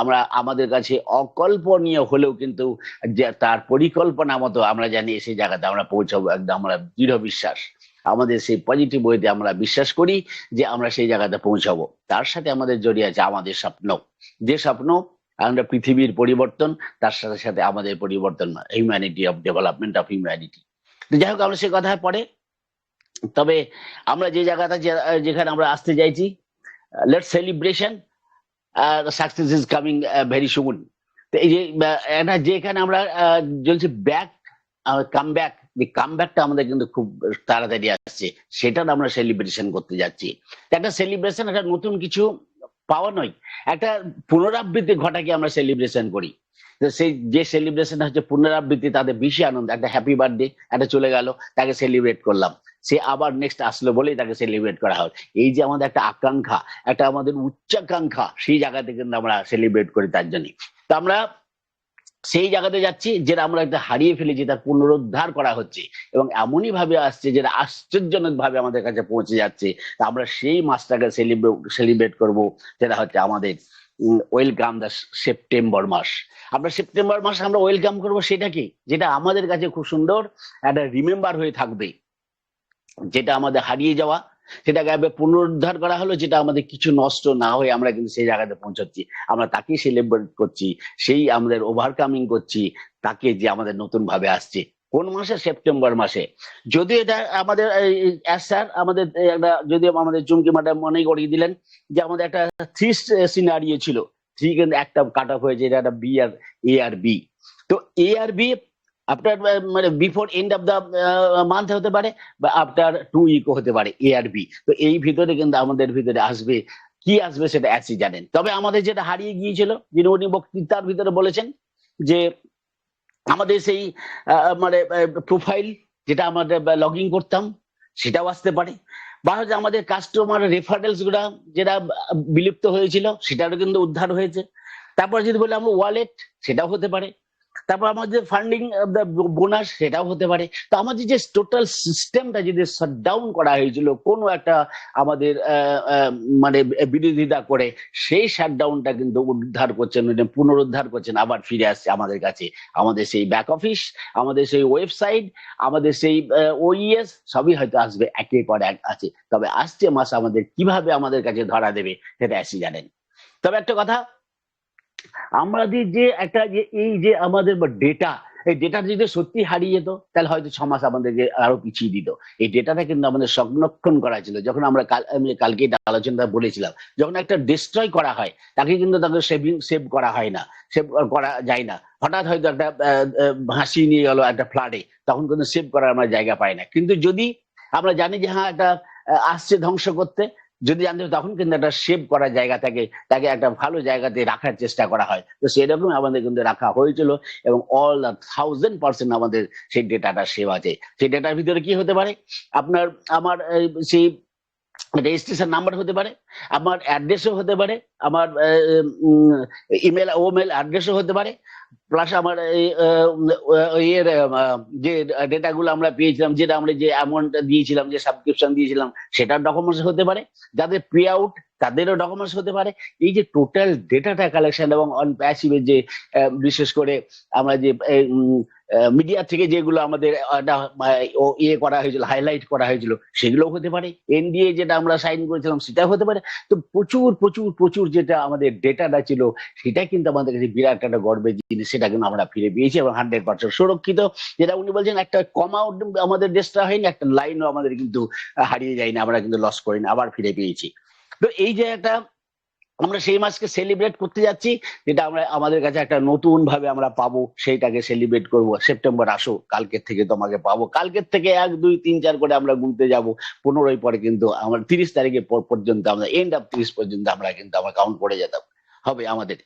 Speaker 9: আমরা আমাদের কাছে অকল্পনীয় হলেও কিন্তু যে তার পরিকল্পনা মতো আমরা জানি সেই জায়গাতে আমরা পৌঁছাবো। একদম আমরা দৃঢ় বিশ্বাস, আমাদের সেই পজিটিভ ওয়েতে আমরা বিশ্বাস করি যে আমরা সেই জায়গাতে পৌঁছাবো। তার সাথে আমাদের জড়িয়ে আছে আমাদের স্বপ্ন, যে স্বপ্ন আমরা পৃথিবীর পরিবর্তন, তার সাথে সাথে আমাদের পরিবর্তন, humanity of development of humanity. যাই হোক, আমরা সে কথায় পরে, তবে আমরা যে জায়গাটা যেখানে আমরা আসতে চাইছি, let's celebration, success is coming very soon. তো এই যে এটা যেখানে আমরা চলছি ব্যাক কাম ব্যাক, যে কাম ব্যাকটা আমাদের কিন্তু খুব তাড়াতাড়ি আসছে, সেটার আমরা সেলিব্রেশন করতে যাচ্ছি। একটা সেলিব্রেশন একটা নতুন কিছু পাওয়া নয়, একটা পুনরাবৃত্তি ঘটাকে আমরা সেলিব্রেশন করি। সেই যে সেলিব্রেশন হচ্ছে পুনরাবৃত্তি, তাদের বেশি আনন্দ। একটা হ্যাপি বার্থডে, একটা চলে গেল, তাকে সেলিব্রেট করলাম, সে আবার নেক্সট আসলো বলেই তাকে সেলিব্রেট করা হয়। এই যে আমাদের একটা আকাঙ্ক্ষা, একটা আমাদের উচ্চাকাঙ্ক্ষা, সেই জায়গাতে কিন্তু আমরা সেলিব্রেট করি তার জন্য। তো আমরা সেই জায়গাতে যাচ্ছি যেটা আমরা একটা হারিয়ে ফেলেছি, তার পুনরুদ্ধার করা হচ্ছে, এবং এমনই ভাবে আসছে যেটা আশ্চর্যজনক ভাবে আমাদের কাছে পৌঁছে যাচ্ছে। তা আমরা সেই মাসটাকে সেলিব্রেট করব, যেটা হচ্ছে আমাদের ওয়েলকাম দ্য সেপ্টেম্বর মাস। আমরা সেপ্টেম্বর মাস আমরা ওয়েলকাম করব, সেটা কি, যেটা আমাদের কাছে খুব সুন্দর একটা রিমেম্বার হয়ে থাকবে, যেটা আমাদের হারিয়ে যাওয়া, সেটাকে পুনরুদ্ধার করা হলো, যেটা আমাদের কিছু নষ্ট না হয়ে আমরা কিন্তু সেই জায়গাতে পৌঁছাচ্ছি। আমরা তাকেই সেলিব্রেট করছি, সেই আমাদের ওভারকামিং করছি তাকে, যে আমাদের নতুন ভাবে আসছে। কোন মাসে? সেপ্টেম্বর মাসে। যদি এটা আমাদের স্যার আমাদের একটা, যদি আমাদের চুমকি ম্যাডাম মনে করিয়ে দিলেন যে আমাদের একটা 3 সিনারিও ছিল, 3 কিন্তু একটা কাট অফ হয়েছে, এটা একটা বি আর এ আর বি। তো এ আর বি আফটার মানে before and of the month হতে পারে, বা আফটার 2 উইক হতে পারে, এ আর বি। তো এই ভিতরে কিন্তু আমাদের ভিতরে আসবে, কি আসবে সেটা অ্যাসি জানেন। তবে আমাদের যেটা হারিয়ে গিয়েছিল, যিনি উনি বক্তৃতার ভিতরে বলেছেন যে আমাদের সেই মানে প্রোফাইল যেটা আমাদের লগ ইন করতাম সেটাও আসতে পারে, বা হচ্ছে আমাদের কাস্টমার রেফারেন্স গুলা যেটা বিলুপ্ত হয়েছিল সেটারও কিন্তু উদ্ধার হয়েছে। তারপর যদি বলি আমরা ওয়ালেট, সেটাও হতে পারে। তারপর আমাদের ফান্ডিং বোনাস, সেটাও হতে পারে। তো আমাদের যে টোটাল সিস্টেমটা যদি শাটডাউন করা হয়েছিল কোনো একটা আমাদের মানে বিরোধিতা করে, সেই শাটডাউনটা কিন্তু উদ্ধার করছেন, পুনরুদ্ধার করছেন, আবার ফিরে আসছে আমাদের কাছে। আমাদের সেই ব্যাক অফিস, আমাদের সেই ওয়েবসাইট, আমাদের সেই ওইএস সবই হয়তো আসবে, একের পর এক আছে। তবে আসছে মাস আমাদের কিভাবে আমাদের কাছে ধরা দেবে সেটা আসি জানেন। তবে একটা কথা, আমাদের যে একটা যে এই যে আমাদের ডেটা, এই ডেটা যদি সত্যি হারিয়ে যেত তাহলে হয়তো 6 মাস আমাদেরকে আরো পিছিয়ে দিত। এই ডেটাটা কিন্তু আমাদের সংরক্ষণ করা ছিল। যখন আমরা আমি কালকে এটা আলোচনা বলেছিলাম, যখন একটা ডিস্ট্রয় করা হয় তাকে কিন্তু তাকে সেভ করা হয় না, সেভ করা যায় না। হঠাৎ হয়তো একটা ভাসিয়ে নিয়ে গেল একটা ফ্লাডে, তখন কিন্তু সেভ করার আমরা জায়গা পাই না। কিন্তু যদি আমরা জানি যে হ্যাঁ একটা আসছে ধ্বংস করতে, যদি জানতে তখন কিন্তু একটা সেভ করার জায়গা থাকে, তাকে একটা ভালো জায়গাতে রাখার চেষ্টা করা হয়। তো সেরকম আমাদের কিন্তু রাখা হয়েছিল, এবং অল 1000% আমাদের সেই ডেটাটা সেভ আছে। সেই ডেটার ভিতরে কি হতে পারে, আপনার আমার সেই রেজিস্ট্রেশন নাম্বার হতে পারে, আমার অ্যাড্রেসও হতে পারে, আমার ইমেল ওমেল অ্যাড্রেসও হতে পারে, প্লাস আমার এর যে ডেটাগুলো আমরা পেয়েছিলাম, যেটা আমরা যে অ্যামাউন্ট দিয়েছিলাম, যে সাবস্ক্রিপশন দিয়েছিলাম, সেটার ডকুমেন্টস হতে পারে, যাদের পে আউট তাদেরও ডকুমেন্টস হতে পারে। এই যে টোটাল ডেটাটা কালেকশন, এবং অন প্যাসিভের যে বিশেষ করে আমরা যে মিডিয়া থেকে যেগুলো আমাদের ইয়ে করা হয়েছিল, হাইলাইট করা হয়েছিল, সেগুলো হতে পারে। এনডিএ যেটা আমরা সাইন করেছিলাম সেটা হতে পারে। তো প্রচুর প্রচুর প্রচুর যেটা আমাদের ডেটাটা ছিল, সেটা কিন্তু আমাদের কাছে বিরাট একটা গর্বের জিনিস। সেটা কিন্তু আমরা ফিরে পেয়েছি এবং 100% সুরক্ষিত। যেটা উনি বলছেন, একটা কমাও আমাদের দেশটা হয়নি, একটা লাইনও আমাদের কিন্তু হারিয়ে যায়নি, আমরা কিন্তু লস করিনি, আবার ফিরে পেয়েছি। তো এই যে একটা আমরা সেই মাসকে সেলিব্রেট করতে যাচ্ছি, যেটা আমরা আমাদের কাছে একটা নতুন ভাবে আমরা পাবো, সেইটাকে সেলিব্রেট করব। সেপ্টেম্বর আসো, কালকের থেকে তোমাকে পাবো, কালকের থেকে 1 2 3 4 করে আমরা গুনতে যাব। 15 পরে কিন্তু আমরা 30 তারিখের পর পর্যন্ত, আমরা এন্ড অফ 30 পর্যন্ত আমরা কিন্তু আমরা কাউন্ট করে যেতে হবে আমাদের।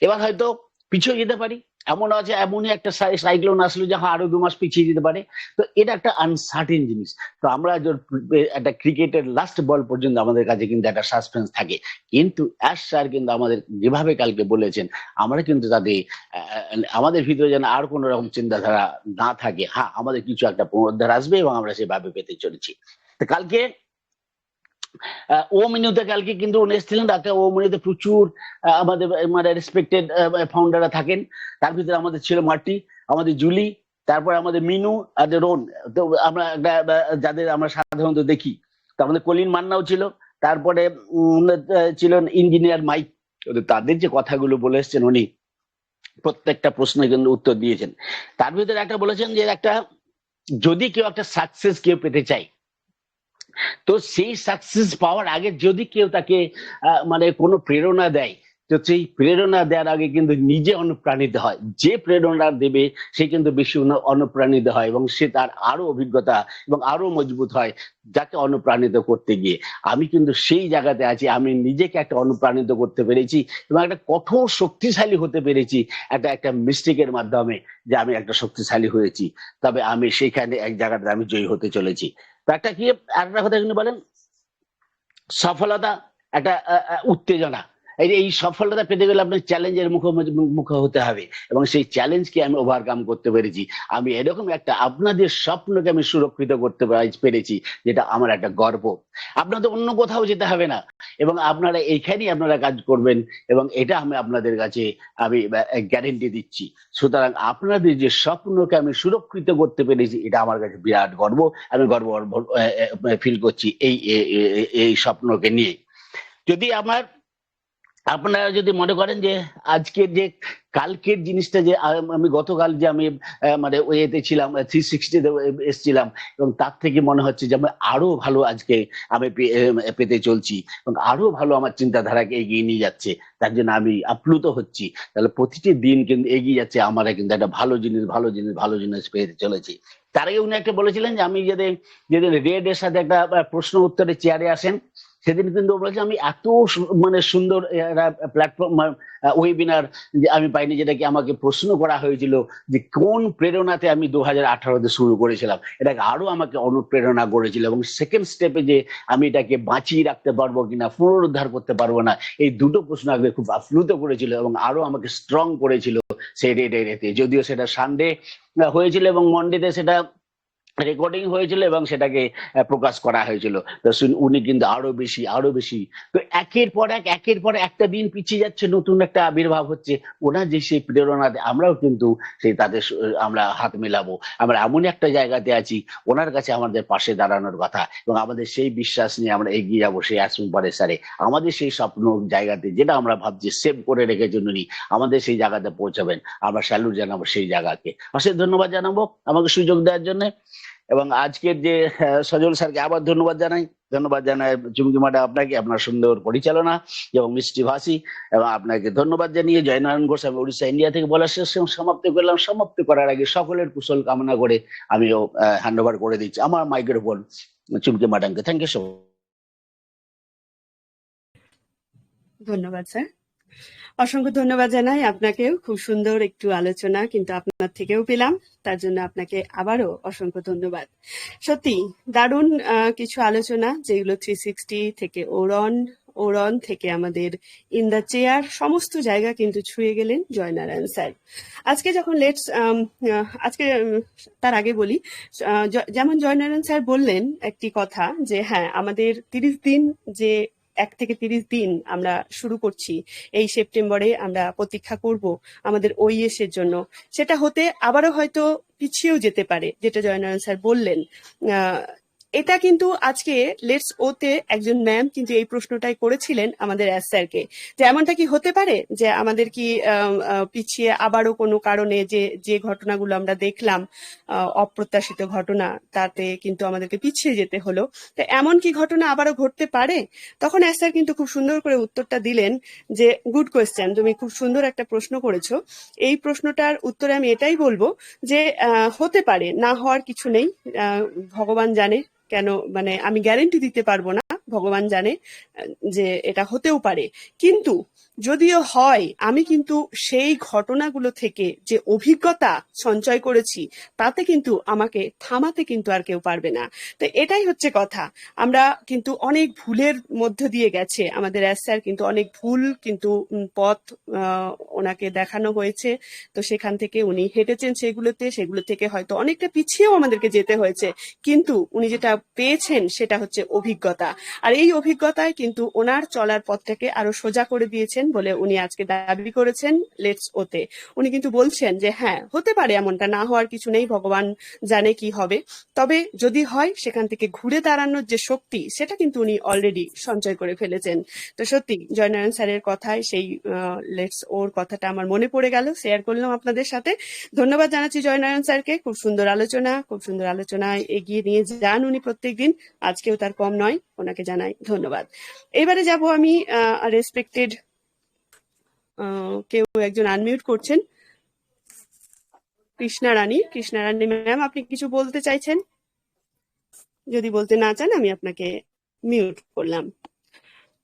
Speaker 9: এবার হয়তো পিছিয়ে যেতে পারি, এমন আছে এমনই একটা সাইক্লোন আসলো যে হ্যাঁ আরো 2 মাস পিছিয়ে যেতে পারে। তো এটা একটা আনসার্টেন জিনিস। তো আমরা একটা ক্রিকেটের লাস্ট বল পর্যন্ত আমাদের কাছে কিন্তু একটা সাসপেন্স থাকে। কিন্তু অ্যাশ স্যার কিন্তু আমাদের যেভাবে কালকে বলেছেন, আমরা কিন্তু তাতে আমাদের ভিতরে যেন আর কোন রকম চিন্তাধারা না থাকে। হ্যাঁ, আমাদের কিছু একটা পুনরুদ্ধার আসবে এবং আমরা সেভাবে পেতে চলেছি। তো কালকে ও মিনুতে কালকে কিন্তু উনি এসেছিলেন রাতে। ও মিনুতে প্রচুর আমাদের মানে রেসপেক্টেড ফাউন্ডাররা থাকেন। তার ভিতরে আমাদের ছিল মার্টি, আমাদের জুলি, তারপরে আমাদের মিনু আর রোন। তো আমরা যাদের আমরা সাধারণত দেখি, তো আমাদের কলিন মান্নাও ছিল, তারপরে ছিলেন ইঞ্জিনিয়ার মাইক। তাদের যে কথাগুলো বলে এসছেন, উনি প্রত্যেকটা প্রশ্নের কিন্তু উত্তর দিয়েছেন। তার ভিতরে একটা বলেছেন যে একটা যদি কেউ একটা সাকসেস কেউ পেতে চায়, তো সেই সাকসেস পাওয়ার আগে যদি কেউ তাকে মানে কোনো প্রেরণা দেয়, তো সেই প্রেরণা দেওয়ার আগে কিন্তু নিজে অনুপ্রাণিত হয়। যে প্রেরণা দেবে সে কিন্তু বেশি অনুপ্রাণিত হয়, এবং সে তার আরো অভিজ্ঞতা এবং আরো মজবুত হয় যাকে অনুপ্রাণিত করতে গিয়ে। আমি কিন্তু সেই জায়গাতে আছি, আমি নিজেকে একটা অনুপ্রাণিত করতে পেরেছি এবং একটা কঠোর শক্তিশালী হতে পেরেছি একটা মিস্টেকের মাধ্যমে, যে আমি একটা শক্তিশালী হয়েছি। তবে আমি সেইখানে এক জায়গাতে আমি জয়ী হতে চলেছি। তো একটা কি আরেকটা কথা কিন্তু বলেন, সফলতা একটা উত্তেজনা। এই সফলতা পেতে গেলে আপনার চ্যালেঞ্জের মুখে হতে হবে, এবং সেই চ্যালেঞ্জকে আমি ওভারকাম করতে পেরেছি। আমি এরকম একটা আপনাদের স্বপ্নকে আমি সুরক্ষিত করতে পেরেছি, যেটা আমার একটা গর্ব। আপনাদের অন্য কোথাও যেতে হবে না, এবং আপনারা এইখানেই আপনারা কাজ করবেন, এবং এটা আমি আপনাদের কাছে আমি গ্যারেন্টি দিচ্ছি। সুতরাং আপনাদের যে স্বপ্নকে আমি সুরক্ষিত করতে পেরেছি, এটা আমার কাছে বিরাট গর্ব। আমি গর্ব ফিল করছি এই স্বপ্নকে নিয়ে। যদি আমার আপনারা যদি মনে করেন যে আজকের যে কালকের জিনিসটা যে আমি গতকাল যে আমি মানে ওয়েতে ছিলাম 360 এসেছিলাম, এবং তার থেকে মনে হচ্ছে যে আমি আরো ভালো আজকে আমি পেতে চলছি এবং আরো ভালো আমার চিন্তাধারাকে এগিয়ে নিয়ে যাচ্ছে, তার জন্য আমি আপ্লুত হচ্ছি। তাহলে প্রতিটি দিন কিন্তু এগিয়ে যাচ্ছে, আমরা কিন্তু একটা ভালো জিনিস পেতে চলেছি। তার আগে উনি একটা বলেছিলেন যে আমি যেদিন রেড এর সাথে একটা প্রশ্ন উত্তরের চেয়ারে আসেন, সেদিন কিন্তু বলেছি আমি এত মানে সুন্দর প্ল্যাটফর্ম ওয়েবিনার যে আমি পাইনি, যেটাকে আমাকে প্রশ্ন করা হয়েছিল যে কোন প্রেরণাতে আমি 2018-তে শুরু করেছিলাম, এটাকে আরো আমাকে অনুপ্রেরণা করেছিল। এবং সেকেন্ড স্টেপে যে আমি এটাকে বাঁচিয়ে রাখতে পারবো কিনা, পুনরুদ্ধার করতে পারবো না, এই দুটো প্রশ্ন আমাকে খুব আপ্লুত করেছিল এবং আরো আমাকে স্ট্রং করেছিল সেই রেডে। যদিও সেটা সানডে হয়েছিল এবং মন্ডেতে সেটা রেকর্ডিং হয়েছিল এবং সেটাকে প্রকাশ করা হয়েছিল। তো উনি কিন্তু আরো বেশি তো একের পর একটা দিন পিছিয়ে যাচ্ছে, নতুন একটা আবির্ভাব হচ্ছে। ওনার যে সেই প্রেরণাতে আমরাও কিন্তু সেই তাদের আমরা হাত মেলাবো। আমরা এমন একটা জায়গাতে আছি, ওনার কাছে আমাদের পাশে দাঁড়ানোর কথা এবং আমাদের সেই বিশ্বাস নিয়ে আমরা এগিয়ে যাবো সেই আসুন পরে স্যারে। আমাদের সেই স্বপ্ন জায়গাতে যেটা আমরা ভাবছি সেভ করে রেখেছেন উনি, আমাদের সেই জায়গাতে পৌঁছাবেন। আমরা স্যালুট জানাবো সেই জায়গাকে, অশেষ ধন্যবাদ জানাবো আমাকে সুযোগ দেওয়ার জন্য। এবং আজকের যে সজল স্যারকে আবার ধন্যবাদ জানাই চুমকি ম্যাডাম আপনাকে, আপনার সুন্দর পরিচালনা এবং মিষ্টি ভাষী, এবং আপনাকে ধন্যবাদ জানিয়ে জয়নারায়ণ ঘোষ আমি উড়িষ্যা ইন্ডিয়া থেকে বলার শেষ সমাপ্ত করলাম। সমাপ্ত করার আগে সকলের কুশল কামনা করে আমিও হ্যান্ড ওভার করে দিচ্ছি আমার মাইক্রোফোন চুমকি ম্যাডামকে। Thank you so much.
Speaker 1: ধন্যবাদ স্যার, অসংখ্য ধন্যবাদ জানাই আপনাকেও। খুব সুন্দর একটু আলোচনা কিন্তু আপনার থেকেও পেলাম, তার জন্য আপনাকে আবারও অসংখ্য ধন্যবাদ। সত্যি দারুণ কিছু আলোচনা, যেগুলো 360 থেকে ওরন থেকে আমাদের ইন দ্য চেয়ার সমস্ত জায়গা কিন্তু ছুঁয়ে গেলেন জয়নারায়ণ স্যার। আজকে যখন আজকে তার আগে বলি, যেমন জয়নারায়ণ স্যার বললেন একটি কথা যে হ্যাঁ আমাদের 30 দিন, যে 1 থেকে 30 দিন আমরা শুরু করছি এই সেপ্টেম্বরে, আমরা প্রতীক্ষা করব আমাদের OES এর জন্য। সেটা হতে আবারও হয়তো পিছিয়েও যেতে পারে, যেটা জয়নারায়ণ স্যার বললেন। এটা কিন্তু আজকে লেটস ওতে একজন ম্যাম কিন্তু এই প্রশ্নটাই করেছিলেন আমাদের এস স্যারকে, যে এমনটা কি হতে পারে যে আমাদের কি পিছিয়ে আবারও কোনো কারণে যে ঘটনাগুলো আমরা দেখলাম, অপ্রত্যাশিত ঘটনা, তাতে কিন্তু আমাদেরকে পিছিয়ে যেতে হলো, তো এমন কি ঘটনা আবারও ঘটতে পারে? তখন এস স্যার কিন্তু খুব সুন্দর করে উত্তরটা দিলেন যে গুড কোয়েশ্চেন, তুমি খুব সুন্দর একটা প্রশ্ন করেছো। এই প্রশ্নটার উত্তরে আমি এটাই বলবো যে হতে পারে, না হওয়ার কিছু নেই। ভগবান জানে, কেন মানে আমি গ্যারেন্টি দিতে পারবো না, ভগবান জানে যে এটা হতেও পারে। কিন্তু যদিও হয়, আমি কিন্তু সেই ঘটনাগুলো থেকে যে অভিজ্ঞতা সঞ্চয় করেছি, তাতে কিন্তু আমাকে থামাতে কিন্তু আর কেউ পারবে না। তো এটাই হচ্ছে কথা। আমরা কিন্তু অনেক ভুলের মধ্য দিয়ে গেছে আমাদের এস স্যার, কিন্তু অনেক ভুল কিন্তু পথ ওনাকে দেখানো হয়েছে, তো সেখান থেকে উনি হেঁটেছেন সেগুলো থেকে হয়তো অনেকটা পিছিয়েও আমাদেরকে যেতে হয়েছে, কিন্তু উনি যেটা পেয়েছেন সেটা হচ্ছে অভিজ্ঞতা। আর এই অভিজ্ঞতায় কিন্তু ওনার চলার পথটাকে আরো সোজা করে দিয়েছেন বলে উনি আজকে দাবি করেছেন লেটস ওতে। উনি কিন্তু বলছেন যে হ্যাঁ হতে পারে, এমনটা না হওয়ার কিছু নেই, ভগবান জানে কি হবে, তবে যদি হয় সেখান থেকে ঘুরে দাঁড়ানোর যে শক্তি, সেটা কিন্তু উনি অলরেডি সঞ্চয় করে ফেলেছেন। তো সত্যি জয়নারায়ণ স্যারের কথায় সেই লেটস ওর কথাটা আমার মনে পড়ে গেল, শেয়ার করলাম আপনাদের সাথে। ধন্যবাদ জানাচ্ছি জয়নারায়ণ স্যারকে, খুব সুন্দর আলোচনায় এগিয়ে নিয়ে যান উনি প্রত্যেকদিন, আজকেও তার কম নয়, ওনাকে জানাই ধন্যবাদ। এবারে যাব আমি রেসপেক্টেড কেউ একজন আনমিউট করছেন, কৃষ্ণা রানী ম্যাম, আপনি কিছু বলতে চাইছেন? যদি বলতে না চান আমি আপনাকে মিউট করলাম।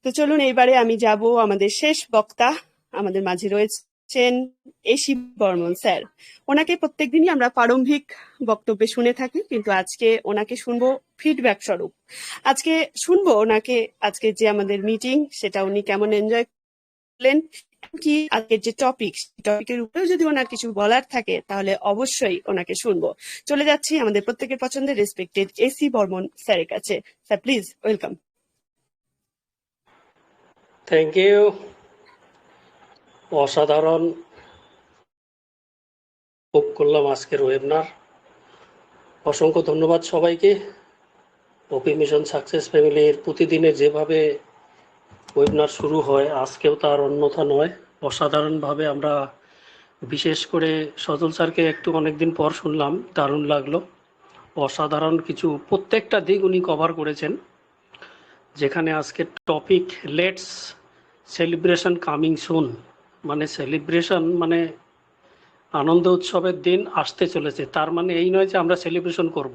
Speaker 1: তো চলুন এবারে আমি যাব আমাদের শেষ বক্তা, আমাদের মাঝে রয়েছেন এসি বর্মন স্যার। ওনাকে প্রত্যেকদিনই আমরা প্রারম্ভিক বক্তব্যে শুনে থাকি, কিন্তু আজকে ওনাকে শুনবো ফিডব্যাক স্বরূপ। আজকে শুনবো ওনাকে, আজকে যে আমাদের মিটিং সেটা উনি কেমন এনজয় করলেন, কি আজকের যে টপিকের উপরেও যদি ওনার কিছু বলার থাকে তাহলে অবশ্যই ওনাকে শুনবো। চলে যাচ্ছি আমাদের প্রত্যেকের পছন্দের রেসপেক্টেড এসি বর্মন স্যারের কাছে। Sir please, welcome.
Speaker 10: Thank you. অসাধারণ উপভোগ করলাম আজকের ওয়েবিনার। অসংখ্য ধন্যবাদ সবাইকে। ওপি মিশন সাকসেস ফ্যামিলির প্রতিদিনের যেভাবে ওয়েবিনার শুরু হয়, আজকেও তার অন্যথা নয়। অসাধারণভাবে আমরা, বিশেষ করে সজল স্যারকে একটু অনেকদিন পর শুনলাম, দারুণ লাগলো। অসাধারণ কিছু প্রত্যেকটা দিক উনি কভার করেছেন। যেখানে আজকে topic let's celebration coming soon, মানে সেলিব্রেশন মানে আনন্দ উৎসবের দিন আসতে চলেছে, তার মানে এই নয় যে আমরা সেলিব্রেশন করব।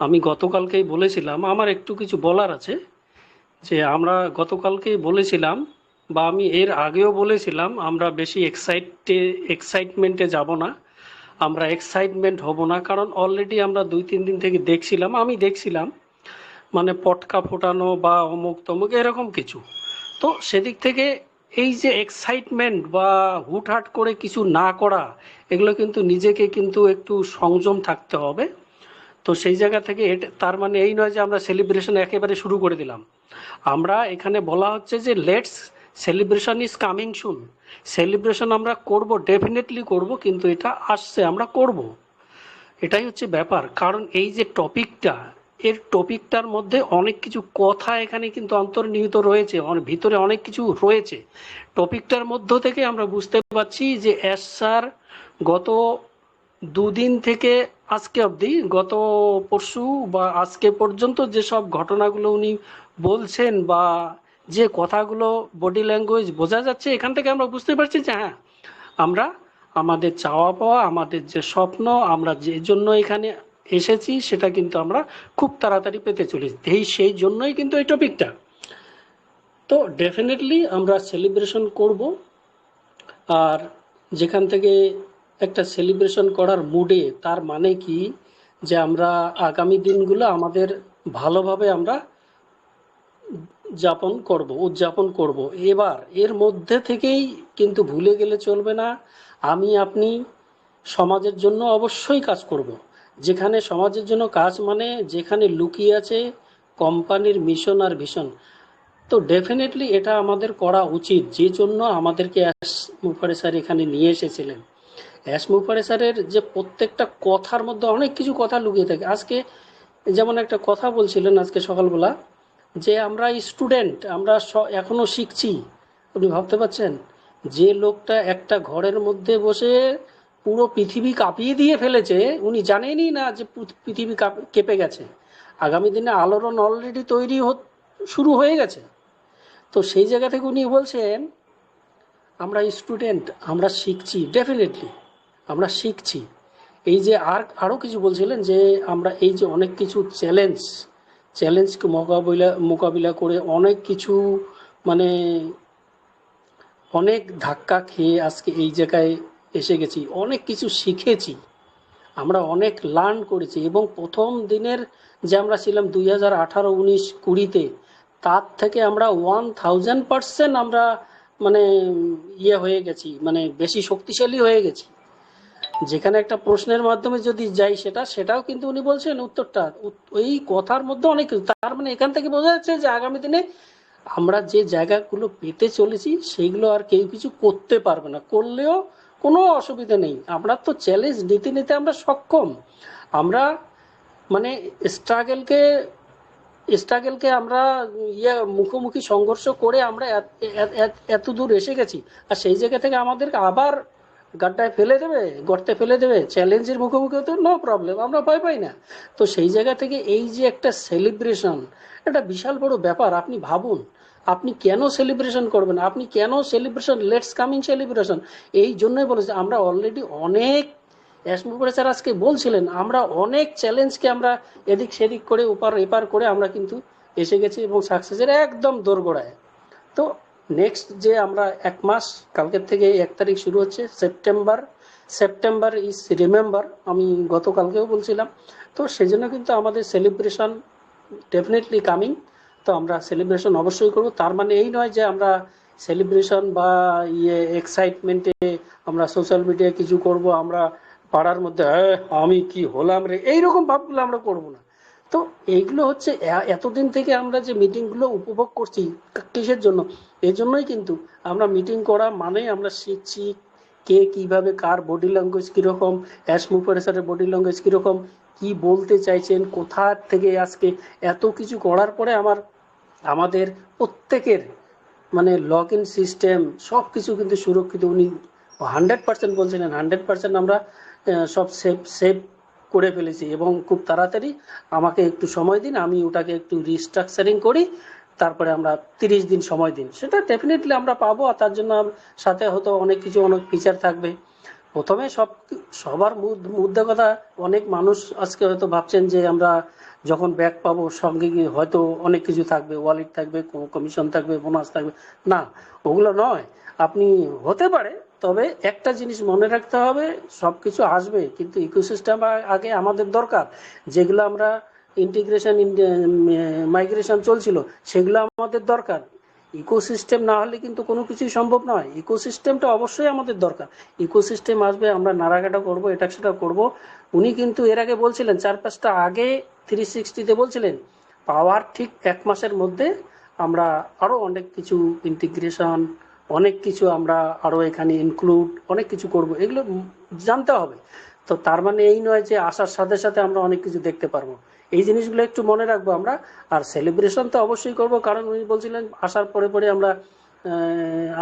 Speaker 10: আমি গতকালকেই বলেছিলাম, আমার একটু কিছু বলার আছে, যে আমরা গতকালকেই বলেছিলাম বা আমি এর আগেও বলেছিলাম, আমরা বেশি এক্সাইটমেন্টে যাব না, আমরা এক্সাইটমেন্ট হব না, কারণ অলরেডি আমরা 2-3 দিন থেকে আমি দেখছিলাম মানে পটকা ফোটানো বা অমুক তমুক এরকম কিছু। তো সেদিক থেকে এই যে এক্সাইটমেন্ট বা হুটহাট করে কিছু না করা, এগুলো কিন্তু নিজেকে কিন্তু একটু সংযম থাকতে হবে। তো সেই জায়গা থেকে তার মানে এই নয় যে আমরা সেলিব্রেশন একেবারে শুরু করে দিলাম। আমরা এখানে বলা হচ্ছে যে let's celebration is coming soon, celebration আমরা করব, ডেফিনেটলি করব, কিন্তু এটা আসছে, আমরা করব, এটাই হচ্ছে ব্যাপার। কারণ এই যে টপিকটার মধ্যে অনেক কিছু কথা এখানে কিন্তু অন্তর্নিহিত রয়েছে, ভিতরে অনেক কিছু রয়েছে। টপিকটার মধ্য থেকে আমরা বুঝতে পারছি যে এস স্যার গত 2 দিন থেকে আজকে অবধি, গত পরশু বা আজকে পর্যন্ত যেসব ঘটনাগুলো উনি বলছেন বা যে কথাগুলো বডি ল্যাঙ্গুয়েজ বোঝা যাচ্ছে, এখান থেকে আমরা বুঝতে পারছি যে হ্যাঁ, আমরা আমাদের চাওয়া পাওয়া, আমাদের যে স্বপ্ন, আমরা যে জন্য এখানে এসেছি, সেটা কিন্তু আমরা খুব তাড়াতাড়ি পেতে চলেছি। সেই জন্যই কিন্তু এই টপিকটা। তো ডেফিনেটলি আমরা সেলিব্রেশন করব। আর যেখান থেকে একটা সেলিব্রেশন করার মুডে, তার মানে কি যে আমরা আগামী দিনগুলো আমাদের ভালোভাবে আমরা উদযাপন করব। এবার এর মধ্যে থেকেই কিন্তু ভুলে গেলে চলবে না, আমি আপনি সমাজের জন্য অবশ্যই কাজ করব। যেখানে সমাজের জন্য কাজ মানে যেখানে লুকিয়ে আছে কোম্পানির মিশন আর ভিশন, তো ডেফিনেটলি এটা আমাদের করা উচিত, যে জন্য আমাদেরকে অ্যাশ মুফারে স্যার এখানে নিয়ে এসেছিলেন। অ্যাশ মুফারে স্যারের যে প্রত্যেকটা কথার মধ্যে অনেক কিছু কথা লুকিয়ে থাকে। আজকে যেমন একটা কথা বলছিলেন আজকে সকালবেলা, যে আমরা স্টুডেন্ট, আমরা এখনো শিখছি। আপনি ভাবতে পারছেন, যে লোকটা একটা ঘরের মধ্যে বসে পুরো পৃথিবী কাঁপিয়ে দিয়ে ফেলেছে, উনি জানেনই না যে পৃথিবী কেঁপে গেছে, আগামী দিনে আলোড়ন অলরেডি শুরু হয়ে গেছে। তো সেই জায়গা থেকে উনি বলছেন আমরা স্টুডেন্ট, আমরা শিখছি, ডেফিনেটলি আমরা শিখছি। এই যে আরও কিছু বলছিলেন যে আমরা এই যে অনেক কিছু চ্যালেঞ্জকে মোকাবিলা করে অনেক কিছু মানে অনেক ধাক্কা খেয়ে আজকে এই জায়গায় এসে গেছি, অনেক কিছু শিখেছি, আমরা অনেক লার্ন করেছি। এবং প্রথম দিনের যে আমরা ছিলাম 2018, 19, 20-তে, তার থেকে আমরা 1000% আমরা মানে হয়ে গেছি, মানে বেশি শক্তিশালী হয়ে গেছি। যেখানে একটা প্রশ্নের মাধ্যমে যদি যাই সেটাও কিন্তু উনি বলছেন উত্তরটা, ওই কথার মধ্যে অনেক কিছু। তার মানে এখান থেকে বোঝা যাচ্ছে যে আগামী দিনে আমরা যে জায়গাগুলো পেতে চলেছি সেইগুলো আর কেউ কিছু করতে পারবে না, করলেও কোনো অসুবিধা নেই। আমরা তো চ্যালেঞ্জ নিতে নিতে আমরা সক্ষম। আমরা মানে স্ট্রাগলকে আমরা মুখোমুখি সংঘর্ষ করে আমরা এত দূর এসে গেছি। আর সেই জায়গা থেকে আমাদেরকে আবার গর্তে ফেলে দেবে চ্যালেঞ্জের মুখোমুখি হতে, নো প্রবলেম, আমরা ভয় পাই না। তো সেই জায়গা থেকে এই যে একটা সেলিব্রেশন, এটা বিশাল বড় ব্যাপার। আপনি ভাবুন, আপনি কেন সেলিব্রেশন করবেন, আপনি কেন সেলিব্রেশন, লেটস কামিং সেলিব্রেশন। এই জন্যই বলেছি আমরা অলরেডি অনেক, অ্যাসমুফারে স্যার আজকে বলছিলেন, আমরা অনেক চ্যালেঞ্জকে আমরা এদিক সেদিক করে এপার করে আমরা কিন্তু এসে গেছি এবং সাকসেসের একদম দোরগোড়ায়। তো নেক্সট যে আমরা 1 মাস, কালকের থেকে 1 তারিখ শুরু হচ্ছে সেপ্টেম্বর ইজ রিমেম্বার, আমি গতকালকেও বলছিলাম। তো সেই জন্য কিন্তু আমাদের সেলিব্রেশন ডেফিনেটলি কামিং। তো আমরা সেলিব্রেশন অবশ্যই করব। তার মানে এই নয় যে আমরা সেলিব্রেশন বা এক্সাইটমেন্টে আমরা সোশ্যাল মিডিয়ায় কিছু করব, আমরা পাড়ার মধ্যে আমি কি হলাম রে, এইরকম ভাবগুলো আমরা করব না। তো এইগুলো হচ্ছে এতদিন থেকে আমরা যে মিটিংগুলো উপভোগ করছি, কিসের জন্য? এই জন্যই কিন্তু আমরা মিটিং করা মানে আমরা শিখছি কে কিভাবে, কার বডি ল্যাঙ্গুয়েজ কীরকম, অ্যাশ মুফারে স্যারের বডি ল্যাঙ্গুয়েজ কীরকম, কি বলতে চাইছেন, কোথা থেকে আজকে এত কিছু করার পরে আমাদের প্রত্যেকের মানে লগ ইন সিস্টেম সব কিছু কিন্তু সুরক্ষিত। উনি 100% বলছিলেন 100% আমরা সব সেভ করে ফেলেছি এবং খুব তাড়াতাড়ি আমাকে একটু সময় দিন, আমি ওটাকে একটু রিস্ট্রাকচারিং করি, তারপরে আমরা 30 দিন সময় দিন, সেটা ডেফিনেটলি আমরা পাবো। আর তার জন্য সাথে হয়তো অনেক কিছু অনেক ফিচার থাকবে। প্রথমে সবার মুদ্রা কথা, অনেক মানুষ আজকে হয়তো ভাবছেন যে আমরা যখন ব্যাক পাবো সঙ্গে গিয়ে হয়তো অনেক কিছু থাকবে, ওয়ালেট থাকবে, কমিশন থাকবে, বোনাস থাকবে। না, ওগুলো নয়। আপনি হতে পারে, তবে একটা জিনিস মনে রাখতে হবে, সবকিছু আসবে কিন্তু ইকোসিস্টেম আগে আমাদের দরকার। যেগুলো আমরা ইন্টিগ্রেশন মাইগ্রেশন চলছিল সেগুলো আমাদের দরকার। ইকোসিস্টেম না হলে কিন্তু কোনো কিছুই সম্ভব নয়। ইকোসিস্টেমটা অবশ্যই আমাদের দরকার। ইকোসিস্টেম আসবে, আমরা নাড়াঘাটা করবো, এটা সেটা করবো। উনি কিন্তু এর আগে বলছিলেন 4-5টা আগে 360-তে বলছিলেন পাওয়ার ঠিক 1 মাসের মধ্যে আমরা আরো অনেক কিছু ইন্টিগ্রেশন, অনেক কিছু আমরা আরো এখানে ইনক্লুড অনেক কিছু করব, এগুলো জানতে হবে। তো তার মানে এই নয় যে আসার সাথে সাথে আমরা অনেক কিছু দেখতে পারবো। এই জিনিসগুলো একটু মনে রাখবো আমরা। আর সেলিব্রেশন তো অবশ্যই করব, কারণ উনি বলছিলেন আসার পরে পরে আমরা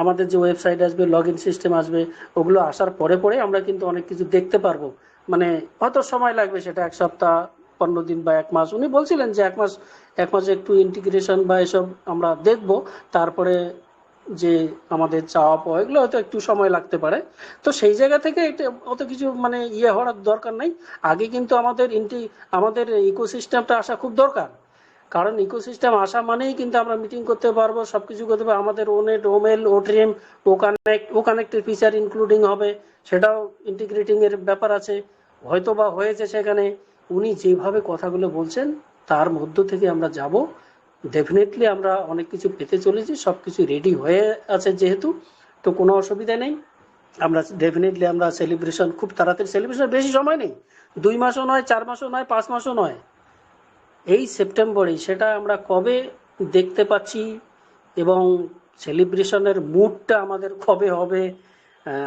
Speaker 10: আমাদের যে ওয়েবসাইট আসবে, লগ ইন সিস্টেম আসবে, ওগুলো আসার পরে পরে আমরা কিন্তু অনেক কিছু দেখতে পারবো। মানে হয়তো সময় লাগবে, সেটা 1 সপ্তাহ, 15 দিন বা 1 মাস। উনি বলছিলেন যে 1 মাসে একটু ইন্টিগ্রেশন বা এসব আমরা দেখব, তারপরে যে আমাদের চাওয়া পাওয়া এগুলো হয়তো একটু সময় লাগতে পারে। তো সেই জায়গা থেকে এটা অত কিছু মানে হওয়ার দরকার নাই। আগে কিন্তু আমাদের ইকোসিস্টেমটা আসা খুব দরকার, কারণ ইকোসিস্টেম আসা মানেই কিন্তু আমরা মিটিং করতে পারবো, সবকিছু করতে পারবো। আমাদের ওনেট, ওমেল, ওটিএম, ও কানেক্টের ফিচার ইনক্লুডিং হবে, সেটাও ইন্টিগ্রেটিং এর ব্যাপার আছে, হয়তো বা হয়েছে সেখানে। উনি যেভাবে কথাগুলো বলছেন তার মধ্য থেকে আমরা যাব, ডেফিনেটলি আমরা অনেক কিছু পেতে চলেছি। সবকিছু রেডি হয়ে আছে যেহেতু, তো কোনো অসুবিধা নেই। আমরা ডেফিনেটলি আমরা সেলিব্রেশন খুব তাড়াতাড়ি, সেলিব্রেশন বেশি সময় নেই, 2 মাসও নয়, 4 মাসও নয়, 5 মাসও নয়, এই সেপ্টেম্বরেই সেটা আমরা কবে দেখতে পাচ্ছি এবং সেলিব্রেশনের মুডটা আমাদের কবে হবে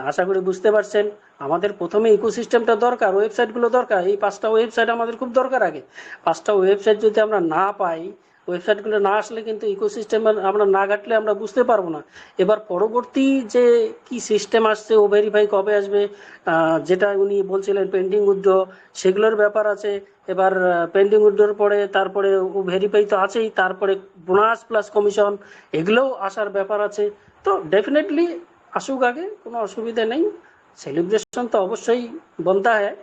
Speaker 10: আশা করি বুঝতে পারছেন। আমাদের প্রথমে ইকোসিস্টেমটা দরকার, ওয়েবসাইটগুলো দরকার। এই 5টা ওয়েবসাইট আমাদের খুব দরকার। আগে 5টা ওয়েবসাইট যদি আমরা না পাই, ওয়েবসাইটগুলো না আসলে কিন্তু ইকোসিস্টেম আমরা না ঘাটলে আমরা বুঝতে পারবো না। এবার পরবর্তী যে কি সিস্টেম আসছে, ও ভেরিফাই কবে আসবে, যেটা উনি বলছিলেন পেন্ডিং উইথড্র, সেগুলোর ব্যাপার আছে। এবার পেন্ডিং উইথড্রর পরে তারপরে ও ভেরিফাই তো আছেই, তারপরে বোনাস প্লাস কমিশন এগুলোও আসার ব্যাপার আছে। তো ডেফিনেটলি আসুক আগে, কোনো অসুবিধা নেই। সেলিব্রেশন তো অবশ্যই বনতা হ্যায়,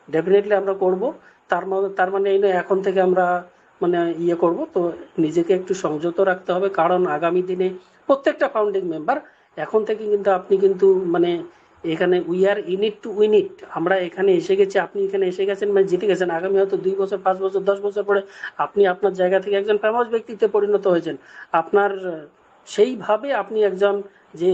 Speaker 10: ডেফিনেটলি আমরা করব। তার মানে এই নয় এখন থেকে আমরা মানে করব। তো নিজেকে একটু সংযত রাখতে হবে, কারণ আগামী দিনে প্রত্যেকটা ফাউন্ডিং মেম্বার এখন থেকে কিন্তু আপনি কিন্তু মানে এখানে we are in it to win ইট। আমরা এখানে এসে গেছি, আপনি এখানে এসে গেছেন মানে জিতে গেছেন। আগামী হয়তো 2 বছর, 5 বছর, 10 বছর পরে আপনি আপনার জায়গা থেকে একজন ফেমাস ব্যক্তিতে পরিণত হয়েছেন। আপনার সেইভাবে আপনি একজন যে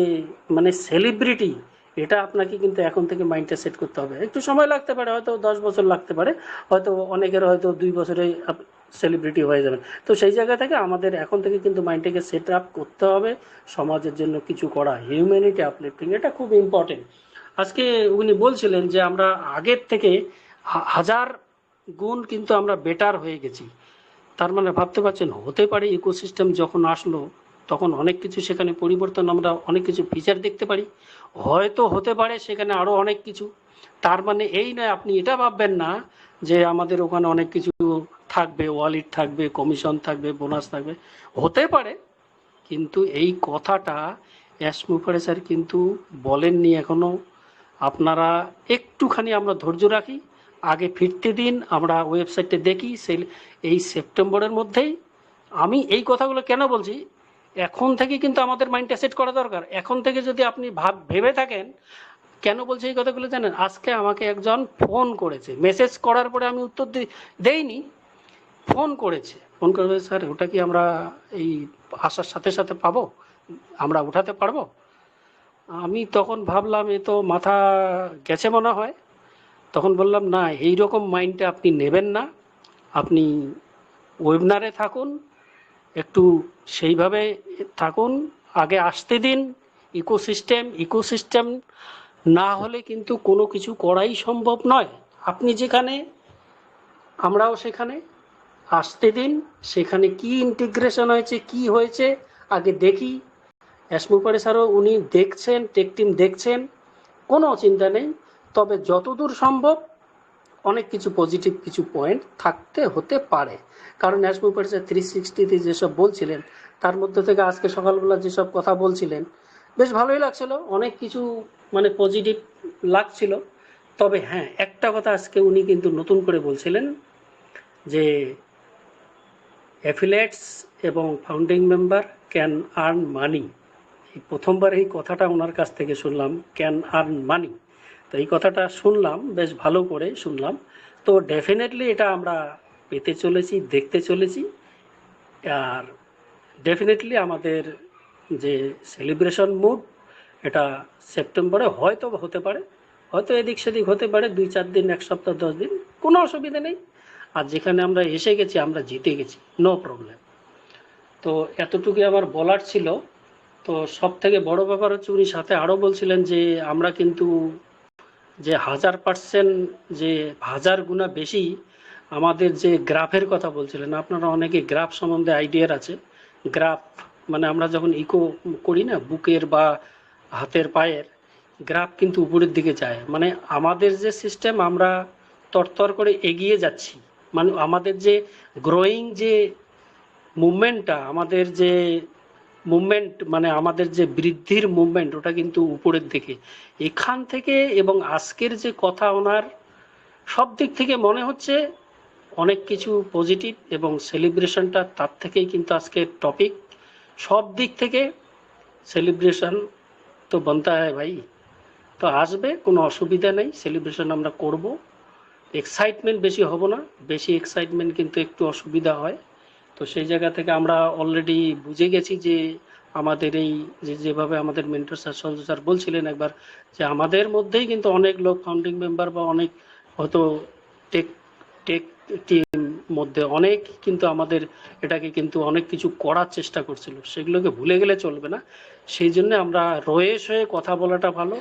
Speaker 10: মানে সেলিব্রিটি, এটা আপনাকে কিন্তু এখন থেকে মাইন্ডটা সেট করতে হবে। একটু সময় লাগতে পারে, হয়তো 10 বছর লাগতে পারে, হয়তো অনেকের হয়তো 2 বছরে সেলিব্রিটি হয়ে যাবেন। তো সেই জায়গা থেকে আমাদের এখন থেকে কিন্তু মাইন্ডটাকে সেট আপ করতে হবে, সমাজের জন্য কিছু করা, হিউম্যানিটি আপলিফটিং, এটা খুব ইম্পর্টেন্ট। আজকে উনি বলছিলেন যে আমরা আগের থেকে 1000 গুণ কিন্তু আমরা বেটার হয়ে গেছি। তার মানে ভাবতে পারছেন, হতে পারে ইকোসিস্টেম যখন আসলো তখন অনেক কিছু সেখানে পরিবর্তন, আমরা অনেক কিছু ফিচার দেখতে পারি, হয়তো হতে পারে সেখানে আরো অনেক কিছু। তার মানে এই নয়, আপনি এটা ভাববেন না যে আমাদের ওখানে অনেক কিছু থাকবে, ওয়ালেট থাকবে, কমিশন থাকবে, বোনাস থাকবে, হতে পারে। কিন্তু এই কথাটা অ্যাসমুফারে স্যার কিন্তু বলেননি এখনো। আপনারা একটুখানি আমরা ধৈর্য রাখি, আগে ফিরতে দিন, আমরা ওয়েবসাইটে দেখি। এই সেপ্টেম্বরের মধ্যেই আমি এই কথাগুলো কেন বলছি, এখন থেকে কিন্তু আমাদের মাইন্ডটা সেট করা দরকার। এখন থেকে যদি আপনি ভেবে থাকেন, কেন বলছি এই কথাগুলো জানেন? আজকে আমাকে একজন ফোন করেছে, মেসেজ করার পরে আমি উত্তর দেইনি, ফোন করেছে। ফোন করে স্যার ওটা কি আমরা এই আসার সাথে সাথে পাবো, আমরা উঠাতে পারবো? আমি তখন ভাবলাম এ তো মাথা গেছে মনে হয়। তখন বললাম না, এইরকম মাইন্ডটা আপনি নেবেন না, আপনি ওয়েবিনারে থাকুন, একটু সেইভাবে থাকুন, আগে আসতে দিন। ইকোসিস্টেম না হলে কিন্তু কোনো কিছু করাই সম্ভব নয়। আপনি যেখানে, আমরাও সেখানে, আসতে দিন। সেখানে কি ইন্টিগ্রেশন হয়েছে, কি হয়েছে আগে দেখি, অ্যাসমুপারে স্যারও উনি দেখছেন, টেক টিম দেখছেন, কোনো চিন্তা নেই। তবে যতদূর সম্ভব অনেক কিছু পজিটিভ কিছু পয়েন্ট থাকতে হতে পারে, কারণ অ্যাসমুপারে 360 যেসব বলছিলেন তার মধ্যে থেকে আজকে সকালবেলা যেসব কথা বলছিলেন বেশ ভালোই লাগছিল, অনেক কিছু মানে পজিটিভ লাগছিল। তবে হ্যাঁ, একটা কথা আজকে উনি কিন্তু নতুন করে বলছিলেন যে অ্যাফিলিয়েটস এবং founding member can earn money. এই প্রথমবার এই কথাটা ওনার কাছ থেকে শুনলাম, ক্যান আর্ন মানি। তো এই কথাটা শুনলাম, বেশ ভালো করে শুনলাম। তো ডেফিনেটলি এটা আমরা পেতে চলেছি, দেখতে চলেছি। আর ডেফিনেটলি আমাদের যে সেলিব্রেশন মুড, এটা সেপ্টেম্বরে হয়তো হতে পারে, হয়তো এদিক সেদিক হতে পারে, 2-4 দিন, 1 সপ্তাহ, 10 দিন, কোনো অসুবিধা নেই। আর যেখানে আমরা এসে গেছি, আমরা জিতে গেছি, নো প্রবলেম। তো এতটুকুই আমার বলার ছিল। তো সব থেকে বড় ব্যাপার হচ্ছে উনি সাথে আরও বলছিলেন যে আমরা কিন্তু যে 1000% যে 1000 গুণা বেশি আমাদের যে গ্রাফের কথা বলছিলেন, আপনারা অনেকে গ্রাফ সম্বন্ধে আইডিয়ার আছে। গ্রাফ মানে আমরা যখন ইকো করি না বুকের বা হাতের পায়ের, গ্রাফ কিন্তু উপরের দিকে যায়। মানে আমাদের যে সিস্টেম, আমরা তরতর করে এগিয়ে যাচ্ছি, মানে আমাদের যে গ্রোয়িং যে মুভমেন্টটা, আমাদের যে মুভমেন্ট মানে আমাদের যে বৃদ্ধির মুভমেন্ট, ওটা কিন্তু উপরের দিকে। এখান থেকে এবং আজকের যে কথা ওনার, সব দিক থেকে মনে হচ্ছে অনেক কিছু পজিটিভ, এবং সেলিব্রেশনটা তার থেকেই কিন্তু আজকের টপিক। সব দিক থেকে সেলিব্রেশন তো বনতা হয় ভাই। তো আসবে, কোনো অসুবিধা নেই, সেলিব্রেশন আমরা করব। এক্সাইটমেন্ট বেশি হব না, বেশি এক্সাইটমেন্ট কিন্তু একটু অসুবিধা হয়। তো সেই জায়গা থেকে আমরা অলরেডি বুঝে গেছি যে আমাদের এই যেভাবে আমাদের মেন্টর স্যার, সঞ্জয় স্যার বলছিলেন একবার, যে আমাদের মধ্যেই কিন্তু অনেক লোক ফাউন্ডিং মেম্বার বা অনেক হয়তো টেক টেক টিম মধ্যে অনেক কিন্তু আমাদের এটাকে কিন্তু অনেক কিছু করার চেষ্টা করছিল, সেগুলোকে ভুলে গেলে চলবে না। সেই জন্য আমরা রয়েস হয়ে কথা বলাটা ভালো,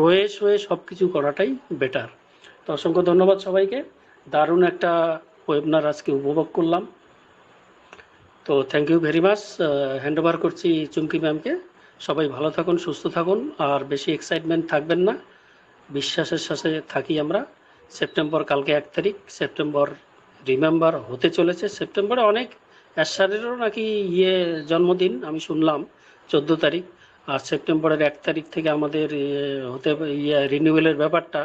Speaker 10: রয়েস হয়ে সব কিছু করাটাই বেটার। তো অসংখ্য ধন্যবাদ সবাইকে, দারুণ একটা ওয়েবিনার আজকে উপভোগ করলাম। তো thank you very much. Hand over করছি চুমকি ম্যামকে। সবাই ভালো থাকুন, সুস্থ থাকুন, আর বেশি এক্সাইটমেন্ট থাকবেন না, বিশ্বাসের সাথে থাকি আমরা। সেপ্টেম্বর কালকে 1 তারিখ, সেপ্টেম্বর রিমেম্বার হতে চলেছে। সেপ্টেম্বরে অনেক অ্যাশারেরও নাকি জন্মদিন আমি শুনলাম, 14 তারিখ। আর সেপ্টেম্বরের 1 তারিখ থেকে আমাদের হতে রিনিউয়ালের ব্যাপারটা,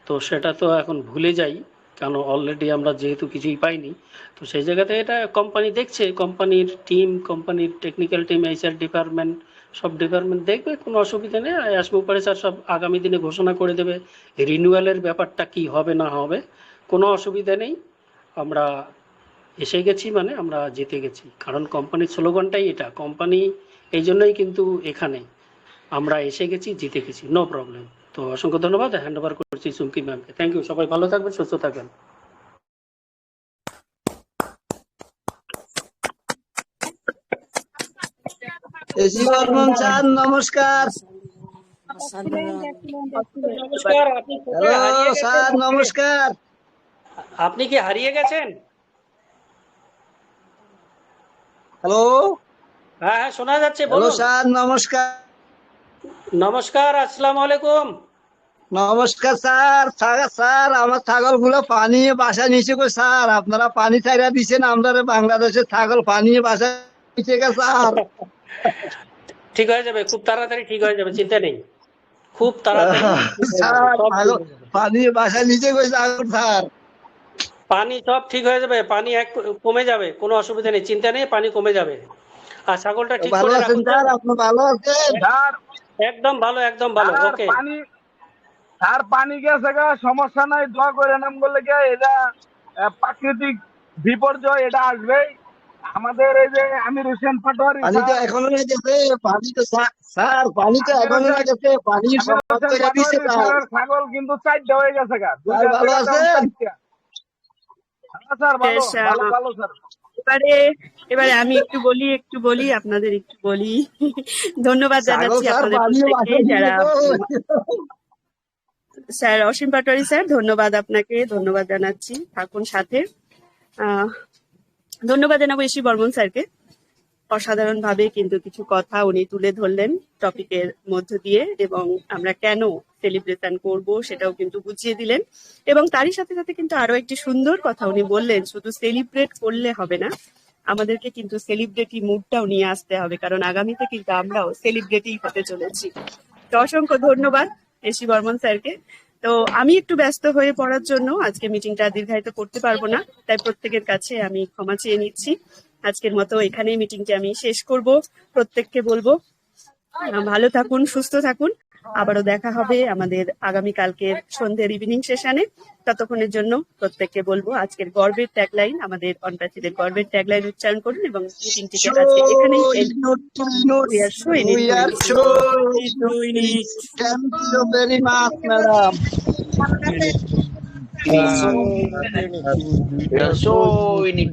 Speaker 10: তো সেটা তো এখন ভুলে যাই, কারণ অলরেডি আমরা যেহেতু কিছুই পাইনি। তো সেই জায়গাতে এটা কোম্পানি দেখছে, কোম্পানির টিম, কোম্পানির টেকনিক্যাল টিম, এইচআর ডিপার্টমেন্ট, সব ডিপার্টমেন্ট দেখবে, কোনো অসুবিধা নেই। আসবো পারে স্যার সব আগামী দিনে ঘোষণা করে দেবে রিনিউয়ালের ব্যাপারটা কি হবে না হবে, কোনো অসুবিধা নেই। আমরা এসে গেছি মানে আমরা জিতে গেছি, কারণ কোম্পানির স্লোগানটাই এটা। কোম্পানি এই জন্যই কিন্তু এখানে আমরা এসে গেছি, জিতে গেছি, নো প্রবলেম। তো অসংখ্য ধন্যবাদ, হ্যান্ড ওভার করছি চুমকি ম্যামকে। থ্যাংক ইউ, সবাই ভালো থাকবেন, সুস্থ থাকবেন।
Speaker 11: এসি বর্মন স্যার নমস্কার।
Speaker 10: নমস্কার। আপনি কোথায় হারিয়ে
Speaker 11: হ্যালো
Speaker 10: গেছেন?
Speaker 11: স্যার নমস্কার।
Speaker 10: আপনি কি হারিয়ে গেছেন?
Speaker 11: হ্যালো
Speaker 10: হ্যাঁ হ্যাঁ, শোনা যাচ্ছে,
Speaker 11: হ্যালো
Speaker 10: বলুন।
Speaker 11: স্যার নমস্কার।
Speaker 10: নমস্কার, আসসালামু আলাইকুম।
Speaker 11: নমস্কার স্যার। স্যার আমার ছাগল গুলো পানি বাসা নিচে গো স্যার, আপনারা পানি ছাইরা দিচ্ছেন, আমরা বাংলাদেশের ছাগল পানি বাসা নিচে গে স্যার।
Speaker 10: ঠিক হয়ে যাবে, খুব তাড়াতাড়ি ঠিক হয়ে যাবে, চিন্তা নেই, খুব তাড়াতাড়ি
Speaker 11: স্যার পানি বাসা নিচে গো স্যার।
Speaker 10: পানি সব ঠিক হয়ে যাবে, পানি কমে যাবে, কোনো অসুবিধা নেই, চিন্তা নেই, পানি কমে যাবে। আর ছাগলটা ঠিক
Speaker 11: ভালো
Speaker 10: করে
Speaker 11: আছেন
Speaker 10: রাখুন।
Speaker 11: স্যার? আপনি ভালো আছেন?
Speaker 10: একদম ভালো, একদম ভালো, ওকে।
Speaker 6: আর পানি গেছে গা, সমস্যা নাই, দোয়া করে নাম বললে গে, এটা প্রাকৃতিক বিপর্যয়, এটা আসবেই। আমাদের এই যে আমির হোসেন পাটোয়ারি
Speaker 11: পানি তো এখনো না গেছে, পানি তো স্যার পানি তো এখনো না গেছে, পানি সমাপ্ত করে দিচ্ছে স্যার।
Speaker 6: ছাগল কিন্তু 4টা হয়ে গেছে গা।
Speaker 11: ভালো আছেন?
Speaker 6: স্যার ভালো ভালো ভালো স্যার।
Speaker 1: এবারে আমি একটু বলি আপনাদের একটু বলি। ধন্যবাদ জানাচ্ছি আপনাদের প্রত্যেককে, যারা স্যার অসীম পাটোয়ারি স্যার, ধন্যবাদ আপনাকে, ধন্যবাদ জানাচ্ছি, থাকুন সাথে। ধন্যবাদ জানাবো এসি বর্মন স্যারকে। অসাধারণ ভাবে কিন্তু কিছু কথা উনি তুলে ধরলেন টপিকের মধ্য দিয়ে, এবং আমরা কেন সেলিব্রেশন করব সেটাও কিন্তু বুঝিয়ে দিলেন। এবং তারই সাথে সাথে কিন্তু আরো একটি সুন্দর কথা উনি বললেন, শুধু সেলিব্রেট করলে হবে না, আমাদেরকে কিন্তু সেলিব্রিটি মুডটাও নিয়ে আসতে হবে, কারণ আগামীতে কিন্তু আমরাও সেলিব্রিটি হতে চলেছি। তো অসংখ্য ধন্যবাদ এসি বর্মন স্যারকে। তো আমি একটু ব্যস্ত হয়ে পড়ার জন্য আজকে মিটিংটা দীর্ঘায়িত করতে পারবো না, তাই প্রত্যেকের কাছে আমি ক্ষমা চেয়ে নিচ্ছি। আজকের মতো এখানেই মিটিংটি আমি শেষ করব। প্রত্যেককে বলবো ভালো থাকুন, সুস্থ থাকুন। আবারও দেখা হবে আমাদের আগামীকালকের সন্ধ্যের ইভিনিং সেশনে। ততক্ষণের জন্য প্রত্যেককে বলবো আজকের গর্বের ট্যাগলাইন, আমাদের অনপ্যাসিদের গর্বের ট্যাগলাইন উচ্চারণ করুন এবং মিটিংটিকে আজকে এখানেই We are so in it.
Speaker 11: We are so in it. Thank you very much, madam.
Speaker 9: We are so in it,